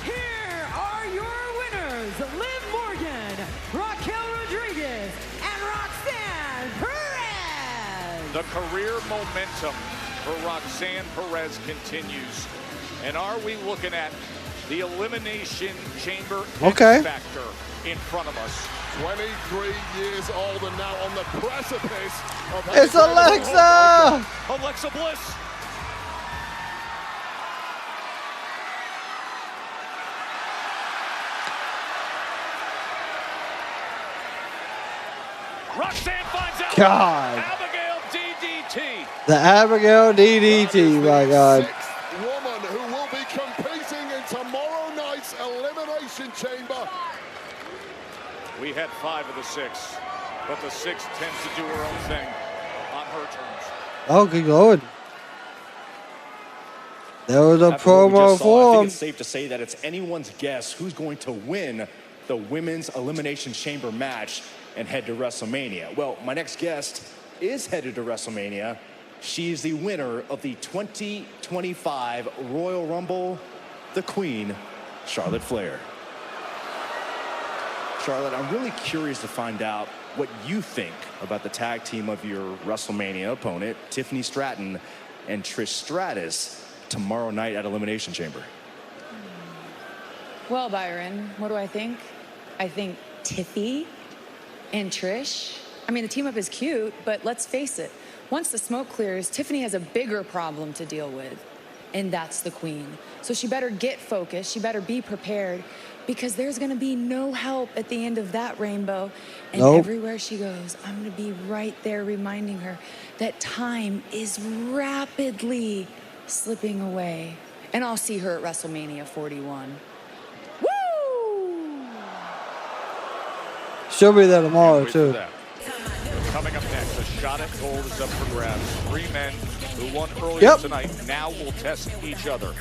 Here are your winners, Liv Morgan, Raquel Rodriguez, and Roxanne Perez. The career momentum for Roxanne Perez continues. And are we looking at the Elimination Chamber X Factor in front of us? 23 years old and now on the precipice of... It's Alexa! Alexa Bliss. Roxanne finds out. God. Abigail DDT. The Abigail DDT, my God. Woman who will be competing in tomorrow night's Elimination Chamber. We had 5 of the 6, but the 6th tends to do her own thing on her terms. Oh, good Lord. There was a promo I for think him. it's safe to say that it's anyone's guess who's going to win the Women's Elimination Chamber match and head to WrestleMania. Well, my next guest is headed to WrestleMania. She's the winner of the 2025 Royal Rumble, the Queen, Charlotte Flair. Charlotte, I'm really curious to find out what you think about the tag team of your WrestleMania opponent, Tiffany Stratton and Trish Stratus, tomorrow night at Elimination Chamber. Well, Byron, what do I think? I think Tiffy and Trish. I mean, the team up is cute, but let's face it. Once the smoke clears, Tiffany has a bigger problem to deal with, and that's the Queen. So she better get focused. She better be prepared, because there's going to be no help at the end of that rainbow. And everywhere she goes, I'm going to be right there reminding her that time is rapidly slipping away. And I'll see her at WrestleMania 41. Woo! She'll be there tomorrow, too. Coming up next, a shot at gold is up for grabs. 3 men who won earlier tonight now will test each other.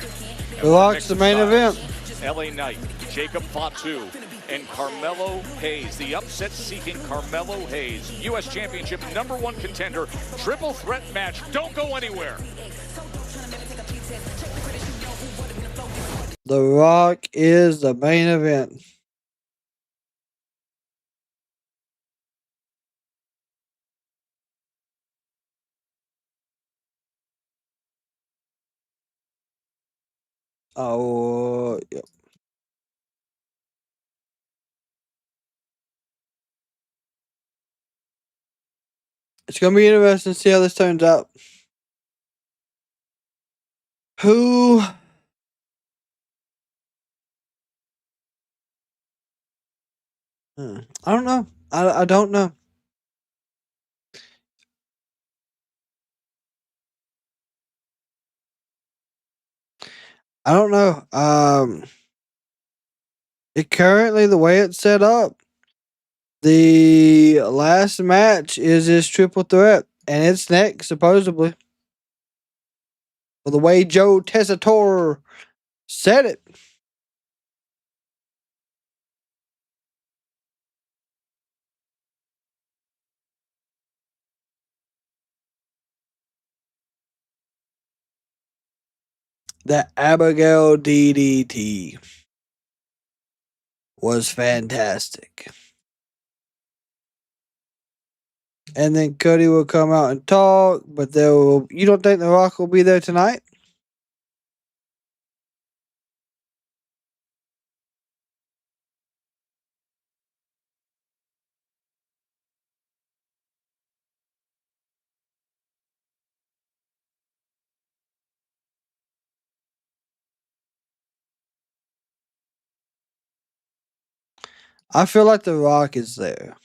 The Rock's the main event. LA Knight, Jacob Fatu, and Carmelo Hayes. The upset-seeking Carmelo Hayes, U.S. Championship #1 contender, triple threat match. Don't go anywhere. The Rock is the main event. Oh, yep. It's going to be interesting to see how this turns out. Who... I don't know. I don't know. I don't know. Currently, the way it's set up, the last match is this triple threat, and it's next, supposedly. Well, the way Joe Tessitore said it. That Abigail DDT was fantastic. And then Cody will come out and talk, but you don't think The Rock will be there tonight? I feel like The Rock is there.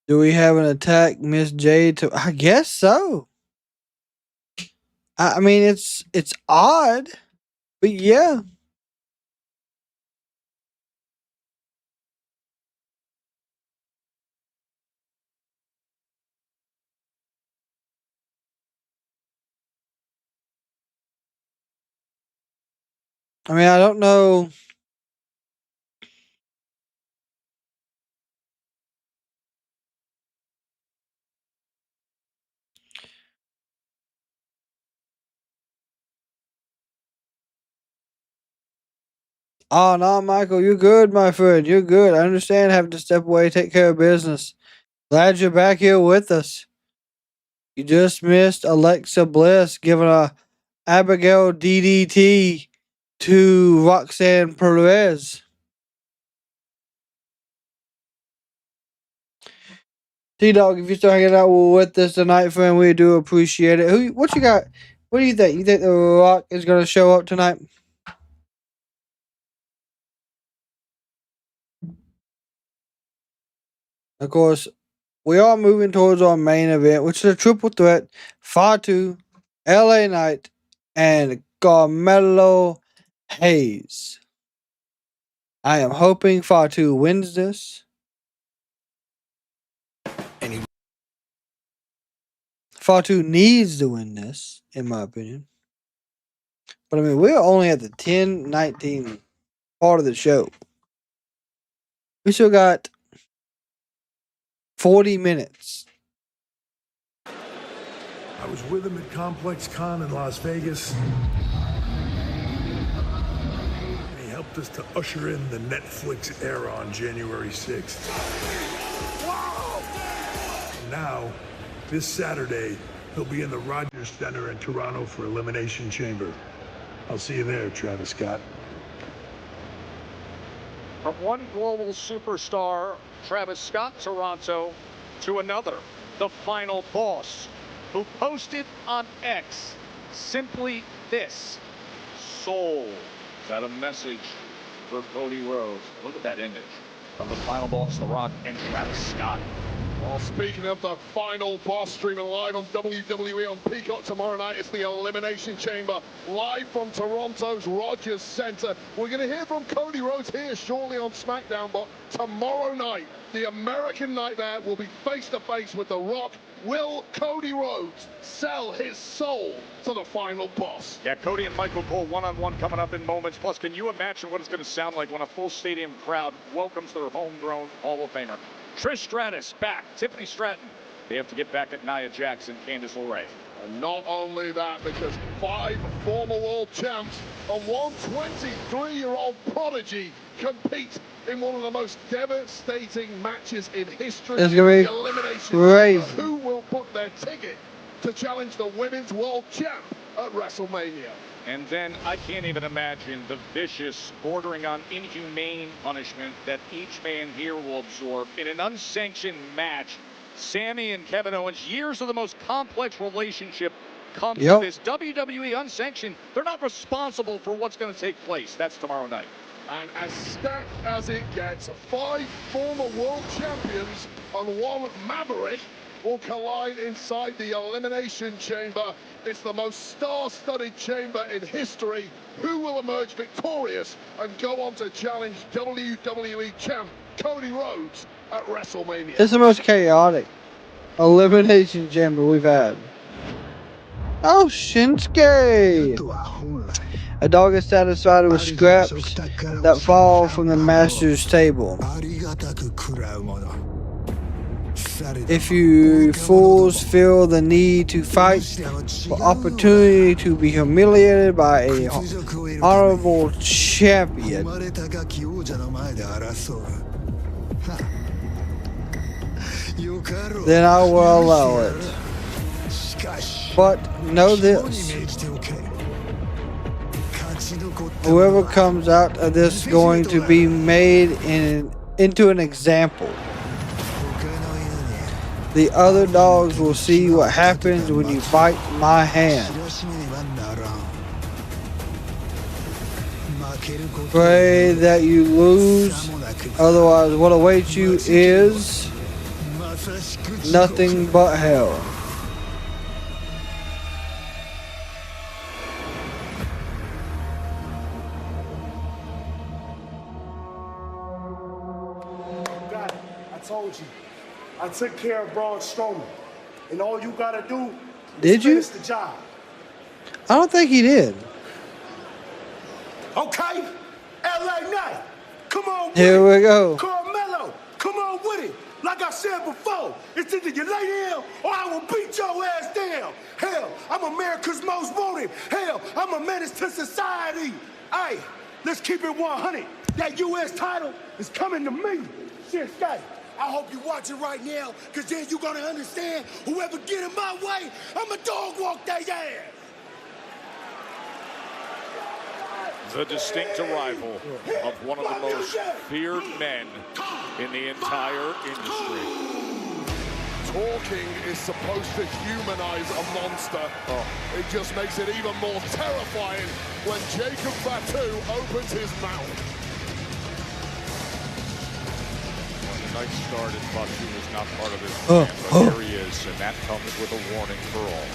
Do we have an attack Miss Jade? I guess so. I mean, it's odd, but yeah. I mean, I don't know. Oh, no, Michael, you're good, my friend. You're good. I understand having to step away, take care of business. Glad you're back here with us. You just missed Alexa Bliss giving a Abigail DDT to Roxanne Perez. T-Dog, if you're still hanging out with us tonight, friend, we do appreciate it. What you got? What do you think? You think The Rock is going to show up tonight? Of course, we are moving towards our main event, which is a triple threat. Fatu, LA Knight, and Carmelo Hayes. I am hoping Fatu wins this. Fatu needs to win this, in my opinion. But I mean, we're only at the 10-19 part of the show. We still got 40 minutes. I was with him at Complex Con in Las Vegas. He helped us to usher in the Netflix era on January 6th. And now, this Saturday, he'll be in the Rogers Center in Toronto for Elimination Chamber. I'll see you there, Travis Scott. From one global superstar, Travis Scott, Toronto, to another, the final boss, who posted on X simply this: soul. Is that a message for Cody Rhodes? Look at that image from the final boss, The Rock, and Travis Scott. Well, speaking of the final boss, streaming live on WWE on Peacock tomorrow night, it's the Elimination Chamber, live from Toronto's Rogers Center. We're going to hear from Cody Rhodes here shortly on SmackDown, but tomorrow night, the American Nightmare will be face-to-face with The Rock. Will Cody Rhodes sell his soul to the final boss? Yeah, Cody and Michael Cole one-on-one coming up in moments. Plus, can you imagine what it's going to sound like when a full stadium crowd welcomes their homegrown Hall of Famer? Trish Stratus back, Tiffany Stratton. They have to get back at Nia Jax and Candice LeRae. And not only that, because 5 former world champs and one 23-year-old prodigy compete in one of the most devastating matches in history. It's going to be Elimination crazy. Chamber. Who will book their ticket to challenge the women's world champ at WrestleMania? And then I can't even imagine the vicious, bordering on inhumane punishment that each man here will absorb in an unsanctioned match. Sami and Kevin Owens, years of the most complex relationship, comes to this WWE unsanctioned. They're not responsible for what's going to take place. That's tomorrow night. And as stacked as it gets, 5 former world champions and one Maverick will collide inside the Elimination Chamber. It's the most star-studded chamber in history. Who will emerge victorious and go on to challenge WWE champ Cody Rhodes at WrestleMania? It's the most chaotic Elimination Chamber we've had. Oh, Shinsuke! A dog is satisfied with scraps that fall from the master's table. If you fools feel the need to fight for opportunity to be humiliated by a honorable champion, then I will allow it. But know this: whoever comes out of this is going to be made into an example. The other dogs will see what happens when you bite my hand. Pray that you lose, otherwise what awaits you is nothing but hell. Got it. I told you. I took care of Braun Strowman. And all you gotta do is finish the job. I don't think he did. Okay? LA Knight, come on with Here we go. Carmelo, come on with it. Like I said before, it's either you lay down or I will beat your ass down. Hell, I'm America's most wanted. Hell, I'm a menace to society. Hey, let's keep it 100. That U.S. title is coming to me. Shinsuke, I hope you watch it right now, because then you're going to understand whoever get in my way, I'm a dog walk their ass. The distinct arrival of one of the most feared men in the entire industry. Talking is supposed to humanize a monster. It just makes it even more terrifying when Jacob Fatu opens his mouth. When the night started, Fatu was not part of this plan, but here he is, and that comes with a warning for all.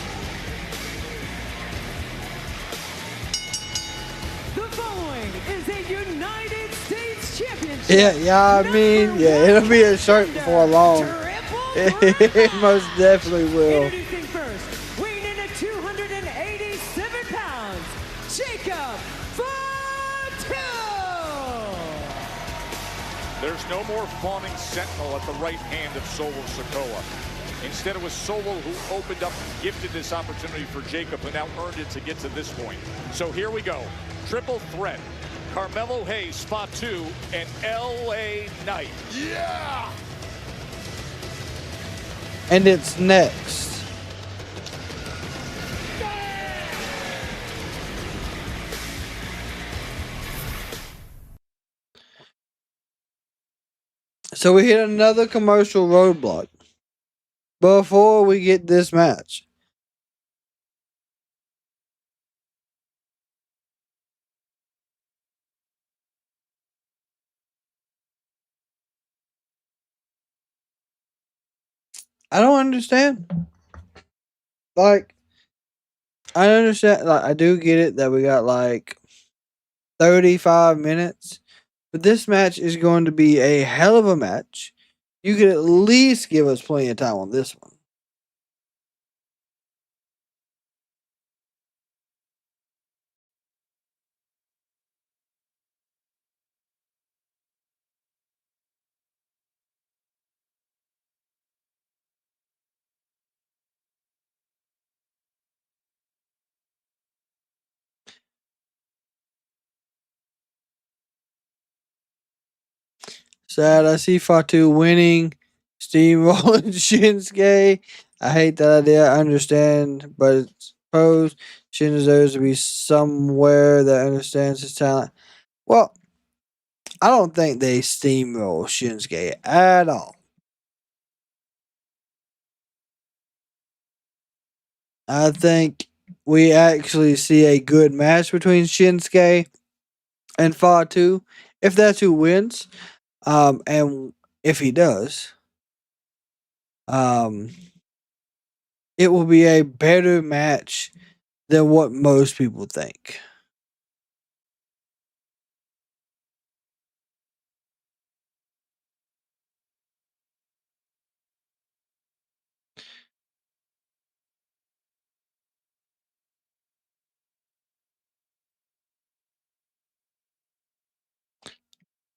The following is a United States Championship. Yeah, it'll be a shirt before long. It most definitely will. Introducing first, weighing in at 287 pounds, Jacob Fatu. There's no more fawning sentinel at the right hand of Solo Sikoa. Instead, it was Solo who opened up and gifted this opportunity for Jacob, who now earned it to get to this point. So here we go. Triple threat. Carmelo Hayes, Fatu, and LA Knight. Yeah! And it's next. So we hit another commercial roadblock before we get this match. I don't understand. Like, I understand. Like, I do get it that we got like 35 minutes, but this match is going to be a hell of a match. You could at least give us plenty of time on this one. Sad. I see Fatu winning, steamrolling Shinsuke. I hate that idea. I understand, but suppose Shin deserves to be somewhere that understands his talent. Well, I don't think they steamroll Shinsuke at all. I think we actually see a good match between Shinsuke and Fatu. If that's who wins, and if he does, it will be a better match than what most people think.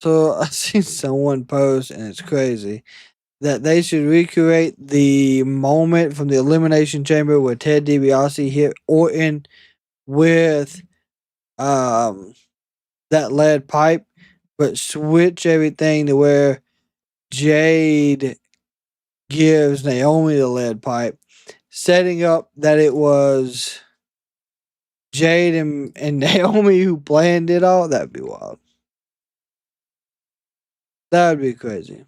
So I seen someone post, and it's crazy, that they should recreate the moment from the Elimination Chamber where Ted DiBiase hit Orton with that lead pipe, but switch everything to where Jade gives Naomi the lead pipe, setting up that it was Jade and Naomi who planned it all. That'd be wild. That would be crazy.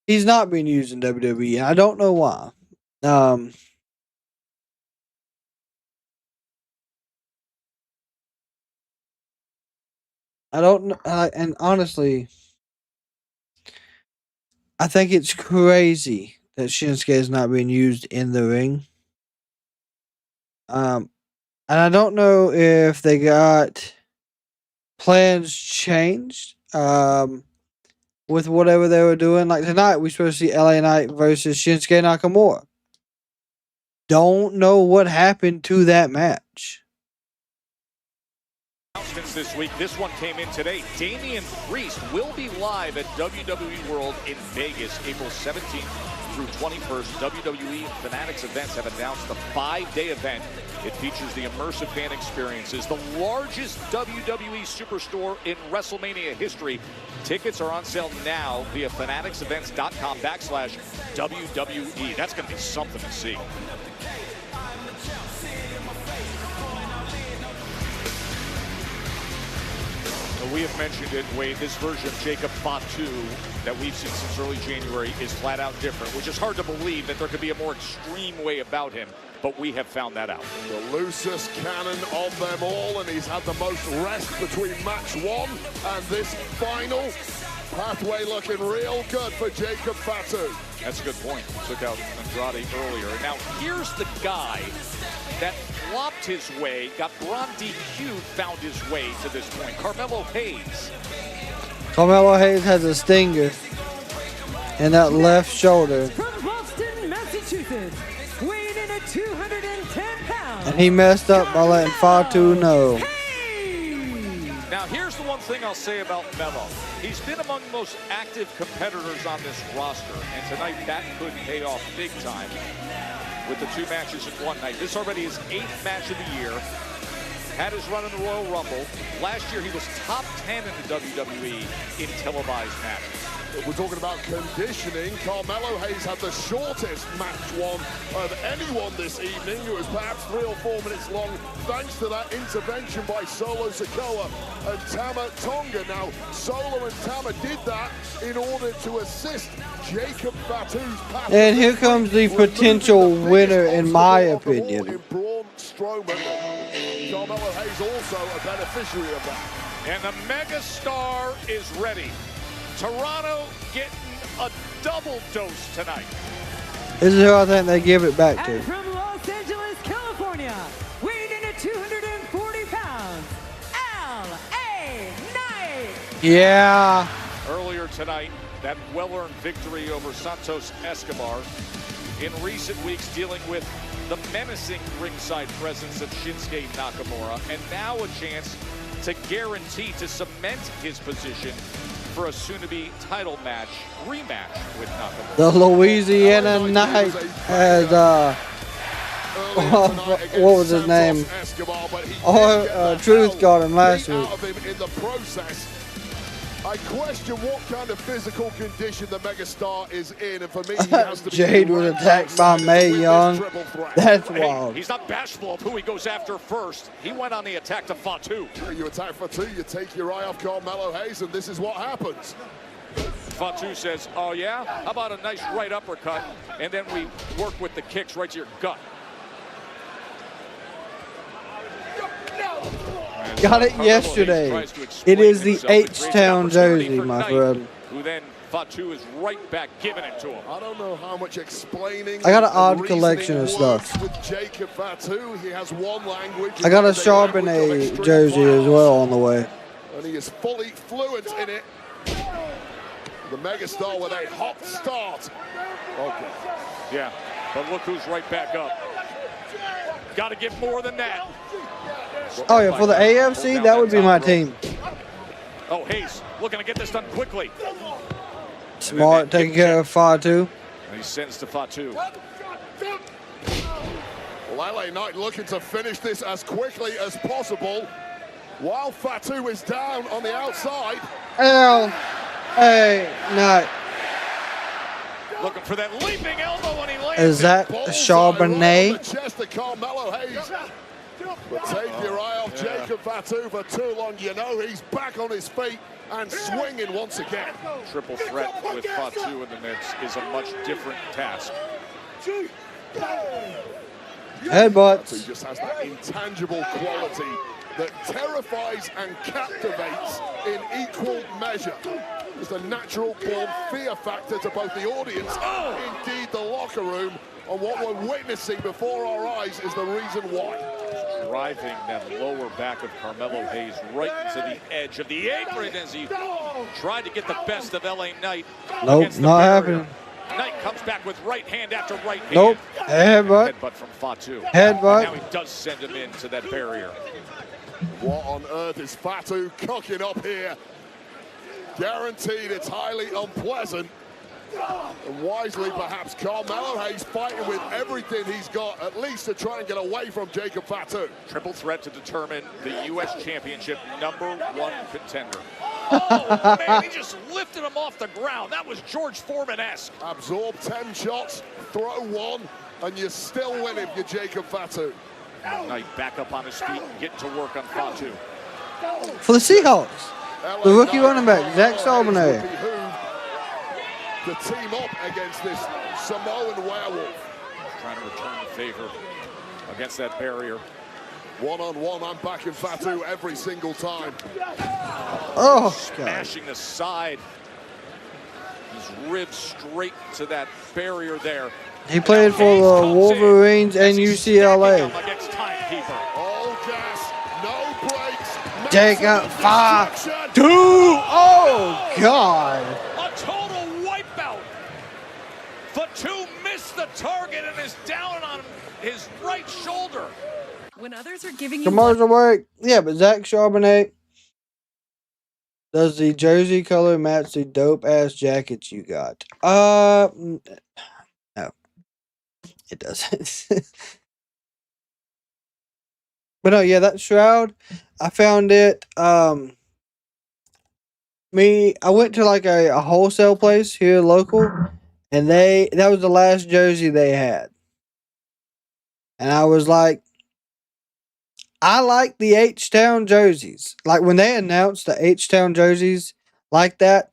He's not being used in WWE, and I don't know why. I don't know, and honestly, I think it's crazy that Shinsuke is not being used in the ring. And I don't know if they got plans changed. With whatever they were doing. Like tonight, we're supposed to see LA Knight versus Shinsuke Nakamura. don't know what happened to that match. Announcements this week. This one came in today. Damian Priest will be live at WWE World in Vegas, April 17th through 21st. WWE and Fanatics Events have announced the 5-day event. It features the immersive fan experiences, the largest WWE superstore in WrestleMania history. Tickets are on sale now via fanaticsevents.com/WWE. That's going to be something to see. We have mentioned it, Wade. This version of Jacob Fatu that we've seen since early January is flat out different, which is hard to believe that there could be a more extreme way about him, but we have found that out. The loosest cannon of them all, and he's had the most rest between match 1 and this final. Pathway looking real good for Jacob Fatu. That's a good point. Took out Andrade earlier. And now here's the guy that flopped his way, got Braun DQ'd, found his way to this point. Carmelo Hayes. Carmelo Hayes has a stinger in that left shoulder. From Boston, Massachusetts, weighing in at 210 pounds. And he messed up by letting Fatu know. Now, here's the one thing I'll say about Melo. He's been among the most active competitors on this roster, and tonight that could pay off big time with the 2 matches in one night. This already is 8th match of the year. Had his run in the Royal Rumble. Last year, he was top 10 in the WWE in televised matches. We're talking about conditioning. Carmelo Hayes had the shortest match 1 of anyone this evening. It was perhaps 3 or 4 minutes long, thanks to that intervention by Solo Sikoa and Tama Tonga. Now, Solo and Tama did that in order to assist Jacob Fatu's path. And here comes the potential winner, in my opinion. Braun Strowman. Carmelo Hayes also a beneficiary of that. And the megastar is ready. Toronto getting a double dose tonight. This is who I think they give it back to. And from Los Angeles, California, weighing in at 240 pounds, L.A. Knight. Yeah. Earlier tonight, that well-earned victory over Santos Escobar. In recent weeks, dealing with the menacing ringside presence of Shinsuke Nakamura, and now a chance to guarantee to cement his position for a soon-to-be title match, rematch with Nakamura. The Louisiana Knight has, what was his name? Truth got him last week. In the process, I question what kind of physical condition the megastar is in, and for me, he has to be Jade was attacked by Mae Young. That's Hey, wild. he's not bashful of who he goes after first. He went on the attack to Fatu. You attack Fatu, you take your eye off Carmelo Hayes, and this is what happens. Fatu says, oh yeah? How about a nice right uppercut, and then we work with the kicks right to your gut. Got it yesterday. It is the H-Town jersey, my friend. Who then Fatu is right back giving it to him. I don't know how much explaining. I got an odd collection of stuff. With Jacob Fatu, he has one language. I got a Charbonnet jersey as well on the way. And he is fully fluent in it. The megastar with a hot start. Okay. Yeah, but look who's right back up. Got to get more than that. Oh yeah, for the AFC, that would be my team. Oh, Hayes looking to get this done quickly. Smart, taking care of Fatu. And he sends to Fatu. Well, LA Knight looking to finish this as quickly as possible. While Fatu is down on the outside. L.A. Knight. Looking for that leaping elbow when he lands. Is that Charbonnet? But take your eye off Jacob Fatu for too long. You know he's back on his feet and swinging once again. Triple threat with Fatu in the mix is a much different task. Headbutts. He just has that intangible quality that terrifies and captivates in equal measure. There's a natural-born fear factor to both the audience and indeed the locker room, and what we're witnessing before our eyes is the reason why. Driving that lower back of Carmelo Hayes right into the edge of the apron as he tried to get the best of LA Knight. Nope, not happening. Knight comes back with right hand after right hand. Nope. Headbutt. Headbutt from Fatu. Headbutt. And now he does send him into that barrier. What on earth is Fatu cooking up here? Guaranteed it's highly unpleasant. And wisely, perhaps, Carmelo Hayes fighting with everything he's got, at least to try and get away from Jacob Fatu. Triple threat to determine the U.S. Championship #1 contender. Oh, man, he just lifted him off the ground. That was George Foreman-esque. Absorb 10 shots, throw one, and you still win if you're Jacob Fatu. Knight back up on his feet and getting to work on Fatu. For the Seahawks, the rookie running back, Zach Charbonnet. To team up against this Samoan werewolf. Trying to return the favor against that barrier. One-on-one, I'm backing Fatu every single time. Oh, smashing the side. His ribs straight to that barrier there. He played for the Wolverines and UCLA. Against timekeeper. All gas, no brakes. Jacob Fatu. Oh, God. A total wipeout. Fatu missed the target and is down on his right shoulder. When others are giving you Commercial break. Yeah, but Zach Charbonnet, does the jersey color match the dope ass jackets you got? No, it doesn't. But no, yeah, that shroud, I found it. I went to like a wholesale place here local, and that was the last jersey they had, and I was like, I like the H-Town jerseys. Like when they announced the H-Town jerseys like that,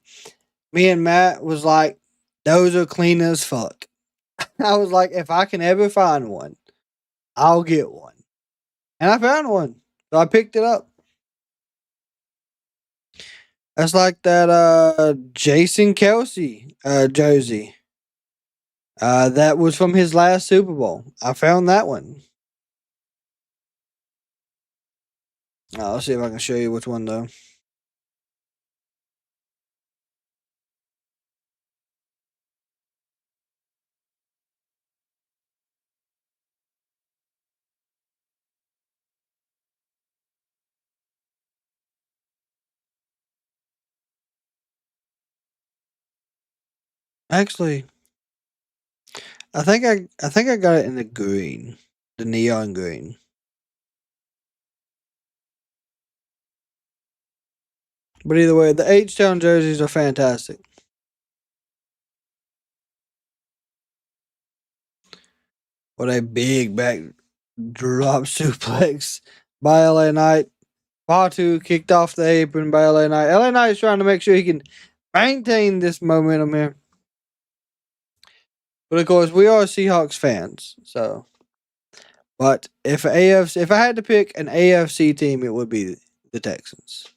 me and Matt was like, those are clean as fuck. I was like, if I can ever find one, I'll get one. And I found one. So I picked it up. That's like that Jason Kelsey jersey. That was from his last Super Bowl. I found that one. I'll see if I can show you which one, though. Actually, I think I got it in the green, the neon green. But either way, the H-Town jerseys are fantastic. What a big back drop suplex by LA Knight. Fatu kicked off the apron by LA Knight. LA Knight is trying to make sure he can maintain this momentum here. But of course, we are Seahawks fans, so. But if I had to pick an AFC team, it would be the Texans.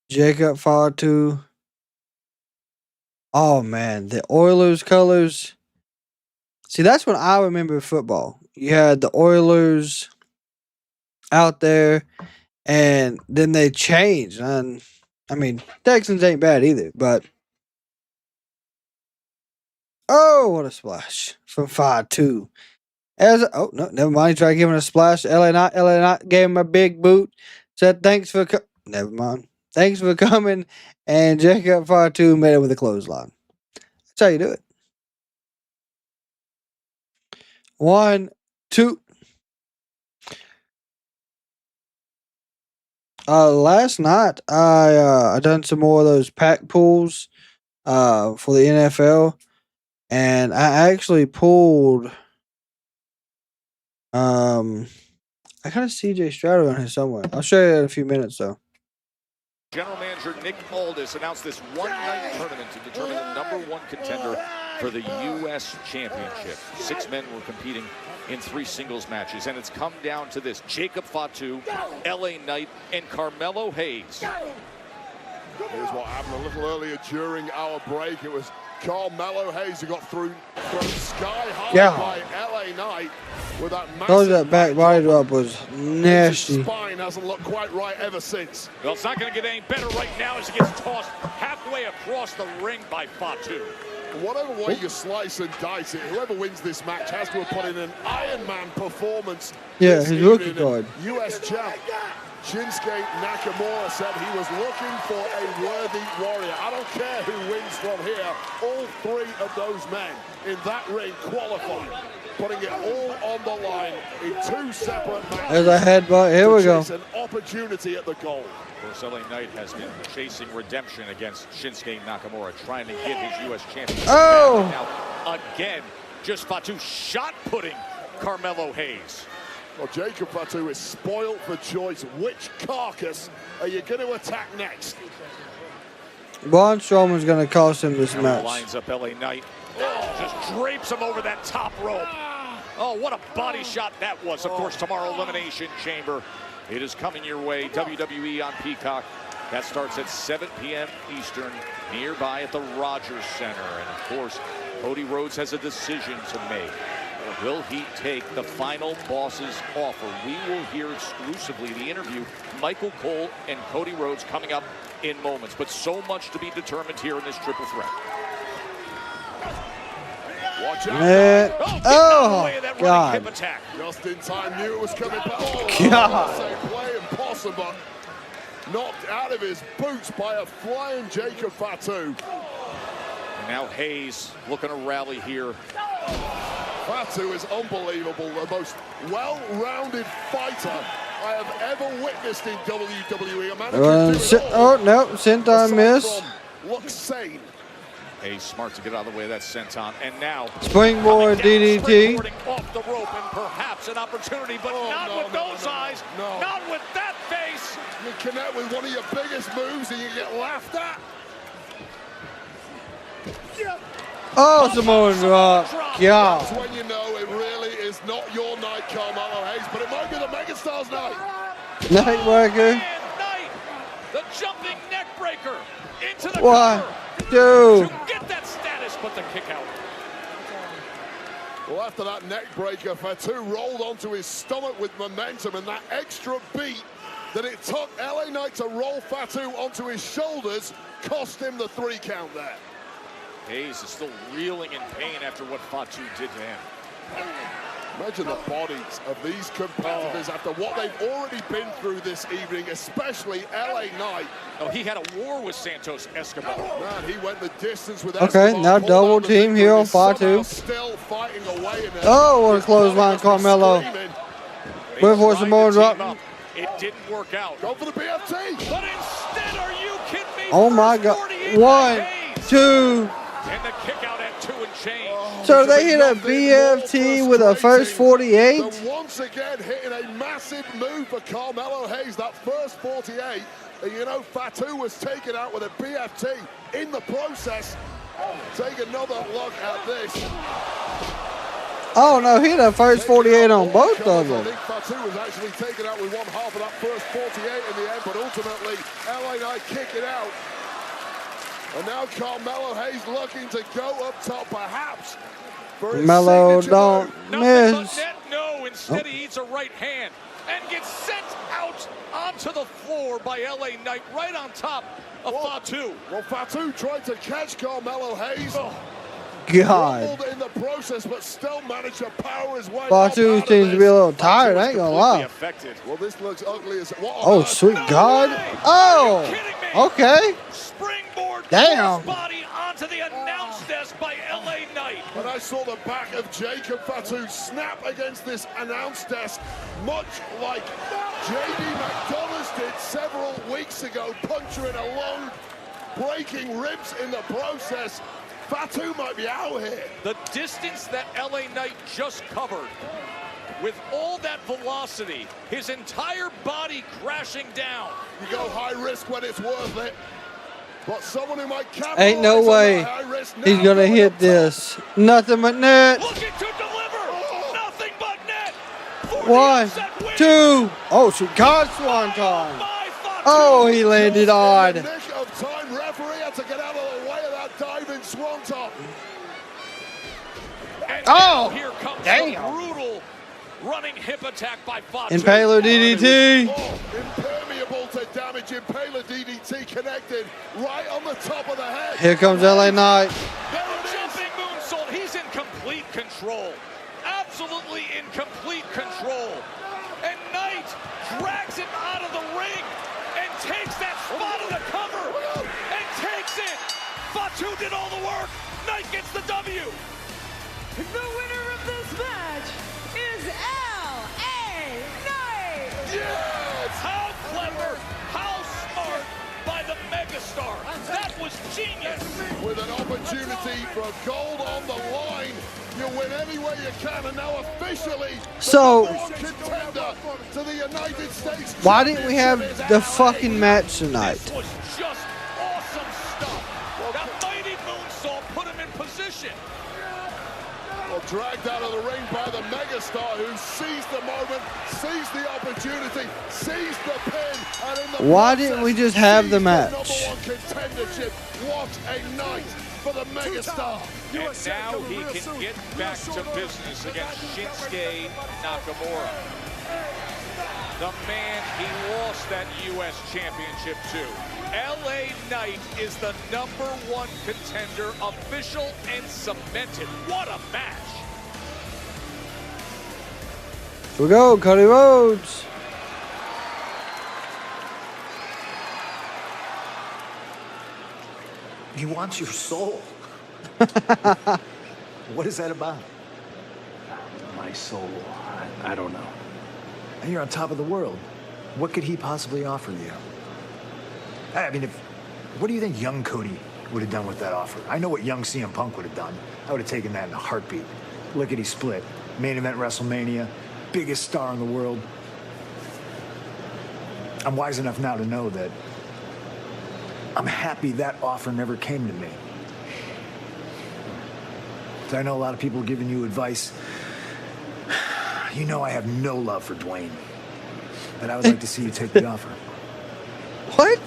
Jacob Fatu. Oh man, the Oilers colors. See, that's when I remember football. You had the Oilers out there, and then they changed. And I mean, Texans ain't bad either, but oh, what a splash from 5-2. Oh no, never mind. He tried giving a splash. LA Knight gave him a big boot. Said thanks for never mind. Thanks for coming. And Jacob Fatu made it with a clothesline. That's how you do it. 1, 2. Last night I done some more of those pack pulls for the NFL, and I actually pulled I got a CJ Stroud on here somewhere. I'll show you in a few minutes though. General Manager Nick Aldis announced this one-night tournament to determine the #1 contender for the U.S. Championship. 6 men were competing in 3 singles matches, and it's come down to this: Jacob Fatu, LA Knight, and Carmelo Hayes. Here's what happened a little earlier during our break. It was Carmelo Hayes, who got thrown sky high by LA Knight with that massive that back body drop was nasty. His spine hasn't looked quite right ever since. Well, it's not going to get any better right now as he gets tossed halfway across the ring by Fatu. Whatever way you slice and dice it, whoever wins this match has to have put in an Iron Man performance. Yeah, his rookie card. US champ Shinsuke Nakamura said he was looking for a worthy warrior. I don't care who wins from here. All three of those men in that ring qualified, putting it all on the line in two separate matches. There's a headbutt. Here we go. An opportunity at the goal. Of course, LA Knight has been chasing redemption against Shinsuke Nakamura, trying to get his U.S. championship. Oh! Now, again, just Fatu shot-putting Carmelo Hayes. Well, Jacob Fatu is spoiled for choice. Which carcass are you going to attack next? Braun Strowman's going to cost him this match. Lines up LA Knight. Oh, just drapes him over that top rope. Oh, what a body shot that was. Of course, tomorrow, Elimination Chamber. It is coming your way, WWE on Peacock. That starts at 7 p.m. Eastern, nearby at the Rogers Center. And of course, Cody Rhodes has a decision to make. Will he take the final boss's offer? We will hear exclusively the interview, Michael Cole and Cody Rhodes, coming up in moments. But so much to be determined here in this triple threat. Watch out. Man. Oh, God. Hip attack. Just in time, knew it was coming. Oh, God. Same play impossible. Knocked out of his boots by a flying Jacob Fatu. And now Hayes looking to rally here. Fatu is unbelievable. The most well-rounded fighter I have ever witnessed in WWE. A man who can do it all. Oh, no. Senton miss. Looks sane. Hayes smart to get out of the way of that senton. And now springboard DDT. Off the rope and perhaps an opportunity, but not with those eyes. Not with that face. You connect with one of your biggest moves and you get laughed at. Oh, Samoan drop. God. That's when you know it really is not your night, Carmelo Hayes, but it might be the Megastar's night. Night worker. Knight, the jumping neck breaker into the 1, 2. to get that status, but the kick out. Well, after that neck breaker, Fatu rolled onto his stomach with momentum, and that extra beat that it took LA Knight to roll Fatu onto his shoulders cost him the 3 count there. Hayes is still reeling in pain after what Fatu did to him. Imagine the bodies of these competitors after what they've already been through this evening, especially LA Knight. Oh, he had a war with Santos Escobar. Man, he went the distance with Okay, Escobar, now double team here on Fatu. Still fighting away in Oh, what a clothesline, Carmelo. Wait for Samoan drop. It didn't work out. Go for the BFT. But instead, are you kidding me? Oh my God. 1, 2. And the kick out at 2 and change. So they hit a BFT with a first 48? And once again hitting a massive move for Carmelo Hayes, that first 48. And you know, Fatu was taken out with a BFT in the process. Take another look at this. Oh no, he hit a first 48 on both of them. I think Fatu was actually taken out with one half of that first 48 in the end, but ultimately, LA Knight kick it out. And now Carmelo Hayes looking to go up top, perhaps. Melo don't miss. No, instead he eats a right hand and gets sent out onto the floor by LA Knight right on top of Fatu. Well, Fatu tried to catch Carmelo Hayes. God. In the process, but still managed to power his way. Fatu seems to be a little tired, I ain't gonna lie. Well, this looks ugly as oh, sweet God. Oh, okay. Springboard damn. Body onto the announce desk by LA Knight. And I saw the back of Jacob Fatu snap against this announce desk, much like J.D. McDonald's did several weeks ago, puncturing a lung, breaking ribs in the process. Fatu might be out here. The distance that LA Knight just covered, with all that velocity, his entire body crashing down. You go high risk when it's worth it. But someone who might ain't no way he's gonna hit this. Nothing but net. Looking to deliver. Nothing but net. 1, 2. Oh, sweet God, swanton. Oh, he landed odd. referee had to get out of the way of that diving swanton. And oh, here comes damn. the brutal running hip attack by Fatu. Impaler DDT. Impermeable to damage. Impaler DDT connected right on the top of the head. Here comes LA Knight. Jumping moonsault. He's in complete control. Absolutely in complete control. And Knight drags him out of the ring and takes that spot of the cover and takes it. Fatu did all the work. Knight gets the W. The winner of this match is L.A. Knight! Yes! How clever, how smart by the megastar. That was genius. With an opportunity for gold on the line. You win any way you can, and now officially So, the #1 contender to the United States. why didn't we have the fucking match tonight? This was just awesome stuff. That mighty moonsault put him in position. Well, dragged out of the ring by the megastar, who seized the moment, seized the opportunity, seized the pin, and in the Why didn't we just have the match? #1 contendership. What a night for the megastar. And now he can get back to business against Shinsuke Nakamura. The man he lost that U.S. Championship to. LA Knight is the #1 contender, official and cemented. What a match. Here we go, Cody Rhodes. He wants your soul. What is that about? My soul, I don't know. And you're on top of the world. What could he possibly offer you? I mean, what do you think young Cody would have done with that offer? I know what young CM Punk would have done. I would have taken that in a heartbeat. Lickety split. Main event WrestleMania. Biggest star in the world. I'm wise enough now to know that I'm happy that offer never came to me. I know a lot of people giving you advice. You know I have no love for Dwayne. But I would like to see you take the offer. What?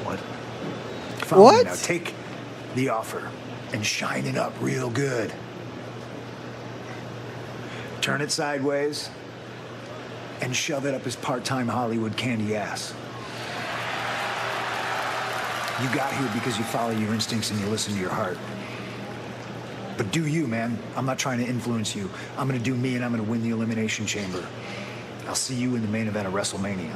What? Follow me What? now. Take the offer and shine it up real good. Turn it sideways and shove it up his part-time Hollywood candy ass. You got here because you follow your instincts and you listen to your heart. But do you, man. I'm not trying to influence you. I'm going to do me, and I'm going to win the Elimination Chamber. I'll see you in the main event of WrestleMania.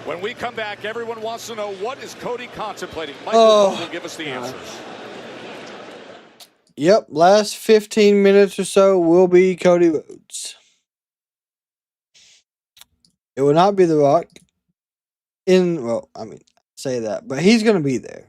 When we come back, everyone wants to know, what is Cody contemplating? Michael will give us the answers. Yep, last 15 minutes or so will be Cody Rhodes. It will not be The Rock. Well, I mean, say that, but he's going to be there.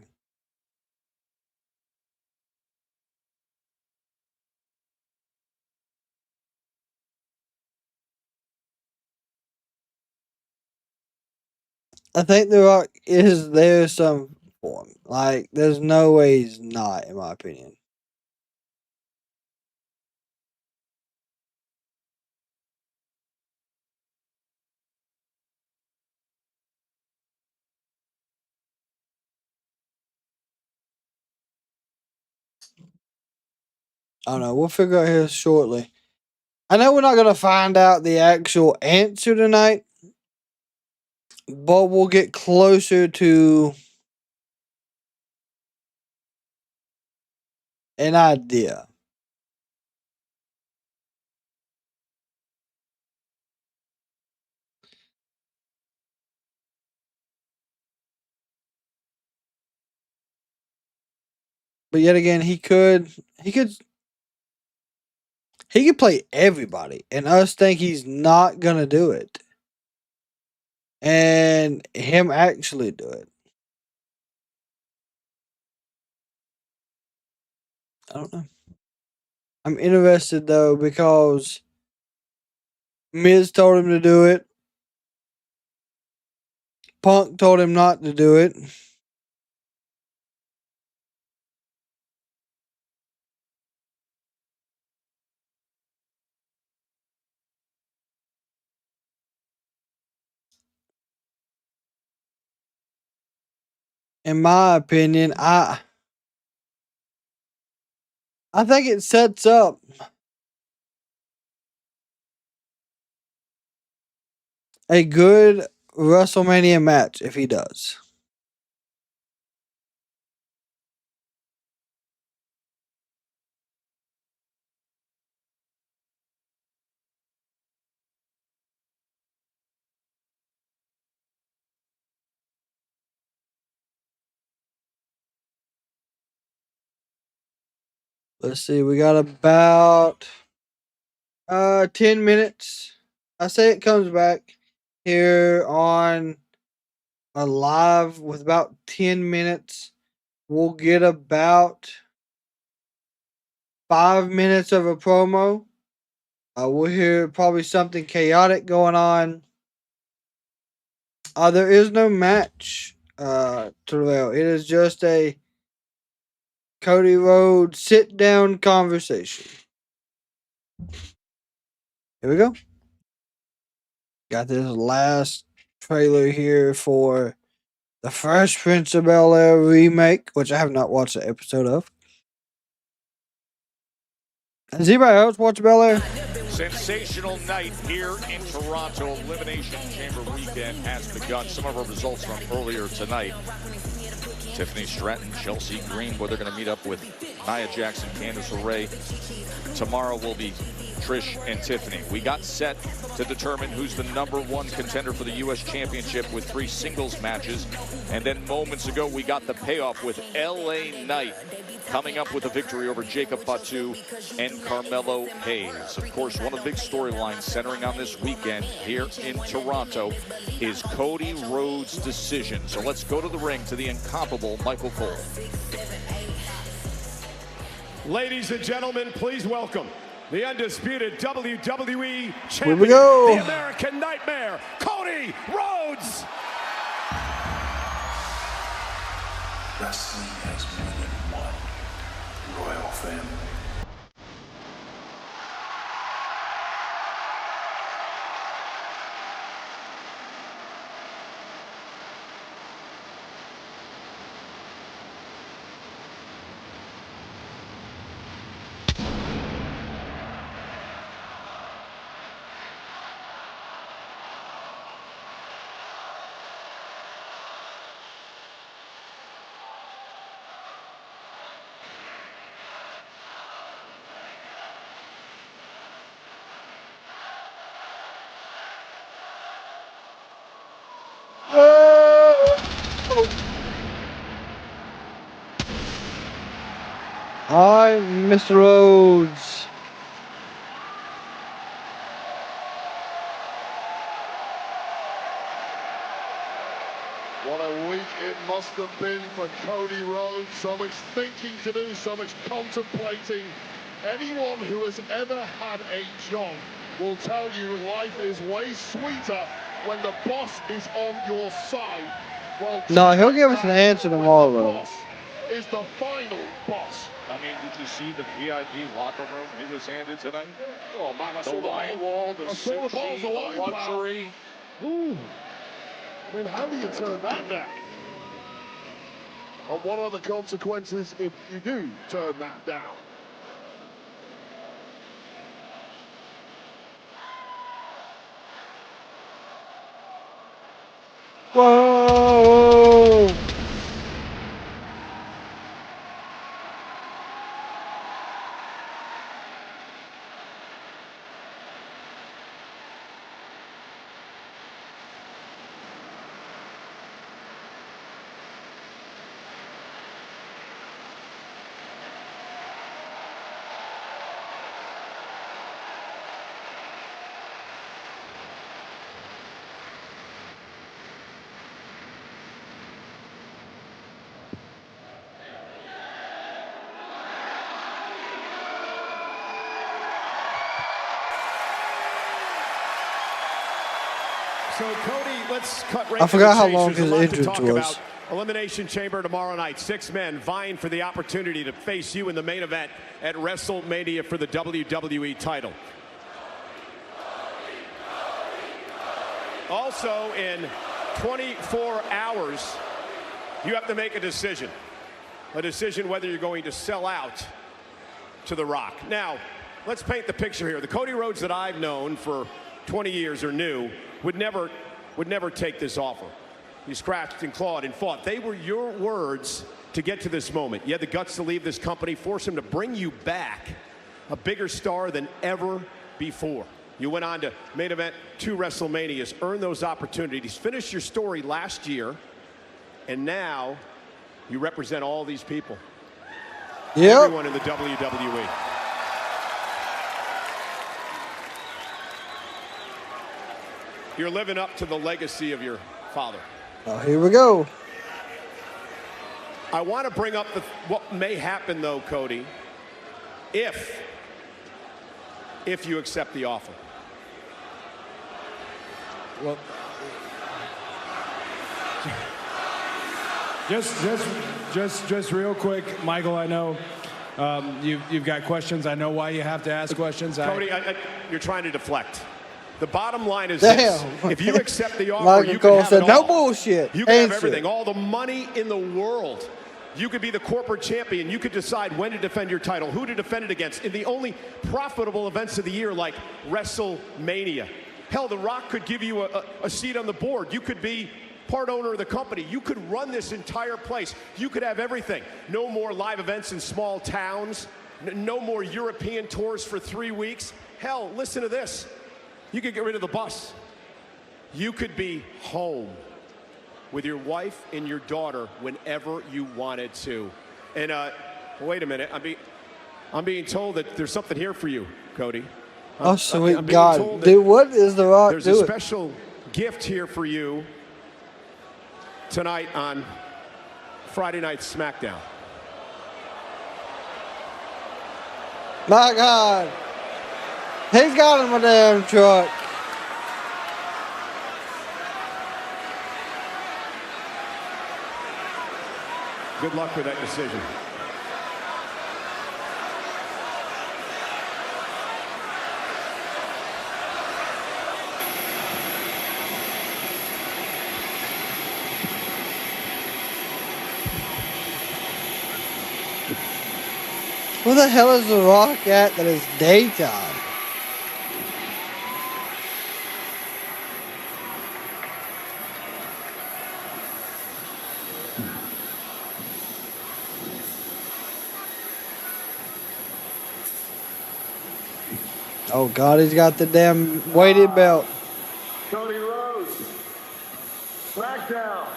I think The Rock is there some form. Like, there's no way he's not, in my opinion. I don't know. We'll figure out here shortly. I know we're not going to find out the actual answer tonight, but we'll get closer to an idea. But yet again, he could play everybody and us think he's not going to do it. And him actually do it. I don't know. I'm interested though because Miz told him to do it. Punk told him not to do it. in my opinion, I think it sets up a good WrestleMania match if he does. Let's see, we got about 10 minutes. I say it comes back here on a live with about 10 minutes. We'll get about 5 minutes of a promo. We'll hear probably something chaotic going on. There is no match, Terrell. It is just a Cody Rhodes sit-down conversation. Here we go. Got this last trailer here for the Fresh Prince of Bel-Air remake, which I have not watched an episode of. Has anybody else watched Bel-Air? Sensational night here in Toronto. Elimination Chamber weekend has begun. Some of our results from earlier tonight. Tiffany Stratton, Chelsea Green, where they're going to meet up with Nia Jackson, Candice LeRae. Tomorrow will be Trish and Tiffany. We got set to determine who's the #1 contender for the U.S. Championship with 3 singles matches. And then moments ago, we got the payoff with LA Knight coming up with a victory over Jacob Fatu and Carmelo Hayes. Of course, one of the big storylines centering on this weekend here in Toronto is Cody Rhodes' decision. So let's go to the ring to the incomparable Michael Cole. Ladies and gentlemen, please welcome the undisputed WWE champion, Here we go. the American Nightmare, Cody Rhodes. Wrestling has more than one royal family. Hi, Mr. Rhodes. What a week it must have been for Cody Rhodes. So much thinking to do, so much contemplating. Anyone who has ever had a job will tell you life is way sweeter when the boss is on your side. Well, No, he'll give us an answer tomorrow. boss is the final boss. I mean, did you see the VIP locker room he was handed tonight? Oh man, I The saw wine wall, the I saw the sushi, balls of the wine, luxury. Ooh. I mean, how do you turn that down? And what are the consequences if you do turn that down? Whoa! So, Cody, let's cut right I to forgot the how chase. long There's his a lot to entrance talk was. about. Elimination Chamber tomorrow night. 6 men vying for the opportunity to face you in the main event at WrestleMania for the WWE title. Also, in 24 hours, You have to make a decision whether you're going to sell out to The Rock. Now, let's paint the picture here. The Cody Rhodes that I've known for 20 years or knew would never take this offer. He scratched and clawed and fought. They were your words to get to this moment. You had the guts to leave this company, force him to bring you back a bigger star than ever before. You went on to main event 2 WrestleManias, earned those opportunities, finished your story last year, and now you represent all these people. Yep. Everyone in the WWE. You're living up to the legacy of your father. Oh, here we go. I want to bring up what may happen, though, Cody, if you accept the offer. Well, just real quick, Michael, I know you've got questions. I know why you have to ask questions. Cody, you're trying to deflect. The bottom line is this. If you accept the offer, Michael you Cole can have said, it no all. bullshit. You can have Answer. everything, all the money in the world. You could be the corporate champion. You could decide when to defend your title, who to defend it against in the only profitable events of the year like WrestleMania. Hell, The Rock could give you a seat on the board. You could be part owner of the company. You could run this entire place. You could have everything. No more live events in small towns. No more European tours for 3 weeks. Hell, listen to this. You could get rid of the bus. You could be home with your wife and your daughter whenever you wanted to. And wait a minute, I'm being told that there's something here for you, Cody. Oh, sweet God. Dude, what is The Rock doing? There's a special gift here for you tonight on Friday Night SmackDown. My God. He's got him a damn truck. Good luck with that decision. Where the hell is The Rock at that is daytime? Oh God, he's got the damn weighted belt. Cody Rhodes, SmackDown,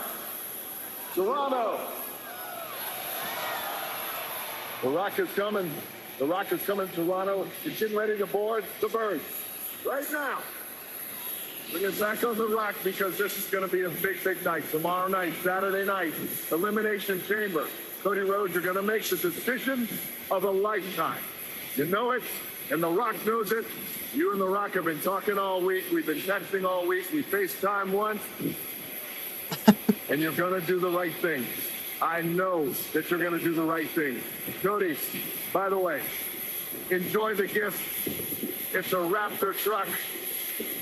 Toronto. The Rock is coming. The Rock is coming to Toronto. He's getting ready to board the bird right now. Bring it back on The Rock because this is going to be a big, big night. Tomorrow night, Saturday night, Elimination Chamber. Cody Rhodes are going to make the decision of a lifetime. You know it, and The Rock knows it. You and The Rock have been talking all week. We've been texting all week. We FaceTime once. And you're going to do the right thing. I know that you're going to do the right thing. Cody, by the way, enjoy the gift. It's a Raptor truck.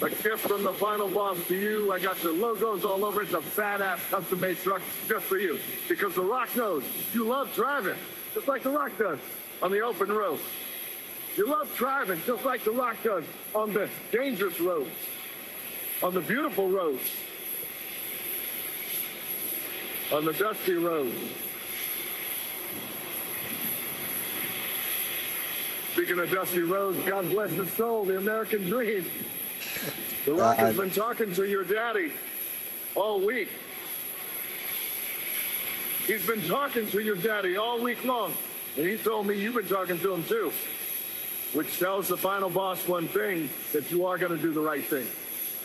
A gift from the final boss to you. I got the logos all over. It's a fat-ass custom-made truck just for you. Because The Rock knows you love driving, just like The Rock does on the open road. You love driving, just like The Rock does on the dangerous roads, on the beautiful roads, on the dusty roads. Speaking of dusty roads, God bless his soul, the American dream. The Rock has been talking to your daddy all week. He's been talking to your daddy all week long. And he told me you've been talking to him too. Which tells the final boss one thing, that you are going to do the right thing.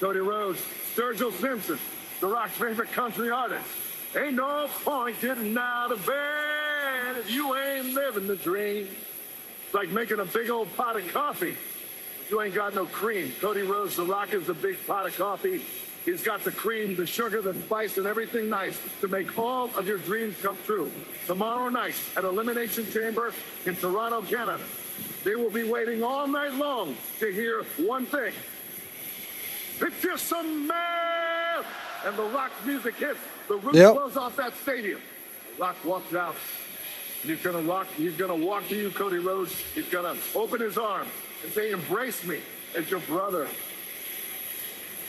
Cody Rhodes, Sturgill Simpson, The Rock's favorite country artist. Ain't no point getting out of bed if you ain't living the dream. It's like making a big old pot of coffee. You ain't got no cream. Cody Rhodes, The Rock is a big pot of coffee. He's got the cream, the sugar, the spice, and everything nice to make all of your dreams come true. Tomorrow night at Elimination Chamber in Toronto, Canada. They will be waiting all night long to hear one thing. It's just some math. and The Rock's music hits, the roof blows off that stadium. The Rock walks out. He's gonna walk to you, Cody Rhodes. He's gonna open his arms and say, embrace me as your brother.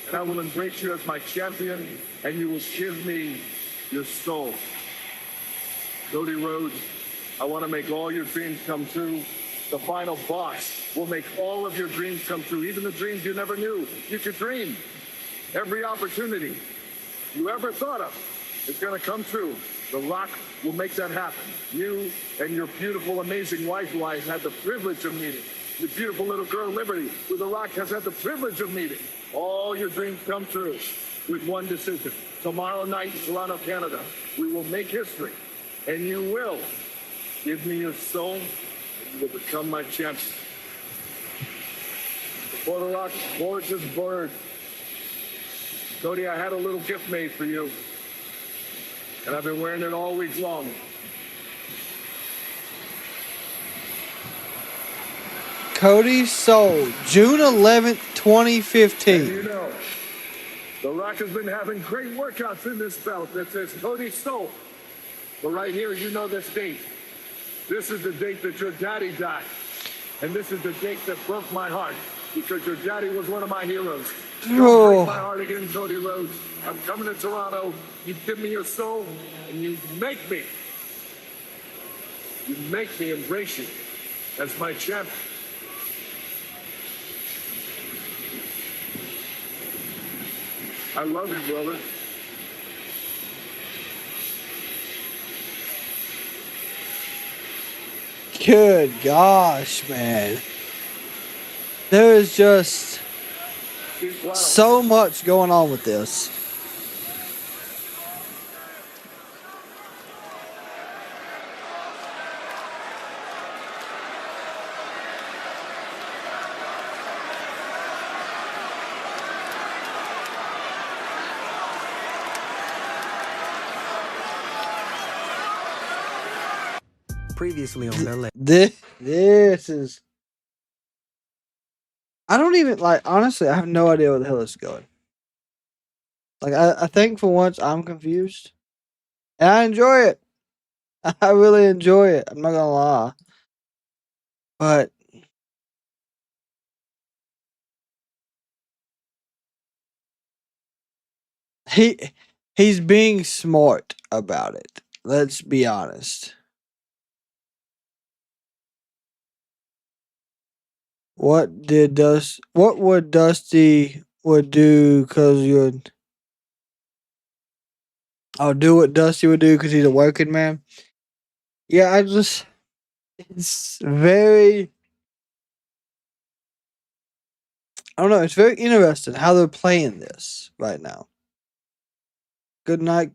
And I will embrace you as my champion, and you will give me your soul. Cody Rhodes, I want to make all your dreams come true. The final boss will make all of your dreams come true, even the dreams you never knew you could dream. Every opportunity you ever thought of is going to come true. The Rock will make that happen. You and your beautiful, amazing wife, who I had the privilege of meeting, your beautiful little girl, Liberty, who The Rock has had the privilege of meeting. All your dreams come true with one decision. Tomorrow night in Toronto, Canada, we will make history, and you will give me your soul, and you will become my champion. Before The Rock boards his bird, Cody, I had a little gift made for you, and I've been wearing it all week long. Cody's Soul, June 11th, 2015. And you know, The Rock has been having great workouts in this belt that says Cody's Soul. But right here, you know this date. This is the date that your daddy died. And this is the date that broke my heart, because your daddy was one of my heroes. Don't break my heart again, Cody Rhodes. I'm coming to Toronto. You give me your soul, and you make me embrace you as my champion. I love you, brother. Good gosh, man. There is just so much going on with this. Previously on their This is. I don't even honestly, I have no idea where the hell this is going. I think for once I'm confused. And I enjoy it. I really enjoy it. I'm not gonna lie. But he's being smart about it. Let's be honest. What would Dusty would do because I'll do what Dusty would do because he's a working man. Yeah, it's very, I don't know, it's very interesting how they're playing this right now. Good night,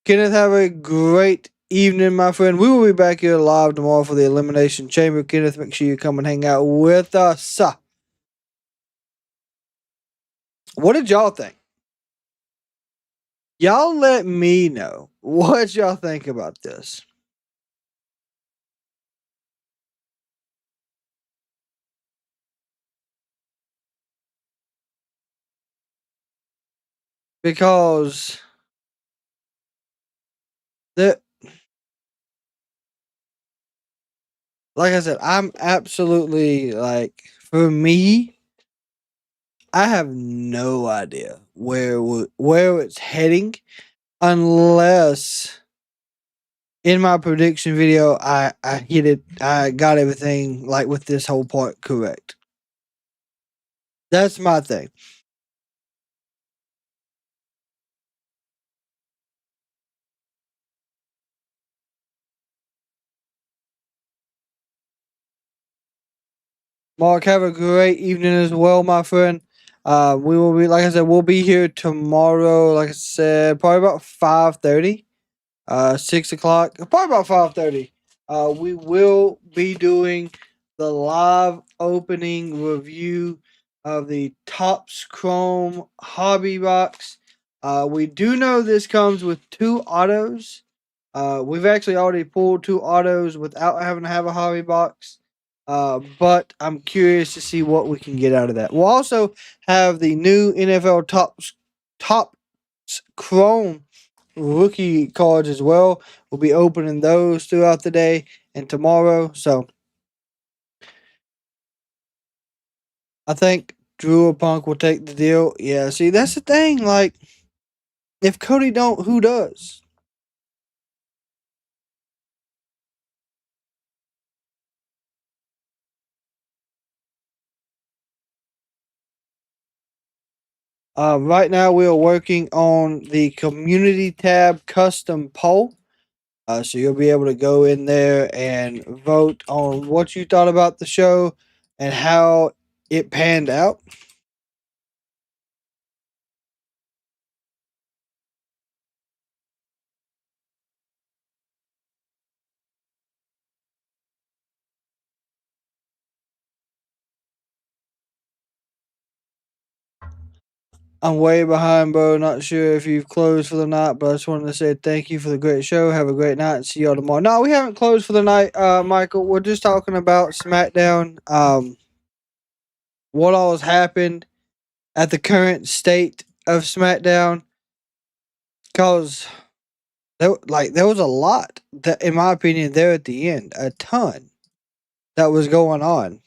Kenneth. Have a great evening, my friend. We will be back here live tomorrow for the Elimination Chamber. Kenneth, make sure you come and hang out with us. What did y'all think? Y'all let me know what y'all think about this. Because like I said, I'm absolutely for me, I have no idea where it's heading unless in my prediction video I hit it. I got everything with this whole part correct. That's my thing. Mark, have a great evening as well, my friend. We will be, like I said, we'll be here tomorrow. Like I said, probably about 5:30, 6 o'clock, probably about 5:30. We will be doing the live opening review of the Topps Chrome Hobby Box. We do know this comes with 2 autos. We've actually already pulled 2 autos without having to have a hobby box. But I'm curious to see what we can get out of that. We'll also have the new NFL top Chrome rookie cards as well. We'll be opening those throughout the day and tomorrow. So I think Drew or Punk will take the deal. Yeah, see, that's the thing. Like, if Cody don't, who does? Right now, we are working on the community tab custom poll. So you'll be able to go in there and vote on what you thought about the show and how it panned out. I'm way behind, bro. Not sure if you've closed for the night, but I just wanted to say thank you for the great show. Have a great night and see y'all tomorrow. No, we haven't closed for the night, Michael. We're just talking about SmackDown. What all has happened at the current state of SmackDown. Cause there was a lot that, in my opinion, there at the end, a ton that was going on.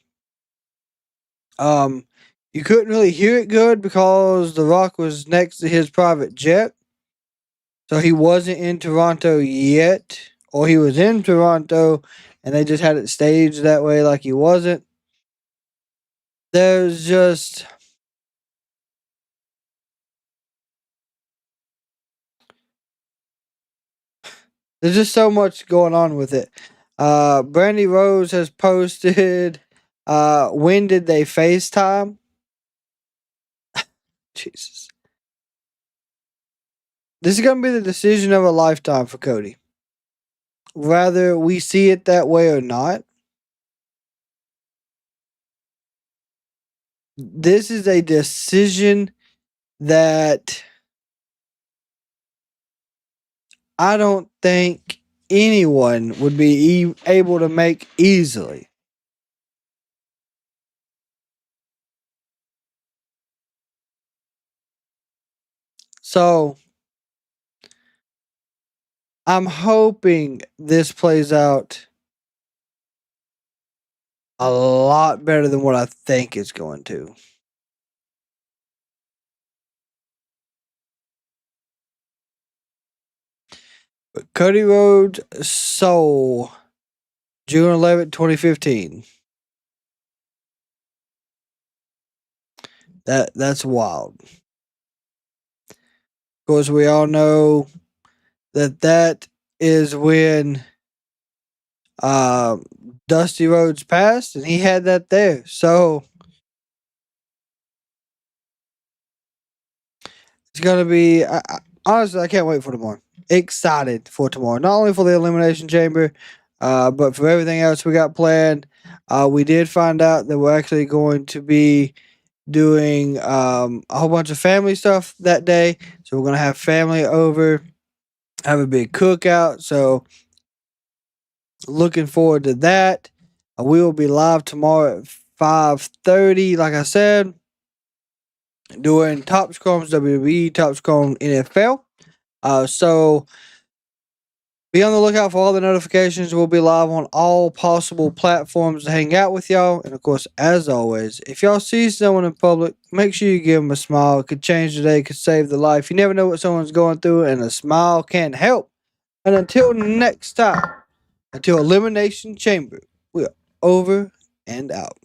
You couldn't really hear it good because The Rock was next to his private jet. So he wasn't in Toronto yet. Or he was in Toronto and they just had it staged that way like he wasn't. There's just so much going on with it. Brandy Rose has posted when did they FaceTime? Jesus. This is going to be the decision of a lifetime for Cody. Whether we see it that way or not, this is a decision that I don't think anyone would be able to make easily. So, I'm hoping this plays out a lot better than what I think it's going to. But Cody Rhodes sold June 11th, 2015. That's wild. Of course, we all know that is when Dusty Rhodes passed, and he had that there. So it's gonna be. Honestly, I can't wait for tomorrow. Excited for tomorrow, not only for the Elimination Chamber, but for everything else we got planned. We did find out that we're actually going to be doing a whole bunch of family stuff that day. So we're gonna have family over, have a big cookout. So looking forward to that. We will be live tomorrow at 5:30. Like I said, doing Top Scrums WWE, Top Scrum NFL. So be on the lookout for all the notifications. We'll be live on all possible platforms to hang out with y'all. And of course, as always, if y'all see someone in public, make sure you give them a smile. It could change the day, could save the life. You never know what someone's going through, and a smile can help. And until next time, until Elimination Chamber, we are over and out.